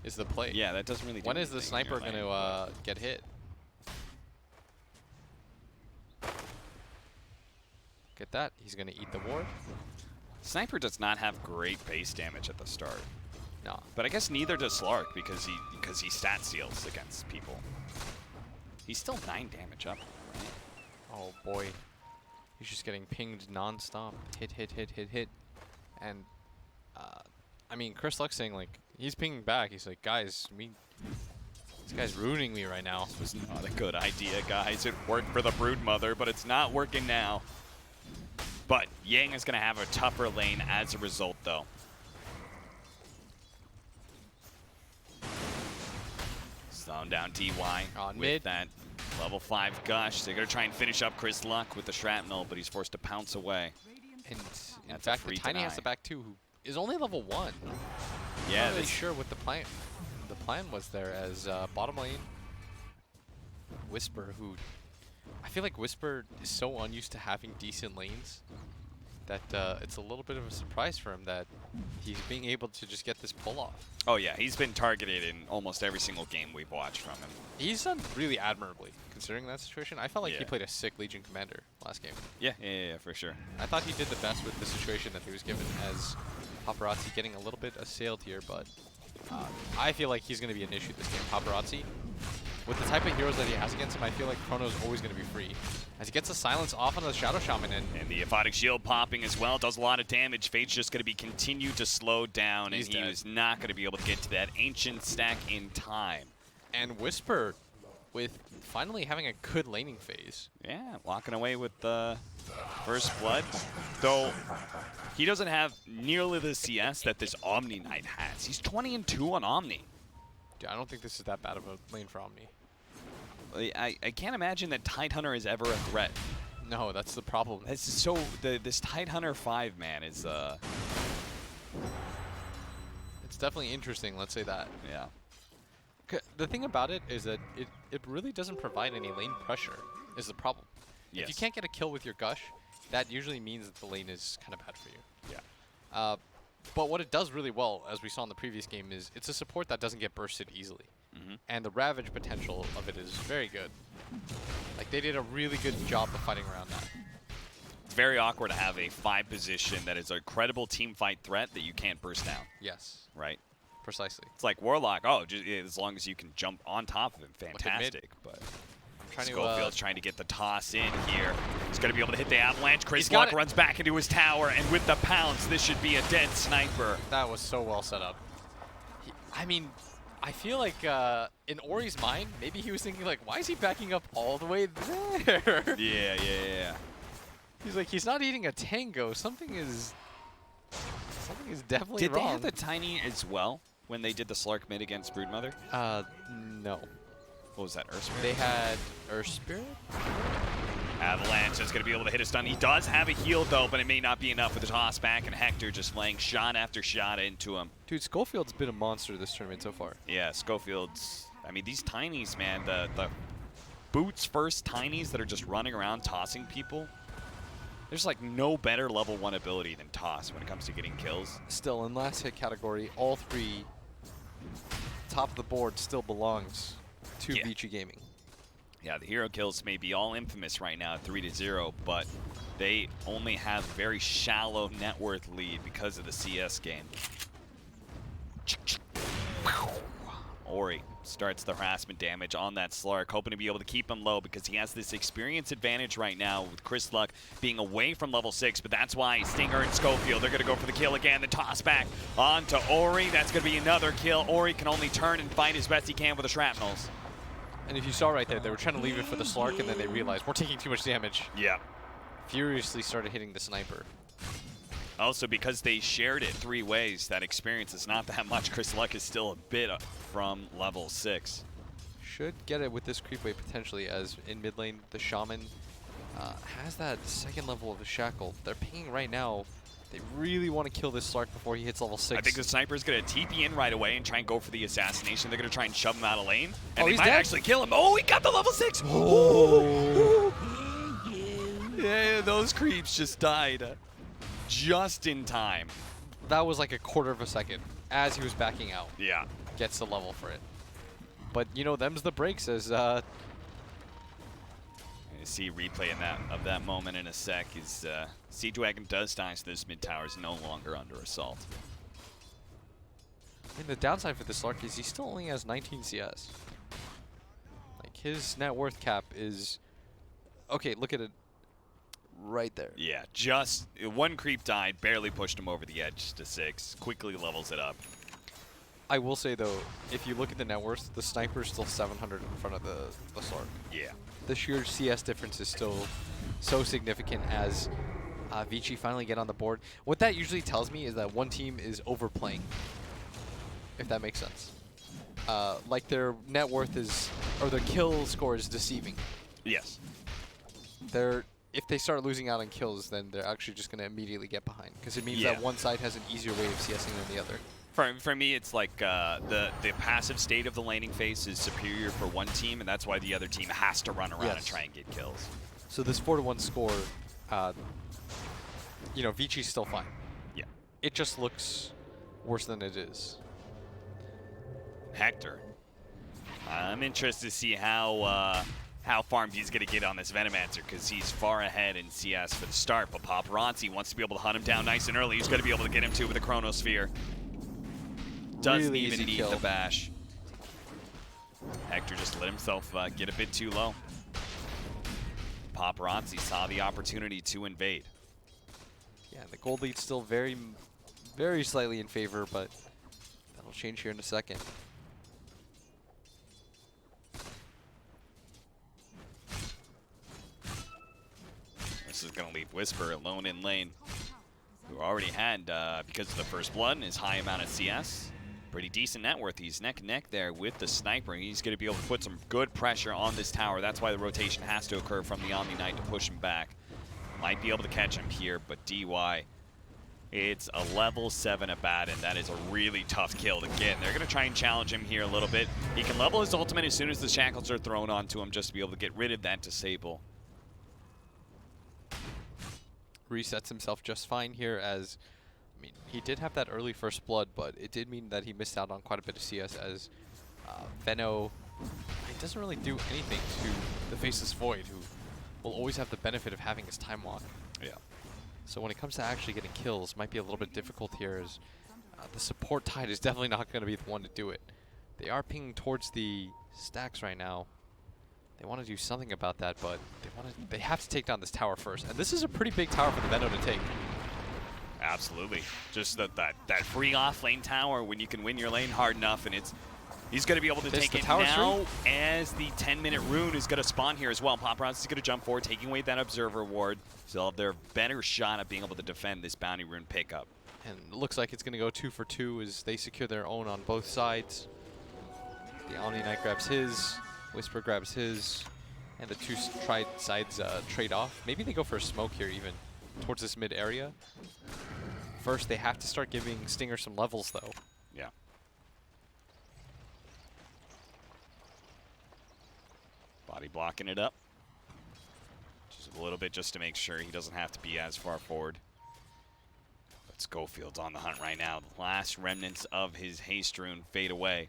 B: is the play.
E: yeah, that doesn't really do
B: When is the
E: anything in your
B: sniper
E: lane,
B: gonna get hit? Get that? He's gonna eat the ward.
E: Sniper does not have great base damage at the start.
B: No.
E: But I guess neither does Slark because he stat steals against people. He's still 9 damage up, right?
B: Oh boy. He's just getting pinged non-stop. Hit. And I mean, Chris Luck's saying like he's pinging back. He's like, guys, this guy's ruining me right now.
E: This was not a good idea, guys. It worked for the Broodmother, but it's not working now. But Yang is going to have a tougher lane as a result, though. Slowing down DY
B: On
E: with
B: mid.
E: that level 5 gush. They're going to try and finish up Chris Luck with the shrapnel, but he's forced to pounce away.
B: And in
E: That's a
B: fact, the
E: free
B: Tiny has
E: deny.
B: the back two, who is only level 1.
E: Yeah,
B: Not really
E: this,
B: sure what the plan was there. As bottom lane, Whisper, who I feel like Whisper is so unused to having decent lanes that it's a little bit of a surprise for him that he's being able to just get this pull off.
E: oh yeah, he's been targeted in almost every single game we've watched from him.
B: He's done really admirably considering that situation. I felt like he
E: Yeah.
B: played a sick Legion Commander last game.
E: Yeah, for sure.
B: I thought he did the best with the situation that he was given, as Paparazzi getting a little bit assailed here, but I feel like he's going to be an issue this game. Paparazzi, with the type of heroes that he has against him, I feel like Chrono's always going to be free. As he gets a silence off on the Shadow Shaman,
E: And the Aphotic Shield popping as well does a lot of damage. Fate's just going to be continued to slow down,
B: He's
E: and he
B: dead.
E: is not going to be able to get to that Ancient stack in time.
B: and Whisper with finally having a good laning phase.
E: Yeah, walking away with the first blood. Though he doesn't have nearly the CS that this Omni Knight has. He's 20-2 on Omni.
B: Dude, I don't think this is that bad of a lane for Omni.
E: I can't imagine that Tidehunter is ever a threat.
B: No, that's the problem.
E: This is so this Tidehunter 5 man is
B: It's definitely interesting, let's say that.
E: yeah.
B: The thing about it is that it really doesn't provide any lane pressure, is the problem. If you
E: Yes.
B: can't get a kill with your Gush, that usually means that the lane is kind of bad for you.
E: Yeah.
B: But what it does really well, as we saw in the previous game, is it's a support that doesn't get bursted easily. And the Ravage potential of it is very good. Like, they did a really good job of fighting around that.
E: It's very awkward to have a 5 position that is a credible team fight threat that you can't burst down,
B: Yes,
E: right?
B: precisely.
E: It's like Warlock. Oh, just, as long as you can jump on top of him,
B: at mid.
E: fantastic. But
B: I'm trying
E: Schofield's trying to get the toss in here. He's going to be able to hit the avalanche. Chris
B: He's got
E: Luck
B: it.
E: runs back into his tower, and with the pounce, this should be a dead sniper.
B: That was so well set up. I mean, I feel like in Ori's mind, maybe he was thinking like, why is he backing up all the way there?
E: Yeah.
B: He's like, he's not eating a tango. Something is definitely
E: Did
B: wrong.
E: they have the Tiny as well when they did the Slark mid against Broodmother?
B: No.
E: What was that, Earth
B: They had Earth Spirit?
E: Avalanche is going to be able to hit a stun. He does have a heal, though, but it may not be enough with the toss back, and Hector just laying shot after shot into him.
B: Dude, Schofield's been a monster this tournament so far.
E: Yeah, Schofield's... I mean, these Tinies, man, the boots first Tinies that are just running around tossing people. There's, like, no better level 1 ability than toss when it comes to getting kills.
B: Still, in last hit category, all 3 top of the board still belongs to
E: Yeah.
B: Vici Gaming.
E: Yeah, the hero kills may be all infamous right now at 3-0, but they only have a very shallow net worth lead because of the CS game. Ori starts the harassment damage on that Slark, hoping to be able to keep him low because he has this experience advantage right now with Chris Luck being away from level 6, but that's why Stinger and Schofield, they're going to go for the kill again. The toss back onto Ori. That's going to be another kill. Ori can only turn and fight as best he can with the shrapnels.
B: And if you saw right there, they were trying to leave it for the Slark, and then they realized we're taking too much damage.
E: Yeah.
B: Furiously started hitting the sniper.
E: Also, because they shared it 3 ways, that experience is not that much. Chris Luck is still a bit from level 6.
B: Should get it with this creep wave potentially, as in mid lane, the Shaman has that second level of the Shackle. They're pinging right now. They really want to kill this Slark before he hits level 6.
E: I think the sniper's going to TP in right away and try and go for the assassination. They're going to try and shove him out of lane. And
B: Oh,
E: they
B: he's
E: might
B: dead.
E: actually kill him. Oh, he got the level 6!
B: Oh.
E: Yeah, those creeps just died just in time.
B: That was like a quarter of a second as he was backing out.
E: Yeah.
B: Gets the level for it. But, you know, them's the breaks as
E: See replay of that moment in a sec. Is Siege Wagon does die, so this mid tower is no longer under assault.
B: And the downside for this Slark is he still only has 19 CS. Like, his net worth cap is... Okay, look at it right there.
E: Yeah, just 1 creep died, barely pushed him over the edge to 6. Quickly levels it up.
B: I will say, though, if you look at the net worth, the sniper is still 700 in front of the Slark.
E: Yeah.
B: The sheer CS difference is still so significant as Vici finally get on the board. What that usually tells me is that one team is overplaying, if that makes sense. Like their net worth is, or their kill score is deceiving.
E: Yes.
B: If they start losing out on kills, then they're actually just going to immediately get behind, because it means
E: Yeah.
B: that one side has an easier way of CSing than the other.
E: For me, it's like the passive state of the laning phase is superior for one team, and that's why the other team has to run around and
B: Yes.
E: try and get kills.
B: So this 4-1 score, you know, Vici's still fine.
E: Yeah.
B: It just looks worse than it is.
E: Hector. I'm interested to see how farmed he's going to get on this Venomancer, because he's far ahead in CS for the start, but Paparazzi wants to be able to hunt him down nice and early. He's going to be able to get him too with a Chronosphere. Doesn't
B: Really
E: even
B: easy
E: need
B: kill.
E: the bash. Hector just let himself get a bit too low. Paparazzi saw the opportunity to invade.
B: Yeah, the gold lead's still very, very slightly in favor, but that'll change here in a second.
E: Whisper alone in lane, who already had, because of the first blood and his high amount of CS, pretty decent net worth. He's neck and neck there with the sniper. He's going to be able to put some good pressure on this tower. That's why the rotation has to occur from the Omni Knight to push him back. Might be able to catch him here, but DY, it's a level 7 Abaddon. That is a really tough kill to get. They're going to try and challenge him here a little bit. He can level his ultimate as soon as the shackles are thrown onto him, just to be able to get rid of that disable.
B: Resets himself just fine here, as I mean, he did have that early first blood, but it did mean that he missed out on quite a bit of CS, as Veno, he doesn't really do anything to the Faceless Void, who will always have the benefit of having his time walk.
E: Yeah.
B: So when it comes to actually getting kills, might be a little bit difficult here, as the support Tide is definitely not going to be the one to do it. They are pinging towards the stacks right now. They want to do something about that, but they have to take down this tower first. And this is a pretty big tower for the Veno to take.
E: Absolutely. Just that free off lane tower when you can win your lane hard enough, and he's going to be able to take it now as the 10-minute rune is going to spawn here as well. Paparazzi is going to jump forward, taking away that observer ward. So they'll have their better shot at being able to defend this bounty rune pickup.
B: And it looks like it's going to go 2 for 2 as they secure their own on both sides. The Omni Knight grabs his, Whisper grabs his, and the two sides trade off. Maybe they go for a smoke here even, towards this mid area. First, they have to start giving Stinger some levels though.
E: Yeah. Body blocking it up. Just a little bit just to make sure he doesn't have to be as far forward. But Schofield's on the hunt right now. The last remnants of his haste rune fade away.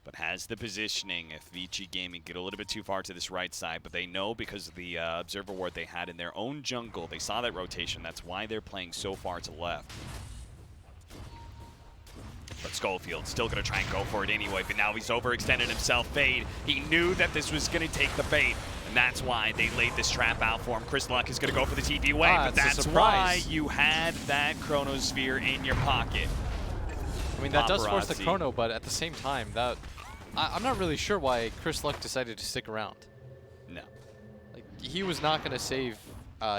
E: But has the positioning if Vici Gaming get a little bit too far to this right side. But they know because of the observer ward they had in their own jungle, they saw that rotation. That's why they're playing so far to the left. But Schofield still going to try and go for it anyway. But now he's overextended himself. Fade. He knew that this was going to take the bait. And that's why they laid this trap out for him. Chris Luck is going to go for the TP away. But that's why you had that Chronosphere in your pocket.
B: I mean, that does force the Chrono, but at the same time, I'm not really sure why Chris Luck decided to stick around.
E: No.
B: Like, he was not going to save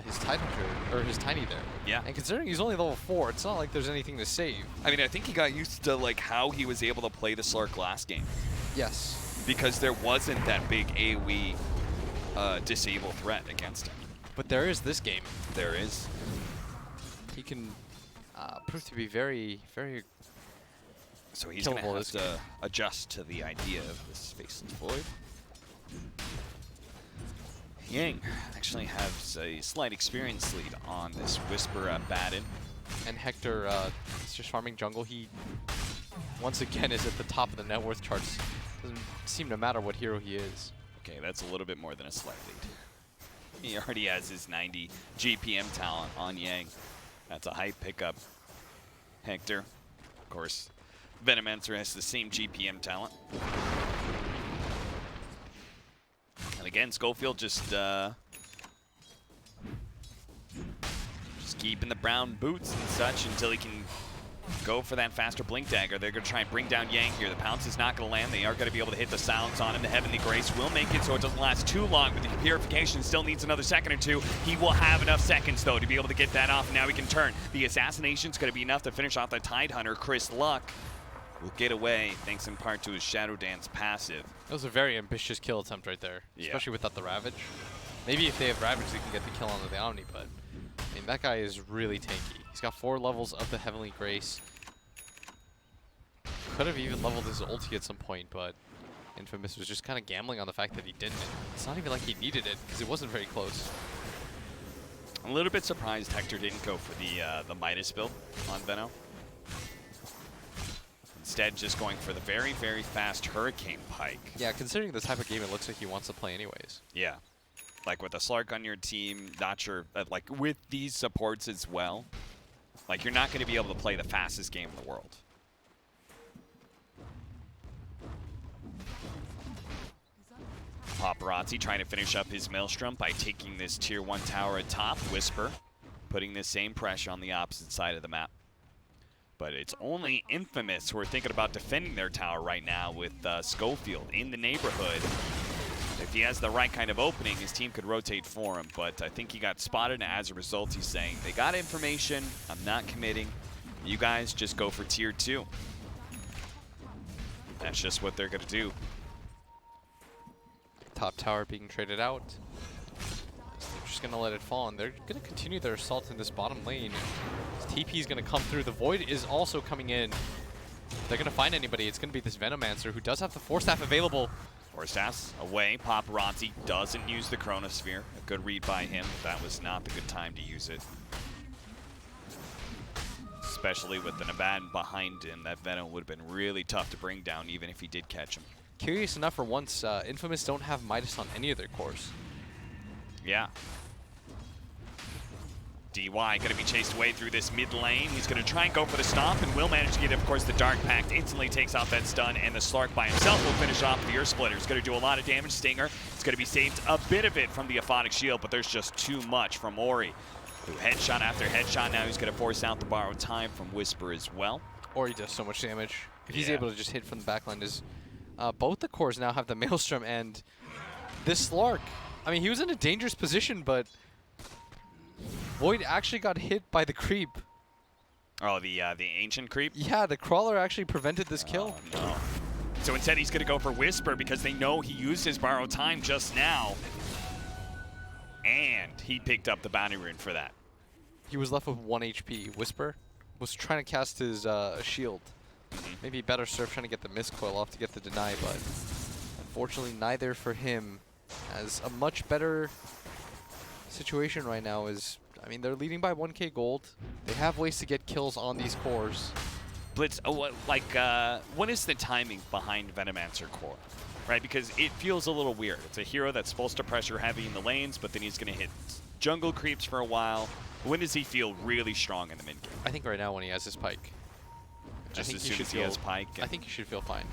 B: his his Tiny there.
E: Yeah.
B: And considering he's only level 4, it's not like there's anything to save.
E: I mean, I think he got used to like how he was able to play the Slark last game.
B: Yes.
E: Because there wasn't that big AoE disable threat against him.
B: But there is this game.
E: There is.
B: He can prove to be very, very
E: So he's going to have to adjust to the idea of this Faceless Void. Yang actually has a slight experience lead on this Whisper Abaddon.
B: And Hector is just farming jungle. He, once again, is at the top of the net worth charts. Doesn't seem to matter what hero he is.
E: Okay, that's a little bit more than a slight lead. He already has his 90 GPM talent on Yang. That's a hype pickup. Hector, of course, Venomancer has the same GPM talent. And again, Schofield just keeping the brown boots and such until he can go for that faster Blink Dagger. They're going to try and bring down Yang here. The pounce is not going to land. They are going to be able to hit the silence on him. The Heavenly Grace will make it so it doesn't last too long, but the Purification still needs another second or two. He will have enough seconds, though, to be able to get that off. Now he can turn. The Assassination's going to be enough to finish off the Tide Hunter. Chris Luck will get away, thanks in part to his Shadow Dance passive.
B: That was a very ambitious kill attempt right there, especially without the Ravage. Maybe if they have Ravage, they can get the kill onto the Omni, but I mean, that guy is really tanky. He's got 4 levels of the Heavenly Grace. Could have even leveled his ulti at some point, but Infamous was just kind of gambling on the fact that he didn't. It's not even like he needed it, because it wasn't very close.
E: I'm a little bit surprised Hector didn't go for the Midas build on Veno. Instead, just going for the very, very fast Hurricane Pike.
B: Yeah, considering the type of game it looks like he wants to play anyways.
E: Yeah. Like with a Slark on your team, not sure, like with these supports as well, like you're not going to be able to play the fastest game in the world. Paparazzi trying to finish up his Maelstrom by taking this tier 1 tower atop. Whisper putting the same pressure on the opposite side of the map. But it's only Infamous who are thinking about defending their tower right now with Schofield in the neighborhood. They If he has the right kind of opening, his team could rotate for him. But I think he got spotted, and as a result, he's saying, they got information. I'm not committing. You guys just go for tier 2. That's just what they're going to do.
B: Top tower being traded out. They're just going to let it fall, and they're going to continue their assault in this bottom lane. This TP is going to come through. The Void is also coming in. If they're going to find anybody, it's going to be this Venomancer, who does have the Force Staff available.
E: Force Staff's away. Paparazzi doesn't use the Chronosphere. A good read by him. That was not the good time to use it. Especially with the Naban behind him. That Venom would have been really tough to bring down, even if he did catch him.
B: Curious enough, for once, Infamous don't have Midas on any of their cores.
E: Yeah. DY going to be chased away through this mid lane. He's going to try and go for the stomp, and will manage to get, of course, the Dark Pact. Instantly takes off that stun, and the Slark by himself will finish off the Earth Splitter. He's going to do a lot of damage. Stinger is going to be saved a bit of it from the Aphotic Shield, but there's just too much from Ori. Who headshot after headshot. Now he's going to force out the borrowed time from Whisper as well.
B: Ori does so much damage. If he's able to just hit from the backline, is both the cores now have the Maelstrom, and this Slark, I mean, he was in a dangerous position, but Void actually got hit by the creep.
E: Oh, the ancient creep?
B: Yeah, the Crawler actually prevented this kill.
E: Oh, no. So instead he's going to go for Whisper because they know he used his borrowed time just now. And he picked up the bounty rune for that.
B: He was left with 1 HP. Whisper was trying to cast his shield. Maybe better serve trying to get the Mistcoil off to get the deny, but unfortunately neither for him. As a much better situation right now is, I mean, they're leading by 1k gold. They have ways to get kills on these cores.
E: Blitz, what is the timing behind Venomancer core? Right, because it feels a little weird. It's a hero that's supposed to pressure heavy in the lanes, but then he's going to hit jungle creeps for a while. When does he feel really strong in the mid game?
B: I think right now when he has his Pike.
E: Just as soon as he has Pike?
B: I think he should feel fine.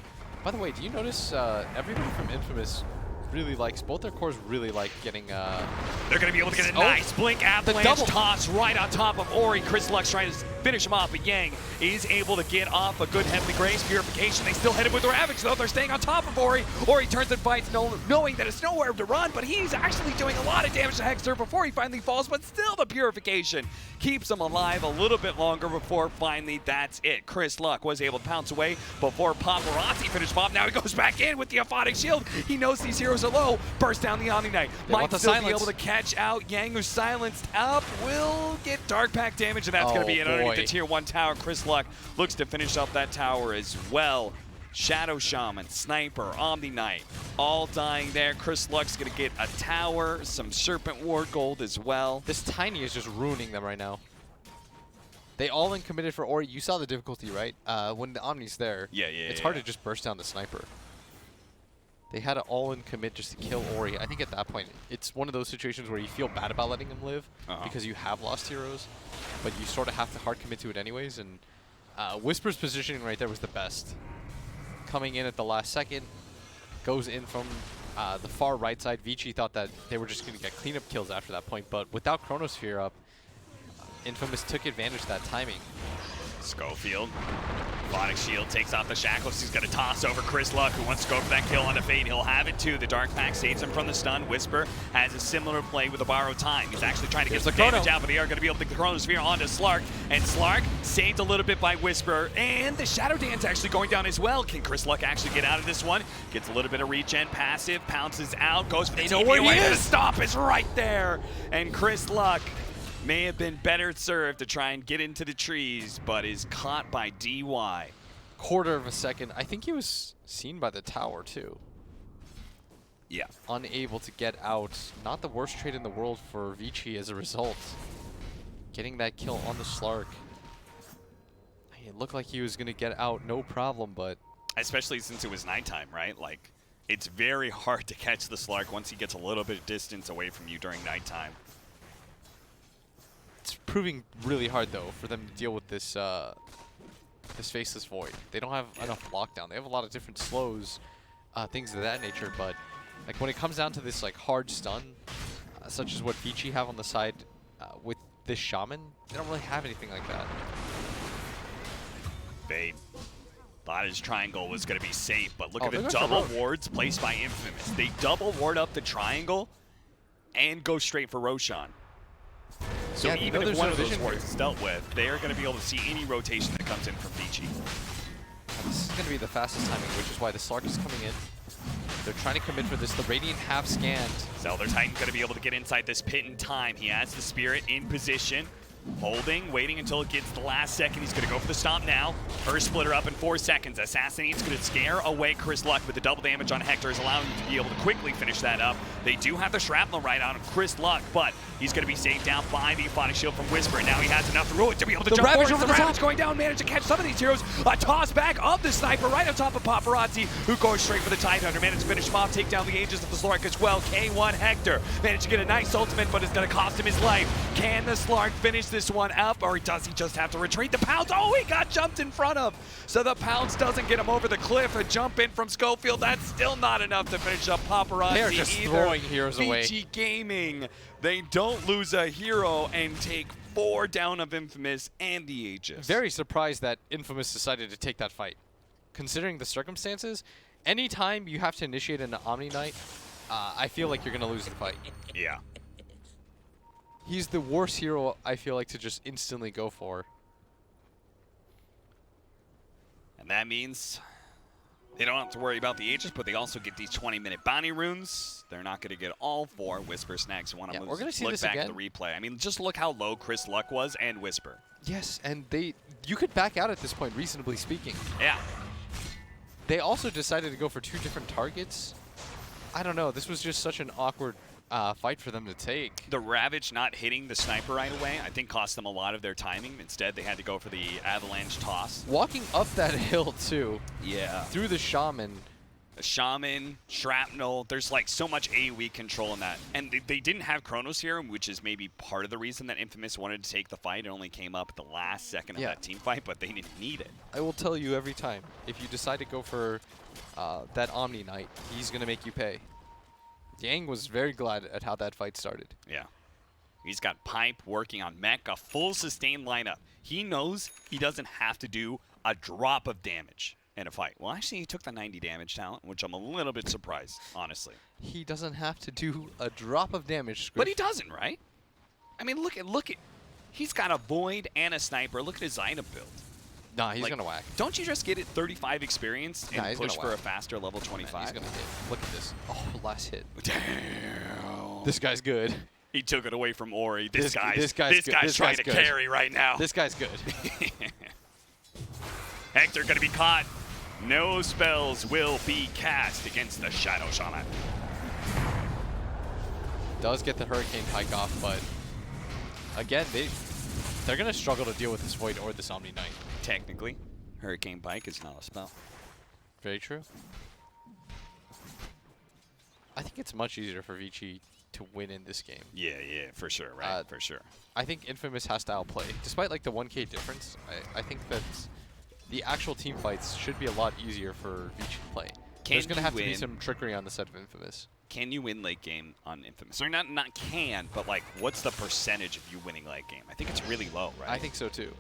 B: By the way, do you notice everybody from Infamous really likes, both their cores really like getting
E: they're going to be able to get a nice blink avalanche toss right on top of Ori. Chris Lux trying to finish him off, but Yang is able to get off a good Heavenly Grace Purification. They still hit him with Ravage, though. They're staying on top of Ori. Ori turns and fights, knowing that it's nowhere to run, but he's actually doing a lot of damage to Hexter before he finally falls, but still the Purification keeps him alive a little bit longer before finally that's it. Chris Luck was able to pounce away before Paparazzi finished off. Now he goes back in with the Aphotic Shield. He knows these heroes are low. Burst down the Omni Knight. Might still be able to catch out Yang, who's silenced up. Will get Dark Pact damage, and that's going to be it underneath the tier 1 tower. Chris Luck looks to finish up that tower as well. Shadow Shaman, Sniper, Omni Knight, all dying there. Chris Luck's going to get a tower, some Serpent Ward gold as well.
B: This Tiny is just ruining them right now. They all in committed for Ori. You saw the difficulty, right? When the Omni's there, it's hard to just burst down the Sniper. They had to all-in commit just to kill Ori. I think at that point, it's one of those situations where you feel bad about letting him live because you have lost heroes, but you sort of have to hard commit to it anyways, and Whisper's positioning right there was the best. Coming in at the last second, goes in from the far right side. Vici thought that they were just going to get cleanup kills after that point, but without Chronosphere up, Infamous took advantage of that timing.
E: Schofield. Aphotic Shield takes off the shackles. He's going to toss over Chris Luck, who wants to go for that kill on the Fade. He'll have it too. The Dark Pact saves him from the stun. Whisper has a similar play with the borrowed time. He's actually trying to get some damage out, but they are going to be able to get the Chronosphere onto Slark. And Slark saved a little bit by Whisper. And the Shadow Dance actually going down as well. Can Chris Luck actually get out of this one? Gets a little bit of regen, passive, pounces out, goes for the TP away. The stop is right there. And Chris Luck may have been better served to try and get into the trees, but is caught by DY.
B: Quarter of a second. I think he was seen by the tower, too.
E: Yeah.
B: Unable to get out. Not the worst trade in the world for Vici as a result. Getting that kill on the Slark. It looked like he was going to get out, no problem, but...
E: Especially since it was nighttime, right? Like, it's very hard to catch the Slark once he gets a little bit of distance away from you during nighttime.
B: It's proving really hard, though, for them to deal with this this Faceless Void. They don't have enough lockdown. They have a lot of different slows, things of that nature, but like when it comes down to this like hard stun, such as what Vici have on the side with this Shaman, they don't really have anything like that.
E: Fade. Thought his triangle was going to be safe, but look
B: Oh,
E: at the
B: they're going for
E: double
B: Roche.
E: wards placed by Infamous. They double ward up the triangle and go straight for Roshan. So
B: Yeah, you
E: even
B: know
E: if
B: there's
E: one
B: no
E: of those
B: vision
E: wards
B: here.
E: is dealt with, they are going to be able to see any rotation that comes in from Vici.
B: This is going to be the fastest timing, which is why the Slark is coming in. They're trying to commit for this. The Radiant have scanned.
E: Zelda Titan going to be able to get inside this pit in time. He has the Spirit in position. Holding, waiting until it gets the last second. He's going to go for the stomp now. Earth Splitter up in 4 seconds. Assassinate's going to scare away Chris Luck, but the double damage on Hector is allowing him to be able to quickly finish that up. They do have the Shrapnel right on Chris Luck, but he's going to be saved down by the Aphotic Shield from Whisper. Now he has enough through it to be able to
A: The
E: jump
A: Ravage
E: forward.
A: over
E: The
A: the top.
E: Ravage going down, managed to catch some of these heroes. A toss back of the Sniper right on top of Paparazzi, who goes straight for the Tidehunter. Managed to finish him off, take down the Aegis of the Slark as well. K1 Hector managed to get a nice ultimate, but it's going to cost him his life. Can the Slark finish this one up, or does he just have to retreat? The Pounce, oh, he got jumped in front of. So the Pounce doesn't get him over the cliff. A jump in from Schofield, that's still not enough to finish up Paparazzi.
B: They are just
E: either.
B: throwing heroes away.
E: VG Gaming, they don't lose a hero and take 4 down of Infamous and the Aegis.
B: Very surprised that Infamous decided to take that fight. Considering the circumstances, anytime you have to initiate an Omni Knight, I feel like you're going to lose the fight.
E: Yeah.
B: He's the worst hero, I feel like, to just instantly go for.
E: And that means they don't have to worry about the Aegis, but they also get these 20-minute bounty runes. They're not going to get all 4. Whisper snags one.
B: Yeah,
E: I'm
B: we're gonna see
E: look
B: this
E: back
B: again.
E: at the replay. I mean, just look how low Chris Luck was and Whisper.
B: Yes, and you could back out at this point, reasonably speaking.
E: Yeah.
B: They also decided to go for 2 different targets. I don't know. This was just such an awkward fight for them to take.
E: The Ravage not hitting the Sniper right away, I think, cost them a lot of their timing. Instead, they had to go for the Avalanche toss.
B: Walking up that hill, too,
E: Yeah.
B: through the Shaman.
E: The Shaman, Shrapnel, there's like so much AoE control in that. And they didn't have Chronos here, which is maybe part of the reason that Infamous wanted to take the fight. It only came up at the last second of
B: Yeah.
E: that team fight, but they didn't need it.
B: I will tell you every time, if you decide to go for that Omni Knight, he's going to make you pay. Yang was very glad at how that fight started.
E: Yeah. He's got Pipe working on Mech, a full sustained lineup. He knows he doesn't have to do a drop of damage in a fight. Well, actually, he took the 90 damage talent, which I'm a little bit surprised, honestly.
B: He doesn't have to do a drop of damage, Scriff.
E: But he doesn't, right? I mean, look at, he's got a Void and a Sniper. Look at his item build.
B: Nah, he's
E: Like,
B: going to whack.
E: Don't you just get it 35 experience and
B: Nah, he's
E: push
B: gonna
E: for a
B: whack.
E: faster level
B: Man,
E: 25?
B: he's going to hit. Look at this. Oh, last hit.
E: Damn.
B: This guy's good.
E: He took it away from Ori. This
B: This
E: guy's
B: guy's good. This
E: trying
B: guy's
E: to
B: good.
E: carry right now.
B: This guy's good.
E: Hector gonna be caught. No spells will be cast against the Shadow Shaman.
B: Does get the Hurricane Pike off, but again, they're going to struggle to deal with this Void or this Omni Knight.
E: Technically, Hurricane Pike is not a spell.
B: Very true. I think it's much easier for Vici to win in this game.
E: Yeah, for sure, right? For sure.
B: I think Infamous has to outplay. Despite like the 1K difference, I think that the actual team fights should be a lot easier for Vici to play. There's going to
E: you
B: have to be
E: win?
B: some trickery on the side of Infamous.
E: Can you win late game on Infamous? Or not can, but like, what's the percentage of you winning late game? I think it's really low, right?
B: I think so too.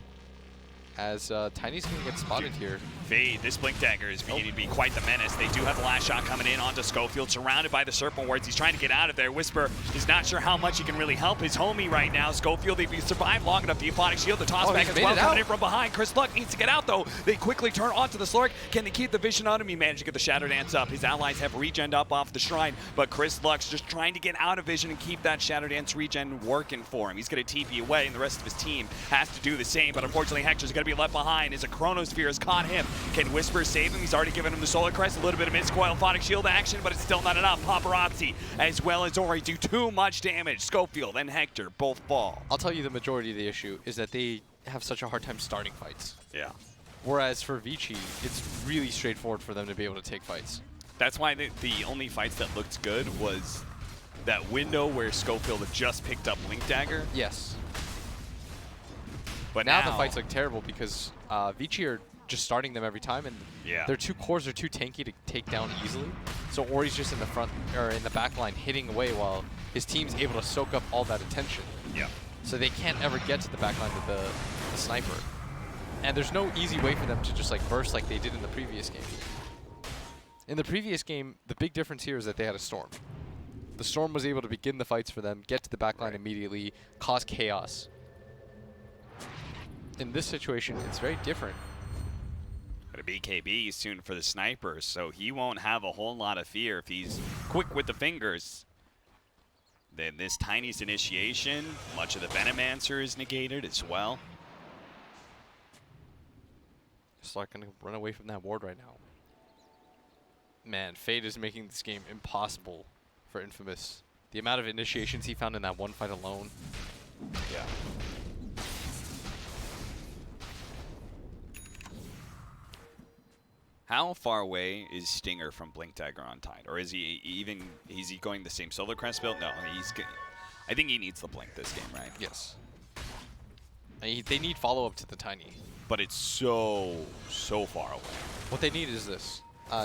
B: As Tiny's going to get spotted here.
E: Fade, this Blink Dagger is beginning to be quite the menace. They do have the last shot coming in onto Schofield, surrounded by the Serpent Wards. He's trying to get out of there. Whisper is not sure how much he can really help his homie right now. Schofield, if he survived long enough, the Aphotic Shield, the toss back
B: he's
E: as
B: made
E: well,
B: it
E: coming
B: out.
E: in from behind. Chris Luck needs to get out, though. They quickly turn onto the Slurk. Can they keep the vision on him? He managed to get the Shadow Dance up. His allies have regen up off the Shrine, but Chris Luck's just trying to get out of vision and keep that Shadow Dance regen working for him. He's going to TP away, and the rest of his team has to do the same, but unfortunately, Hector's going to be left behind as a Chronosphere has caught him. Can Whisper save him? He's already given him the Solar Crest, a little bit of mid-scoil Aphotic Shield action, but it's still not enough. Paparazzi as well as Ori do too much damage. Schofield and Hector both fall.
B: I'll tell you the majority of the issue is that they have such a hard time starting fights.
E: Yeah.
B: Whereas for Vici, it's really straightforward for them to be able to take fights.
E: That's why the only fights that looked good was that window where Schofield had just picked up Blink Dagger.
B: Yes.
E: But
B: Now the fights look terrible because Vici are just starting them every time, and
E: Yeah.
B: their 2 cores are too tanky to take down easily. So Ori's just in the front or in the back line hitting away while his team's able to soak up all that attention.
E: Yeah.
B: So they can't ever get to the back line with the sniper. And there's no easy way for them to just like burst like they did in the previous game. In the previous game, the big difference here is that they had a Storm. The Storm was able to begin the fights for them, get to the backline immediately, cause chaos. In this situation, it's very different.
E: But a BKB is soon for the snipers, so he won't have a whole lot of fear if he's quick with the fingers. Then this Tiny's initiation, much of the Venomancer is negated as well.
B: Slark gonna run away from that ward right now. Man, Fade is making this game impossible for Infamous. The amount of initiations he found in that one fight alone.
E: Yeah. How far away is Stinger from Blink Dagger on Tide? Or is he going the same Solar Crest build? No, I think he needs the Blink this game, right?
B: Yes. They need follow-up to the Tiny.
E: But it's so far away.
B: What they need is this.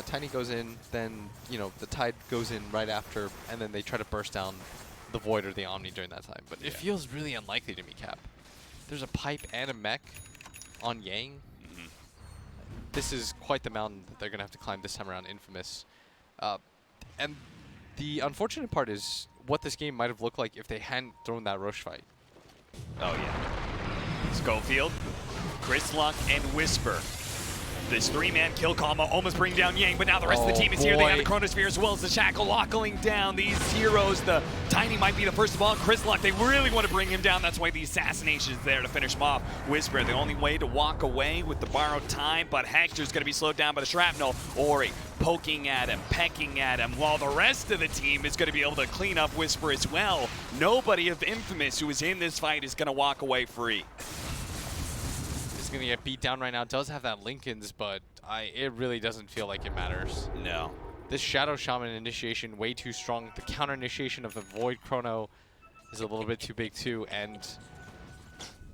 B: Tiny goes in, then, you know, the Tide goes in right after, and then they try to burst down the Void or the Omni during that time. But it feels really unlikely to me, Cap. There's a pipe and a mech on Yang. This is quite the mountain that they're going to have to climb this time around, Infamous. And the unfortunate part is what this game might have looked like if they hadn't thrown that Rosh fight.
E: Oh, yeah. Schofield, Chrislock, and Whisper. This three-man kill combo almost bring down Yang, but now the rest of the team is here. They have the Chronosphere as well as the Shackle lockling down these heroes. The Tiny might be the first of all. Chrislock, they really want to bring him down. That's why the assassination is there to finish him off. Whisper, the only way to walk away with the borrowed time, but Hector's going to be slowed down by the shrapnel. Ori poking at him, pecking at him, while the rest of the team is going to be able to clean up Whisper as well. Nobody of Infamous who is in this fight is going to walk away free.
B: Is going to get beat down right now. Does have that Linken's, but it really doesn't feel like it matters.
E: No.
B: This Shadow Shaman initiation way too strong. The counter initiation of the Void Chrono is a little bit too big too, and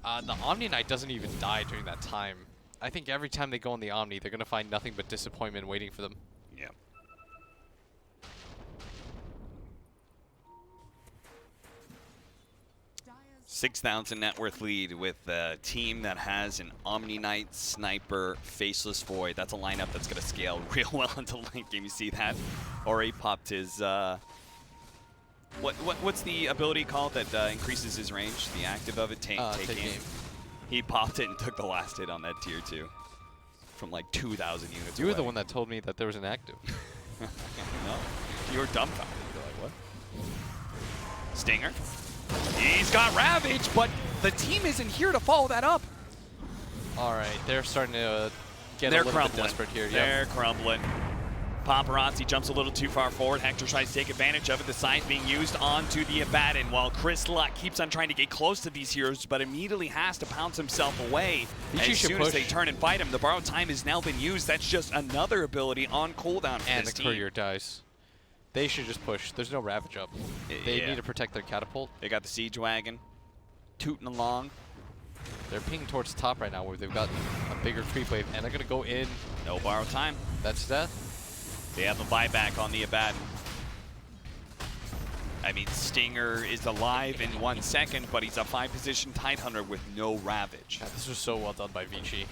B: the Omni Knight doesn't even die during that time. I think every time they go on the Omni, they're going to find nothing but disappointment waiting for them.
E: Yeah. 6,000 net worth lead with a team that has an Omni Knight, Sniper, Faceless Void. That's a lineup that's going to scale real well into late game. You see that? Ori popped his... What's the ability called that increases his range? The active of it? Take aim. He popped it and took the last hit on that tier 2 from like 2,000 units
B: You were
E: away.
B: the one that told me that there was an active.
E: No, you were dumbfounded. You're like, what? Stinger. He's got Ravage, but the team isn't here to follow that up.
B: All right, they're starting to get a little bit desperate here.
E: They're crumbling. Paparazzi jumps a little too far forward. Hector tries to take advantage of it. The sign's being used onto the Abaddon, while Chrislock keeps on trying to get close to these heroes, but immediately has to pounce himself away as soon as they turn and fight him. The borrowed time has now been used. That's just another ability on cooldown for
B: and
E: this
B: the
E: team.
B: courier dies. They should just push. There's no Ravage up. They need to protect their catapult.
E: They got the Siege Wagon tooting along.
B: They're pinging towards the top right now where they've got a bigger creep wave, and they're going to go in.
E: No borrowed time.
B: That's death.
E: They have a buyback on the Abaddon. I mean, Stinger is alive in 1 second, but he's a 5-position Tidehunter with no Ravage.
B: God, this was so well done by Vici.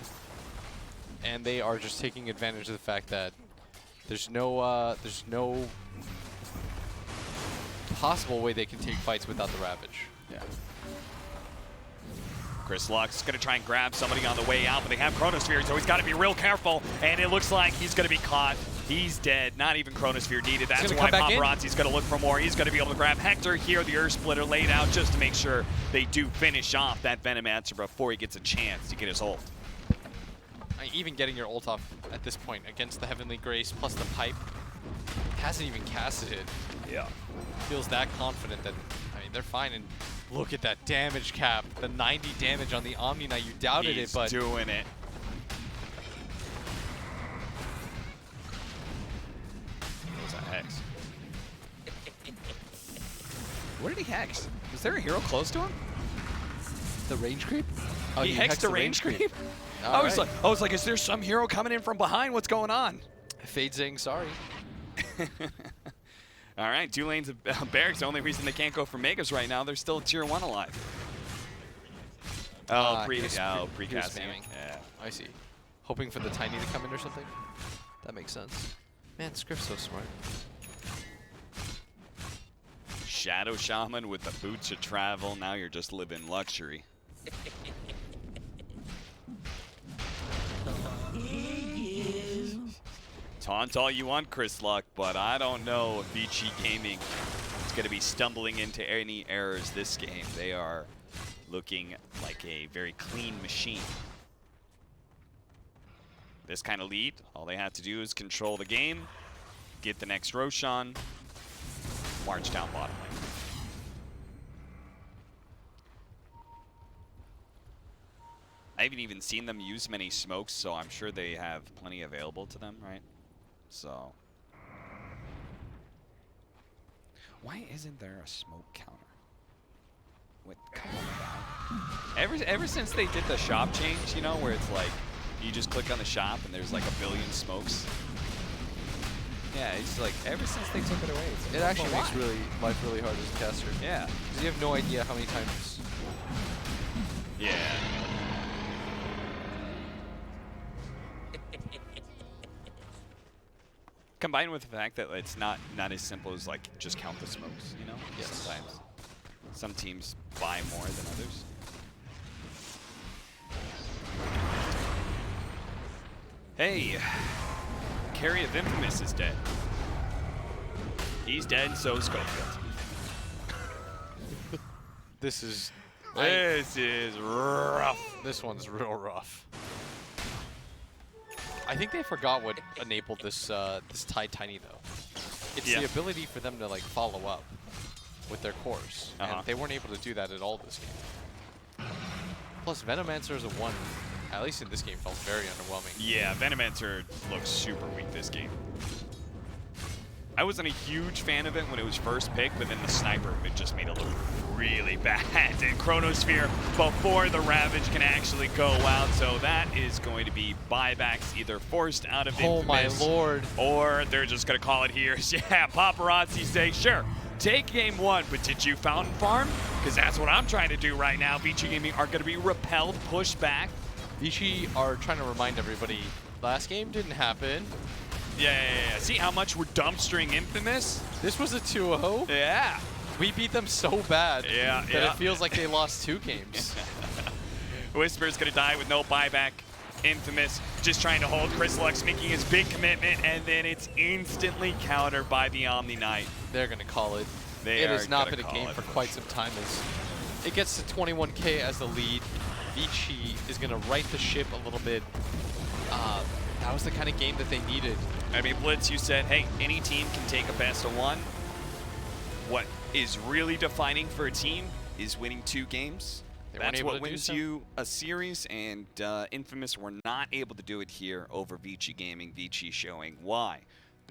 B: And they are just taking advantage of the fact that there's no possible way they can take fights without the Ravage.
E: Yeah. Chrislock's going to try and grab somebody on the way out, but they have Chronosphere, so he's got to be real careful, and it looks like he's going to be caught. He's dead. Not even Chronosphere needed. That's why Paparazzi's going to look for more. He's going to be able to grab Hector here. The Earth Splitter laid out just to make sure they do finish off that Venomancer before he gets a chance to get his ult.
B: Even getting your ult off at this point against the Heavenly Grace plus the pipe, hasn't even casted it.
E: Yeah.
B: Feels that confident that, I mean, they're fine. And look at that damage cap. The 90 damage on the Omni Knight. You doubted it, but...
E: He's doing it. What's that Hex? Where did he Hex? Was there a hero close to him?
B: The range creep?
E: Oh, he hexed the range creep? I was like, is there some hero coming in from behind? What's going on?
B: Fade Zing, sorry.
E: All right, 2 lanes of Barracks. The only reason they can't go for Megas right now, they're still Tier 1 alive.
A: Oh,
B: he was
A: precasting.
B: spamming.
A: Yeah.
B: I see. Hoping for the tiny to come in or something? That makes sense. Man, Scrift's so smart.
A: Shadow Shaman with the boots of travel. Now you're just living luxury. Taunt all you want, Chris Luck, but I don't know if Vici Gaming is going to be stumbling into any errors this game. They are looking like a very clean machine. This kind of lead, all they have to do is control the game, get the next Roshan, march down bottom lane. I haven't even seen them use many smokes, so I'm sure they have plenty available to them, right? So, why isn't there a smoke counter? What? Come on, guy. Ever since they did the shop change, you know, where it's like you just click on the shop and there's like a billion smokes. Yeah, it's like ever since they took it away, it's like,
B: It actually
A: well,
B: makes
A: why?
B: life really hard as a caster.
A: Yeah.
B: Because you have no idea how many times.
A: Yeah. Combined with the fact that it's not as simple as like just count the smokes, you know?
B: Yes.
A: Sometimes some teams buy more than others. Hey, Carry of Infamous is dead. He's dead, so is Schofield.
B: This is.
A: This is rough.
B: This one's real rough. I think they forgot what enabled this this Tide Tiny though. It's the ability for them to like follow up with their course, and they weren't able to do that at all this game. Plus, Venomancer as a 1, at least in this game, felt very underwhelming.
A: Yeah, Venomancer looks super weak this game. I wasn't a huge fan of it when it was first picked, but then the sniper, it just made it look really bad. And Chronosphere before the Ravage can actually go out, so that is going to be buybacks either forced out of
B: Oh my
A: Infamous,
B: lord.
A: or they're just going to call it here. Yeah, Paparazzi say, sure, take game 1, but did you Fountain Farm? Because that's what I'm trying to do right now. Vici Gaming are going to be repelled, pushed back.
B: Vici are trying to remind everybody, last game didn't happen.
A: Yeah. See how much we're dumpstering Infamous?
B: This was a 2-0.
A: Yeah.
B: We beat them so bad
A: Yeah,
B: that it feels like they lost 2 games.
A: Whisper's gonna die with no buyback. Infamous just trying to hold. Chris Lux making his big commitment, and then it's instantly countered by the Omni Knight.
B: They're going to call it.
A: They
B: It
A: are
B: has not
A: gonna
B: been a
A: call
B: game
A: it.
B: for quite some time as it gets to 21K as the lead. Vici is going to right the ship a little bit. That was the kind of game that they needed.
A: I mean, Blitz, you said, hey, any team can take a best of 1. What is really defining for a team is winning 2 games.
B: They weren't
A: That's
B: able
A: what
B: to do
A: wins
B: so.
A: you a series, and Infamous were not able to do it here over Vici Gaming. Vici showing why.